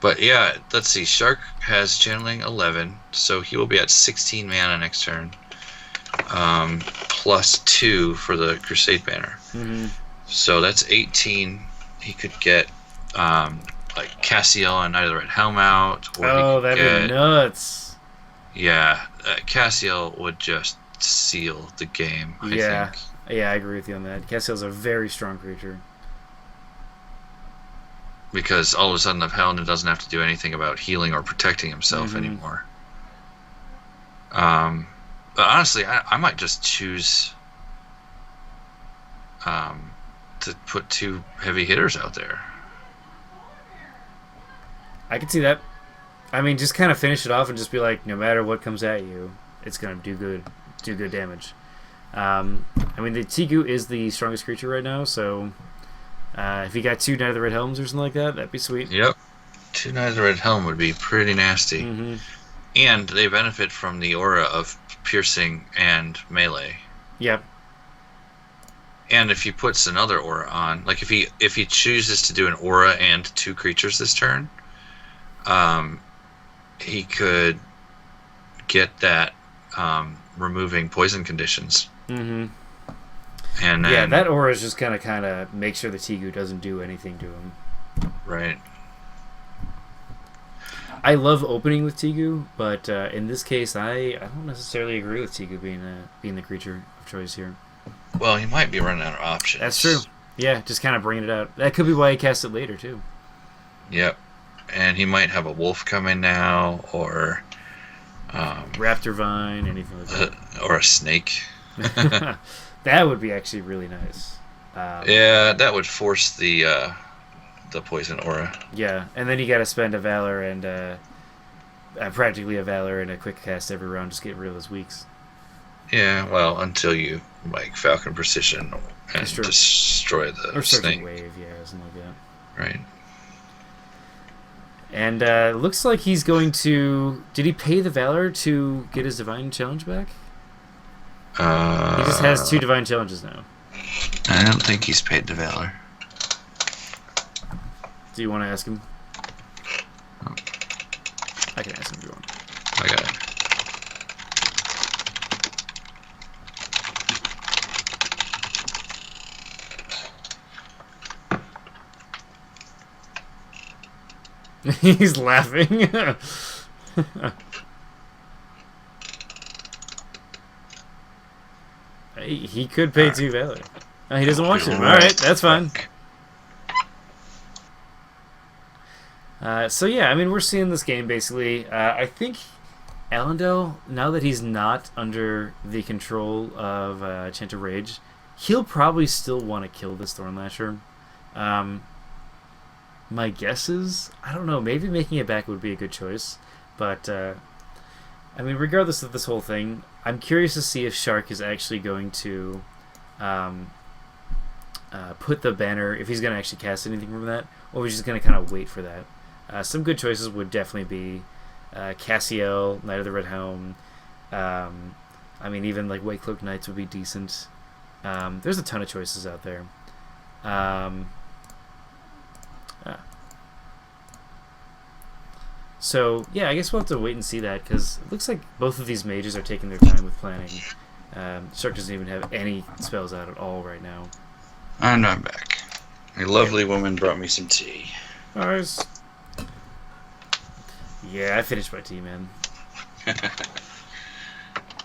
Speaker 1: But yeah, let's see. Shark has Channeling 11, so he will be at 16 mana next turn. Plus 2 for the Crusade banner. So that's 18. He could get like Cassiel and either Red Helm out. Or
Speaker 2: that'd be nuts.
Speaker 1: Yeah, Cassiel would just seal the game, I think.
Speaker 2: Yeah, I agree with you on that. Cassiel's a very strong creature.
Speaker 1: Because all of a sudden the Paladin doesn't have to do anything about healing or protecting himself anymore. But honestly, I might just choose to put 2 heavy hitters out there.
Speaker 2: I can see that. I mean, just kind of finish it off and just be like, no matter what comes at you, it's gonna do good damage. I mean, the Tegu is the strongest creature right now, so if you got 2 Knight of the Red Helms or something like that, that'd be sweet.
Speaker 1: Yep, 2 Knight of the Red Helm would be pretty nasty, and they benefit from the aura of piercing and melee.
Speaker 2: Yep.
Speaker 1: And if he puts another aura on, like if he chooses to do an aura and 2 creatures this turn, he could get that removing poison conditions. And then,
Speaker 2: yeah, that aura is just kind of make sure the Tegu doesn't do anything to him.
Speaker 1: Right.
Speaker 2: I love opening with Tegu, but in this case, I don't necessarily agree with Tegu being the creature of choice here.
Speaker 1: Well, he might be running out of options.
Speaker 2: That's true. Yeah, just kind of bringing it out. That could be why he cast it later, too.
Speaker 1: Yep. And he might have a wolf come in now, or...
Speaker 2: Raptor Vine, anything like that.
Speaker 1: Or a snake.
Speaker 2: That would be actually really nice.
Speaker 1: Yeah, that would force the poison aura.
Speaker 2: Yeah, and then you got to spend a Valor and practically a Valor and a quick cast every round just get rid of those weaks.
Speaker 1: Yeah, well, until you like Falcon Precision and destroy the
Speaker 2: or
Speaker 1: snake.
Speaker 2: Wave, yeah, something like that.
Speaker 1: Right.
Speaker 2: And looks like he's going to... Did he pay the Valor to get his Divine Challenge back? He just has 2 Divine Challenges now.
Speaker 1: I don't think he's paid the Valor.
Speaker 2: Do you want to ask him?
Speaker 1: Oh.
Speaker 2: I can ask him if you want.
Speaker 1: I got it.
Speaker 2: He's laughing. He could pay 2 Valor. He doesn't want to. Alright, that's fine. So yeah, I mean, we're seeing this game basically. I think Allendale, now that he's not under the control of Chant of Rage, he'll probably still want to kill this Thornlasher. My guess is, I don't know, maybe making it back would be a good choice. But, I mean, regardless of this whole thing, I'm curious to see if Shark is actually going to put the banner, if he's going to actually cast anything from that, or he's just going to kind of wait for that. Some good choices would definitely be Cassiel, Knight of the Red Helm. I mean, even like White Cloak Knights would be decent. There's a ton of choices out there. So, yeah, I guess we'll have to wait and see that, because it looks like both of these mages are taking their time with planning. Shark doesn't even have any spells out at all right now.
Speaker 1: And I'm back. A lovely woman brought me some tea.
Speaker 2: Ours. Yeah, I finished my tea, man.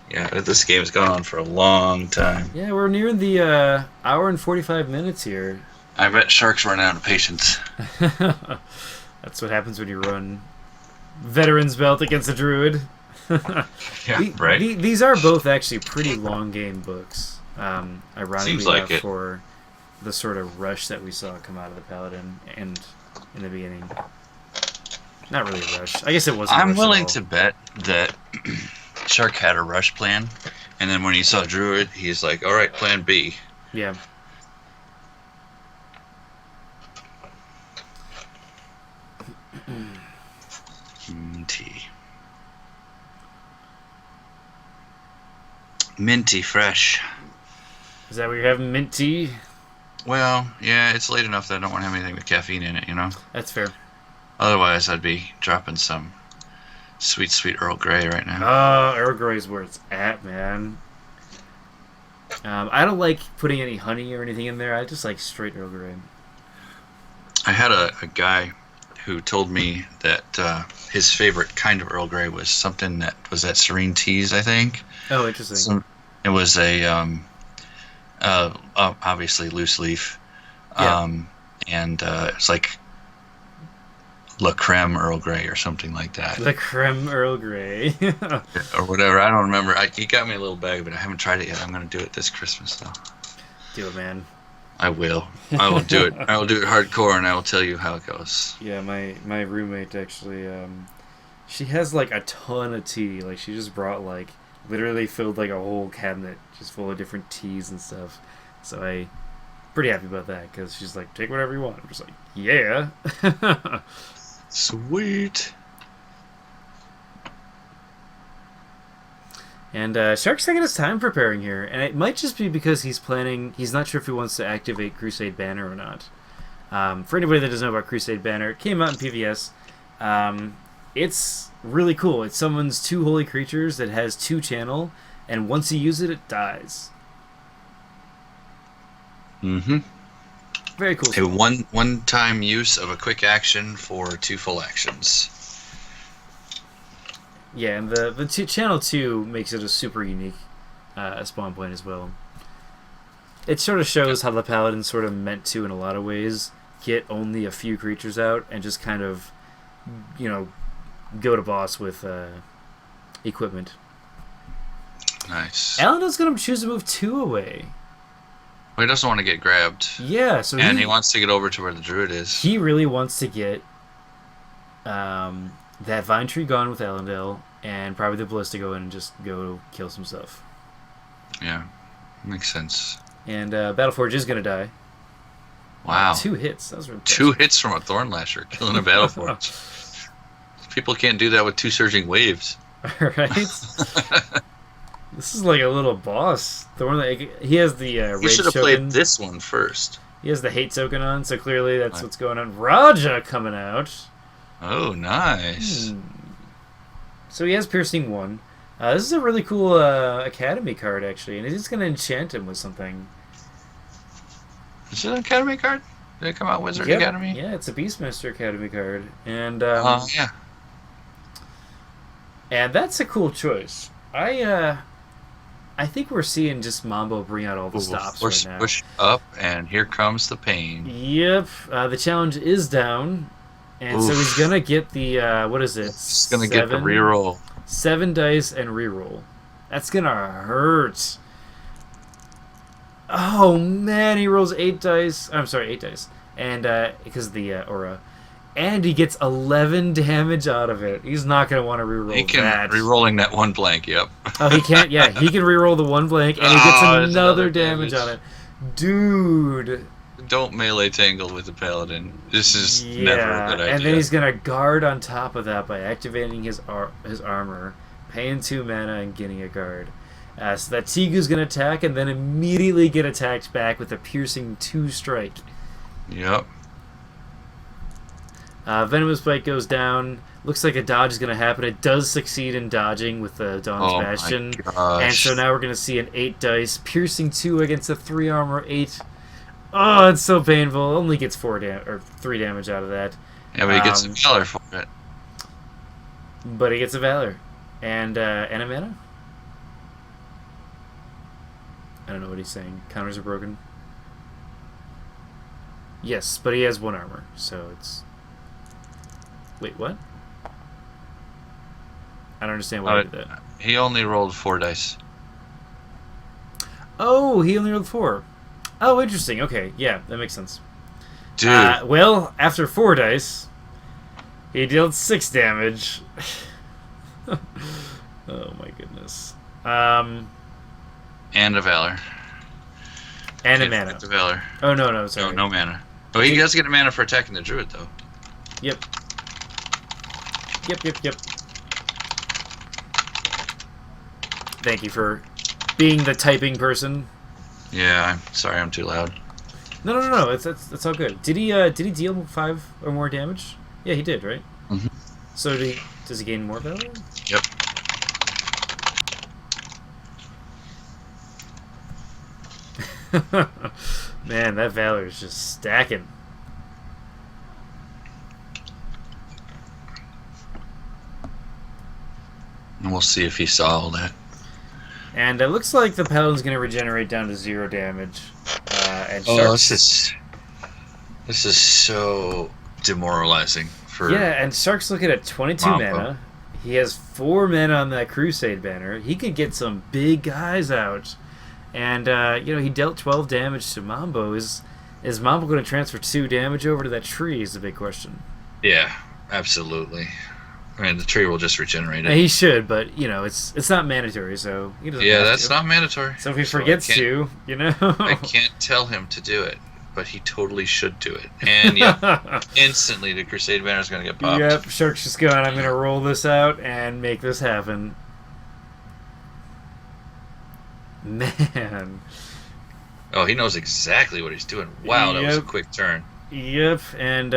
Speaker 1: Yeah, this game has gone on for a long time.
Speaker 2: Yeah, we're nearing the hour and 45 minutes here.
Speaker 1: I bet Shark's run out of patience.
Speaker 2: That's what happens when you run Veteran's Belt against a Druid.
Speaker 1: Yeah, right.
Speaker 2: These are both actually pretty long game books. Ironically
Speaker 1: Seems like it.
Speaker 2: For the sort of rush that we saw come out of the Paladin and in the beginning. Not really a rush. I guess it wasn't.
Speaker 1: I'm willing to bet that Shark had a rush plan, and then when he saw Druid, he's like, "All right, plan B."
Speaker 2: Yeah.
Speaker 1: Tea. Minty fresh.
Speaker 2: Is that what you're having, mint tea?
Speaker 1: Well, yeah, it's late enough that I don't want to have anything with caffeine in it, you know?
Speaker 2: That's fair.
Speaker 1: Otherwise, I'd be dropping some sweet, sweet Earl Grey right now.
Speaker 2: Earl Grey is where it's at, man. I don't like putting any honey or anything in there. I just like straight Earl Grey. I
Speaker 1: had a guy who told me that his favorite kind of Earl Grey was something that was at Serene Teas, I think.
Speaker 2: Oh, interesting.
Speaker 1: It was a, obviously loose leaf.
Speaker 2: Yeah.
Speaker 1: And it's like La Creme Earl Grey or something like that.
Speaker 2: La Creme Earl Grey.
Speaker 1: Or whatever. I don't remember. He got me a little bag, but I haven't tried it yet. I'm going to do it this Christmas, though.
Speaker 2: Do it, man.
Speaker 1: I will. I will do it. I will do it hardcore, and I will tell you how it goes.
Speaker 2: Yeah, my roommate actually, she has like a ton of tea. Like she just brought like literally filled like a whole cabinet just full of different teas and stuff. So I pretty happy about that because she's like, take whatever you want. I'm just like, yeah.
Speaker 1: Sweet.
Speaker 2: And Shark's taking his time preparing here, and it might just be because he's not sure if he wants to activate Crusade Banner or not. For anybody that doesn't know about Crusade Banner, it came out in PVS. It's really cool. It summons 2 holy creatures that has 2 channel, and once you use it, it dies.
Speaker 1: Mm-hmm.
Speaker 2: Very cool.
Speaker 1: A one-time use of a quick action for 2 full actions.
Speaker 2: Yeah, and the channel 2 makes it a super unique spawn point as well. it sort of shows how the Paladin's sort of meant to, in a lot of ways, get only a few creatures out and just kind of, go to boss with equipment.
Speaker 1: Nice.
Speaker 2: Allendale's going to choose to move 2 away.
Speaker 1: Well, he doesn't want to get grabbed.
Speaker 2: Yeah, so
Speaker 1: and he wants to get over to where the druid is.
Speaker 2: He really wants to get that Vine Tree gone with Allendale, and probably the Ballista go in and just go kill some stuff.
Speaker 1: Yeah, makes sense.
Speaker 2: And Battleforge is going to die.
Speaker 1: Wow.
Speaker 2: 2 hits. That was impressive.
Speaker 1: 2 hits from a Thorn Lasher, killing a Battleforge. People can't do that with 2 Surging Waves.
Speaker 2: Right? This is like a little boss. He has the Rage
Speaker 1: You should have
Speaker 2: token.
Speaker 1: played this one first.
Speaker 2: He has the hate token on, so clearly that's what's going on. Raja coming out.
Speaker 1: Oh, nice.
Speaker 2: So he has Piercing 1. This is a really cool Academy card, actually, and it's going to enchant him with something.
Speaker 1: Is it an Academy card? Did it come out Wizard Academy?
Speaker 2: Yeah, it's a Beastmaster Academy card. And
Speaker 1: yeah.
Speaker 2: And that's a cool choice. I think we're seeing just Mambo bring out all the stops right now.
Speaker 1: Push up, and here comes the pain.
Speaker 2: Yep. The challenge is down. And so he's going to get the, what is it?
Speaker 1: He's going to get the reroll.
Speaker 2: 7 dice and reroll. That's going to hurt. Oh, man, he rolls 8 dice. I'm sorry, 8 dice. And, because of the aura. And he gets 11 damage out of it. He's not going to want to reroll that.
Speaker 1: He can rerolling that 1 blank, yep.
Speaker 2: Oh, he can't? Yeah, he can reroll the 1 blank, and he gets another damage on it. Dude.
Speaker 1: Don't melee tangle with the Paladin. This is never a good idea.
Speaker 2: And then he's going to guard on top of that by activating his armor, paying 2 mana, and getting a guard. So that Tigu's going to attack, and then immediately get attacked back with a piercing 2 strike.
Speaker 1: Yep.
Speaker 2: Venomous Bite goes down. Looks like a dodge is going to happen. It does succeed in dodging with the Dawn's Bastion. And so now we're going to see an 8 dice. Piercing 2 against a 3 armor 8. Oh, it's so painful. Only gets 3 damage out of that.
Speaker 1: Yeah, but he gets a Valor for it.
Speaker 2: But he gets a Valor. And a mana? I don't know what he's saying. Counters are broken. Yes, but he has 1 armor, so it's... Wait, what? I don't understand why he did that.
Speaker 1: He only rolled 4 dice.
Speaker 2: Oh, he only rolled 4. Oh, interesting. Okay, yeah, that makes sense.
Speaker 1: Dude.
Speaker 2: Well, after 4 dice, he dealt 6 damage. Oh my goodness.
Speaker 1: And a Valor.
Speaker 2: And a mana.
Speaker 1: The Valor.
Speaker 2: Oh, no, sorry.
Speaker 1: No mana. Oh, he does get a mana for attacking the Druid, though.
Speaker 2: Yep. Thank you for being the typing person.
Speaker 1: Yeah, I'm sorry I'm too loud.
Speaker 2: No. It's all good. Did he deal 5 or more damage? Yeah, he did, right?
Speaker 1: Mm-hmm.
Speaker 2: So does he gain more valor?
Speaker 1: Yep.
Speaker 2: Man, that valor is just stacking.
Speaker 1: And we'll see if he saw all that.
Speaker 2: And it looks like the Paladin's going to regenerate down to 0 damage. And
Speaker 1: this is so demoralizing for...
Speaker 2: Yeah, and Shark's looking at 22 mana. He has 4 mana on that Crusade banner. He could get some big guys out. And, he dealt 12 damage to Mambo. Is Mambo going to transfer 2 damage over to that tree is the big question.
Speaker 1: Yeah, absolutely. I mean, the tree will just regenerate it.
Speaker 2: He should, but, it's not mandatory, so he doesn't have
Speaker 1: that's
Speaker 2: to.
Speaker 1: not mandatory.
Speaker 2: So if he forgets to,
Speaker 1: I can't tell him to do it, but he totally should do it. And, yeah, instantly the Crusade banner is going to get popped.
Speaker 2: Yep, Shark's just going, I'm going to roll this out and make this happen. Man.
Speaker 1: Oh, he knows exactly what he's doing. Wow, that was a quick turn.
Speaker 2: Yep, and,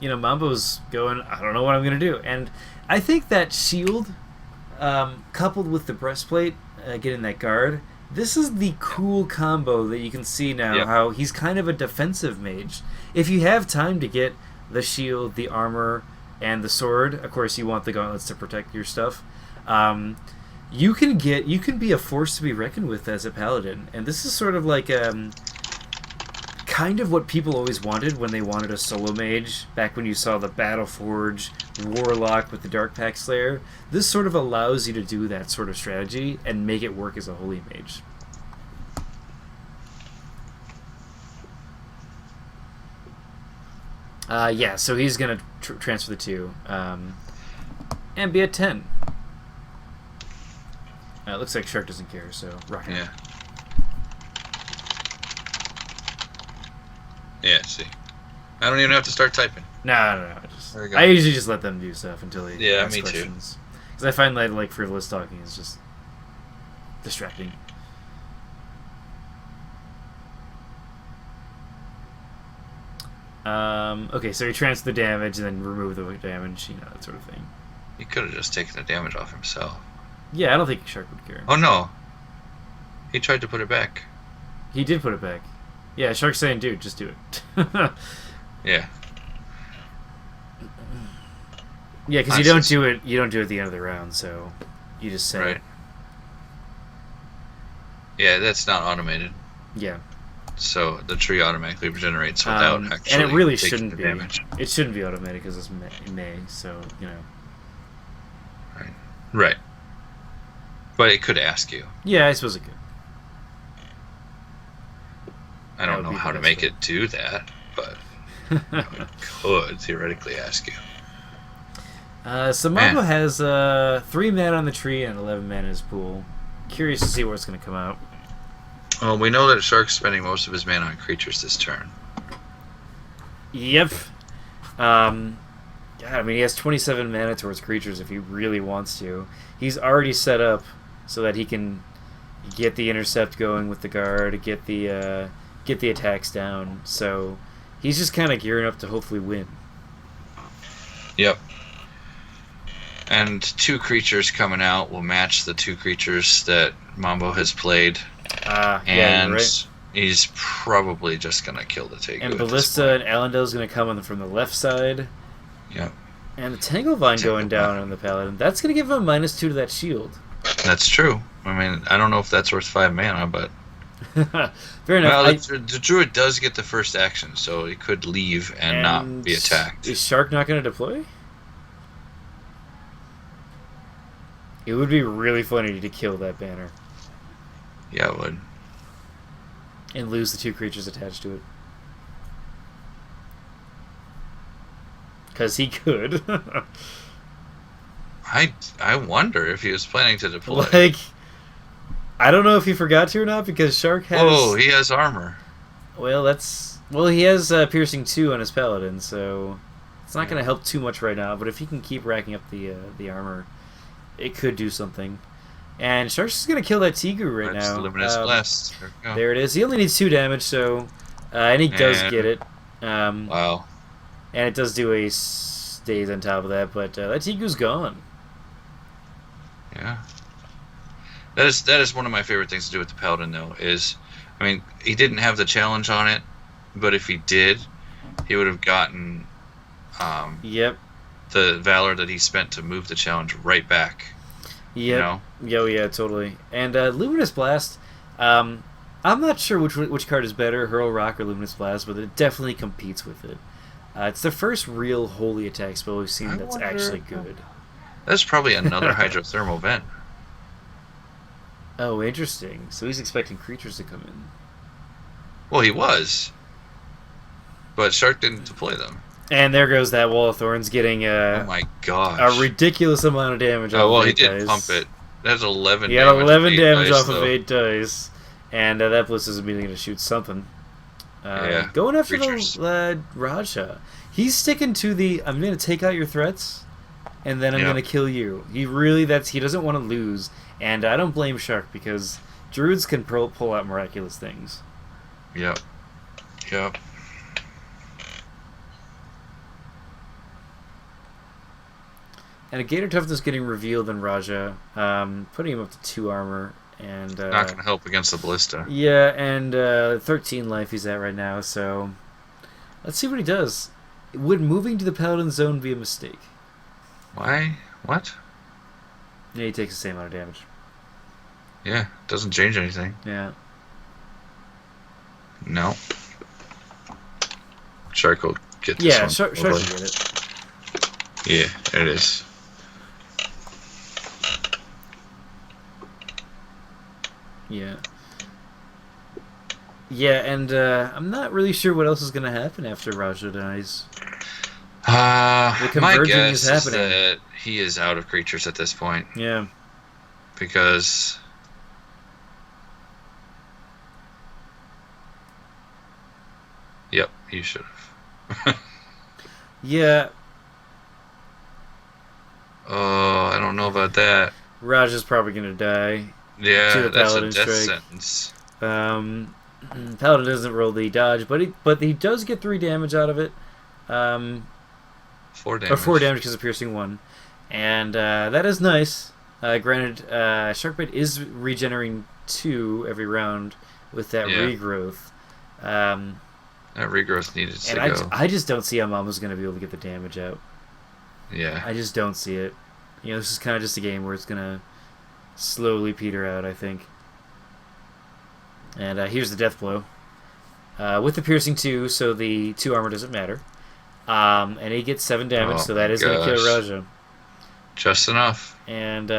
Speaker 2: Mambo's going, I don't know what I'm going to do. And I think that shield, coupled with the breastplate, getting that guard, this is the cool combo that you can see now, how he's kind of a defensive mage. If you have time to get the shield, the armor, and the sword, of course you want the gauntlets to protect your stuff, you can be a force to be reckoned with as a paladin, and this is sort of like kind of what people always wanted when they wanted a solo mage. Back when you saw the Battleforge Warlock with the Dark Pact Slayer, this sort of allows you to do that sort of strategy and make it work as a holy mage. Yeah, so he's gonna transfer the 2 and be at 10. It looks like Shark doesn't care, so rock it.
Speaker 1: Yeah. Yeah, see. I don't even have to start typing.
Speaker 2: No. I usually just let them do stuff until they ask questions. Because I find that like frivolous talking is just distracting. Okay, so he transfers the damage and then remove the damage, that sort of thing.
Speaker 1: He could have just taken the damage off himself.
Speaker 2: Yeah, I don't think Shark would care.
Speaker 1: Oh no. He tried to put it back.
Speaker 2: He did put it back. Yeah, Shark's saying, dude, just do it.
Speaker 1: Yeah.
Speaker 2: Yeah, because you don't do it at the end of the round, so you just say
Speaker 1: right. Yeah, that's not automated.
Speaker 2: Yeah.
Speaker 1: So the tree automatically regenerates without actually
Speaker 2: and it really
Speaker 1: taking
Speaker 2: shouldn't
Speaker 1: the
Speaker 2: be.
Speaker 1: damage.
Speaker 2: It shouldn't be automated because it's May, so
Speaker 1: Right. But it could ask you.
Speaker 2: Yeah, I suppose it could.
Speaker 1: I don't know how to make it do that, but it could theoretically ask you.
Speaker 2: So Mambo has 3 mana on the tree and 11 mana in his pool. Curious to see what's going to come out.
Speaker 1: Well, we know that Shark's spending most of his mana on creatures this turn.
Speaker 2: Yep. God, I mean, he has 27 mana towards creatures if he really wants to. He's already set up so that he can get the intercept going with the guard, get the attacks down. So he's just kind of gearing up to hopefully win.
Speaker 1: Yep. And 2 creatures coming out will match the 2 creatures that Mambo has played.
Speaker 2: Yeah, right.
Speaker 1: He's probably just going to kill the Tegu.
Speaker 2: And Ballista and Allendale is going to come from the left side.
Speaker 1: Yep.
Speaker 2: And the Tanglevine going down on the Paladin. That's going to give him a -2 to that shield.
Speaker 1: That's true. I mean, I don't know if that's worth 5 mana, but...
Speaker 2: Fair enough.
Speaker 1: Well, the Druid does get the first action, so he could leave and not be attacked.
Speaker 2: Is Shark not going to deploy? It would be really funny to kill that banner.
Speaker 1: Yeah, it would.
Speaker 2: And lose the 2 creatures attached to it. Because he could.
Speaker 1: I wonder if he was planning to deploy.
Speaker 2: Like, I don't know if he forgot to or not, because Shark has...
Speaker 1: Oh, he has armor.
Speaker 2: Well, he has Piercing 2 on his Paladin, so it's not going to help too much right now, but if he can keep racking up the armor, it could do something. And Shark's just going to kill that Tegu right now.
Speaker 1: Luminous Blast.
Speaker 2: There it is. He only needs 2 damage, so... and he does get it.
Speaker 1: Wow.
Speaker 2: And it does do a stays on top of that, but that Tegu's gone.
Speaker 1: Yeah. That is one of my favorite things to do with the Paladin, though, is... I mean, he didn't have the challenge on it, but if he did, he would have gotten...
Speaker 2: Yep.
Speaker 1: The Valor that he spent to move the challenge right back.
Speaker 2: Yep. Yeah, totally. And Luminous Blast, I'm not sure which card is better, Hurl Rock or Luminous Blast, but it definitely competes with it. It's the first real holy attack spell we've seen that's actually good.
Speaker 1: That's probably another Hydrothermal Vent.
Speaker 2: Oh, interesting. So he's expecting creatures to come in.
Speaker 1: Well, he was. But Shark didn't deploy them.
Speaker 2: And there goes that Wall of Thorns getting
Speaker 1: oh my gosh.
Speaker 2: a ridiculous amount of damage off
Speaker 1: well,
Speaker 2: of 8
Speaker 1: he did
Speaker 2: dice.
Speaker 1: pump it. That's 11
Speaker 2: He had
Speaker 1: damage.
Speaker 2: 11 damage
Speaker 1: dice,
Speaker 2: off of 8 dice. And that Bliss is immediately going to shoot something.
Speaker 1: Yeah.
Speaker 2: Going after
Speaker 1: creatures.
Speaker 2: the Raja. He's sticking to I'm going to take out your threats, and then I'm going to kill you. He doesn't want to lose. And I don't blame Shark, because Druids can pull out miraculous things.
Speaker 1: Yep.
Speaker 2: And a Gator Toughness getting revealed in Raja, putting him up to 2 armor. And
Speaker 1: not going to help against the Ballista.
Speaker 2: Yeah, and 13 life he's at right now, so let's see what he does. Would moving to the Paladin zone be a mistake?
Speaker 1: Why? What?
Speaker 2: Yeah, he takes the same amount of damage.
Speaker 1: Yeah, doesn't change anything.
Speaker 2: Yeah.
Speaker 1: No. Shark will get this
Speaker 2: Yeah,
Speaker 1: one.
Speaker 2: Shark will get it.
Speaker 1: Yeah, it is.
Speaker 2: Yeah. Yeah, and I'm not really sure what else is going to happen after Raja dies. The
Speaker 1: My
Speaker 2: converging
Speaker 1: guess
Speaker 2: is happening.
Speaker 1: that he is out of creatures at this point.
Speaker 2: Yeah.
Speaker 1: Because... Yep, you should have.
Speaker 2: Yeah.
Speaker 1: Oh, I don't know about that.
Speaker 2: Raja's probably going to die.
Speaker 1: Yeah, that's a
Speaker 2: Paladin
Speaker 1: death
Speaker 2: strike.
Speaker 1: sentence.
Speaker 2: Paladin doesn't roll the dodge, but he does get 3 damage out of it.
Speaker 1: 4 damage.
Speaker 2: Or 4 damage because of piercing 1. And that is nice. Granted, Sharkbait is regenerating 2 every round with that regrowth.
Speaker 1: That regrowth needed to
Speaker 2: and
Speaker 1: go.
Speaker 2: I just don't see how Mama's going to be able to get the damage out.
Speaker 1: Yeah.
Speaker 2: I just don't see it. You know, this is kind of just a game where it's going to slowly peter out, I think. And here's the death blow. With the piercing 2, so the 2 armor doesn't matter. And he gets 7 damage, so that is going to kill Raja.
Speaker 1: Just enough.
Speaker 2: And,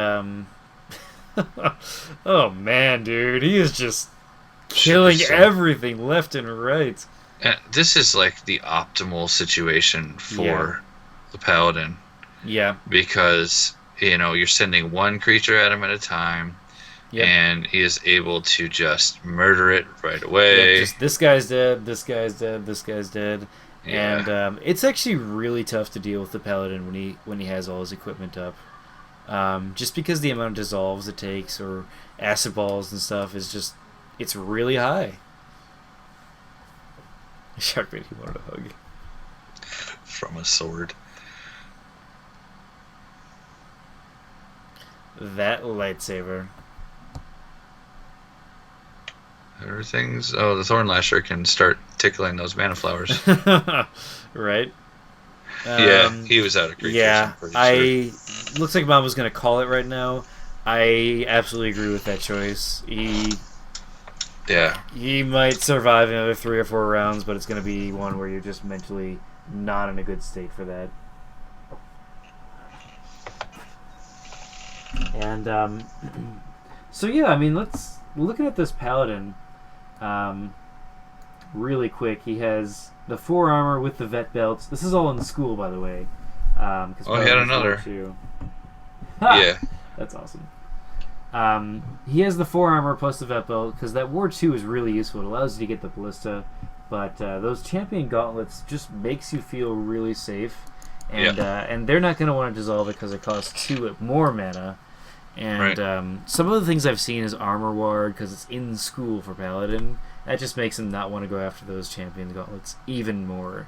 Speaker 2: oh man, dude. He is just killing everything left and right.
Speaker 1: This is like the optimal situation for the Paladin.
Speaker 2: Yeah.
Speaker 1: Because, you know, you're sending 1 creature at him at a time. Yep. And he is able to just murder it right away.
Speaker 2: Just this guy's dead, this guy's dead, this guy's dead. Yeah. And it's actually really tough to deal with the Paladin when he has all his equipment up. Just because the amount of dissolves it takes or acid balls and stuff is just, it's really high. Sharkbait, he wanted a hug.
Speaker 1: From a sword.
Speaker 2: That lightsaber.
Speaker 1: Everything's... Oh, the Thorn Lasher can start tickling those mana flowers.
Speaker 2: Right.
Speaker 1: Yeah, he was out of creatures.
Speaker 2: Yeah,
Speaker 1: sure.
Speaker 2: Looks like Mom was going to call it right now. I absolutely agree with that choice. He might survive another 3 or 4 rounds, but it's going to be one where you're just mentally not in a good state for that. And, so yeah, I mean, looking at this Paladin, really quick, he has the 4 armor with the vet belts. This is all in the school, by the way.
Speaker 1: He had another. Yeah.
Speaker 2: That's awesome. He has the 4 armor plus the vet belt, because that Ward 2 is really useful. It allows you to get the ballista, but those champion gauntlets just makes you feel really safe. And and they're not going to want to dissolve it because it costs 2 more mana. And some of the things I've seen is Armor Ward, because it's in school for Paladin. That just makes him not want to go after those champion gauntlets even more.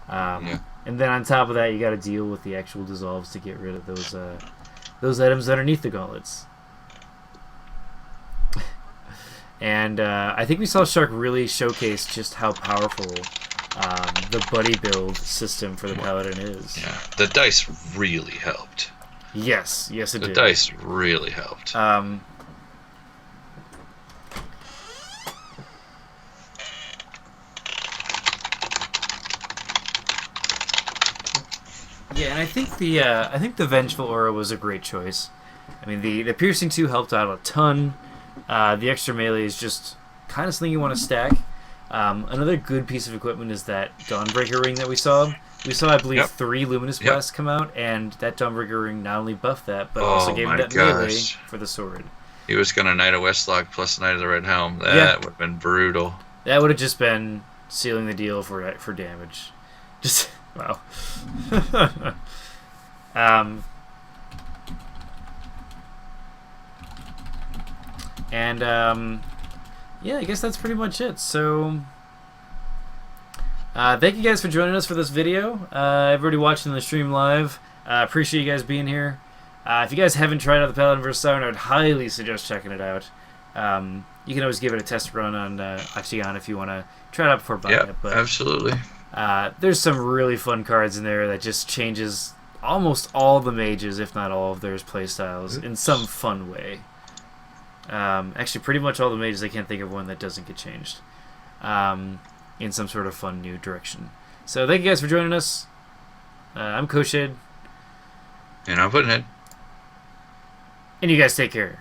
Speaker 2: And then on top of that, you got to deal with the actual dissolves to get rid of those items underneath the gauntlets. And I think we saw Shark really showcase just how powerful the buddy build system for the Paladin is.
Speaker 1: Yeah, the dice really helped.
Speaker 2: Yes, it did.
Speaker 1: The dice really helped.
Speaker 2: Yeah, and I think the Vengeful Aura was a great choice. I mean, the Piercing 2 helped out a ton. The extra melee is just kind of something you want to stack. Another good piece of equipment is that Dawnbreaker ring that we saw. We saw, I believe, 3 Luminous Blasts come out, and that Dawnbreaker ring not only buffed that, but also gave him that melee for the sword.
Speaker 1: He was going to Knight of Westlock plus Knight of the Red Helm. That would have been brutal.
Speaker 2: That would have just been sealing the deal for damage. Just, wow. Yeah, I guess that's pretty much it. So, thank you guys for joining us for this video. Everybody watching the stream live, appreciate you guys being here. If you guys haven't tried out the Paladin vs. Siren, I would highly suggest checking it out. You can always give it a test run on Attrition if you want to try it out before buying it. But
Speaker 1: absolutely.
Speaker 2: There's some really fun cards in there that just changes almost all the mages, if not all of their playstyles, in some fun way. Actually, pretty much all the mages. I can't think of one that doesn't get changed in some sort of fun new direction. So thank you guys for joining us. I'm Koshid.
Speaker 1: And I'm Puddinhead.
Speaker 2: And you guys take care.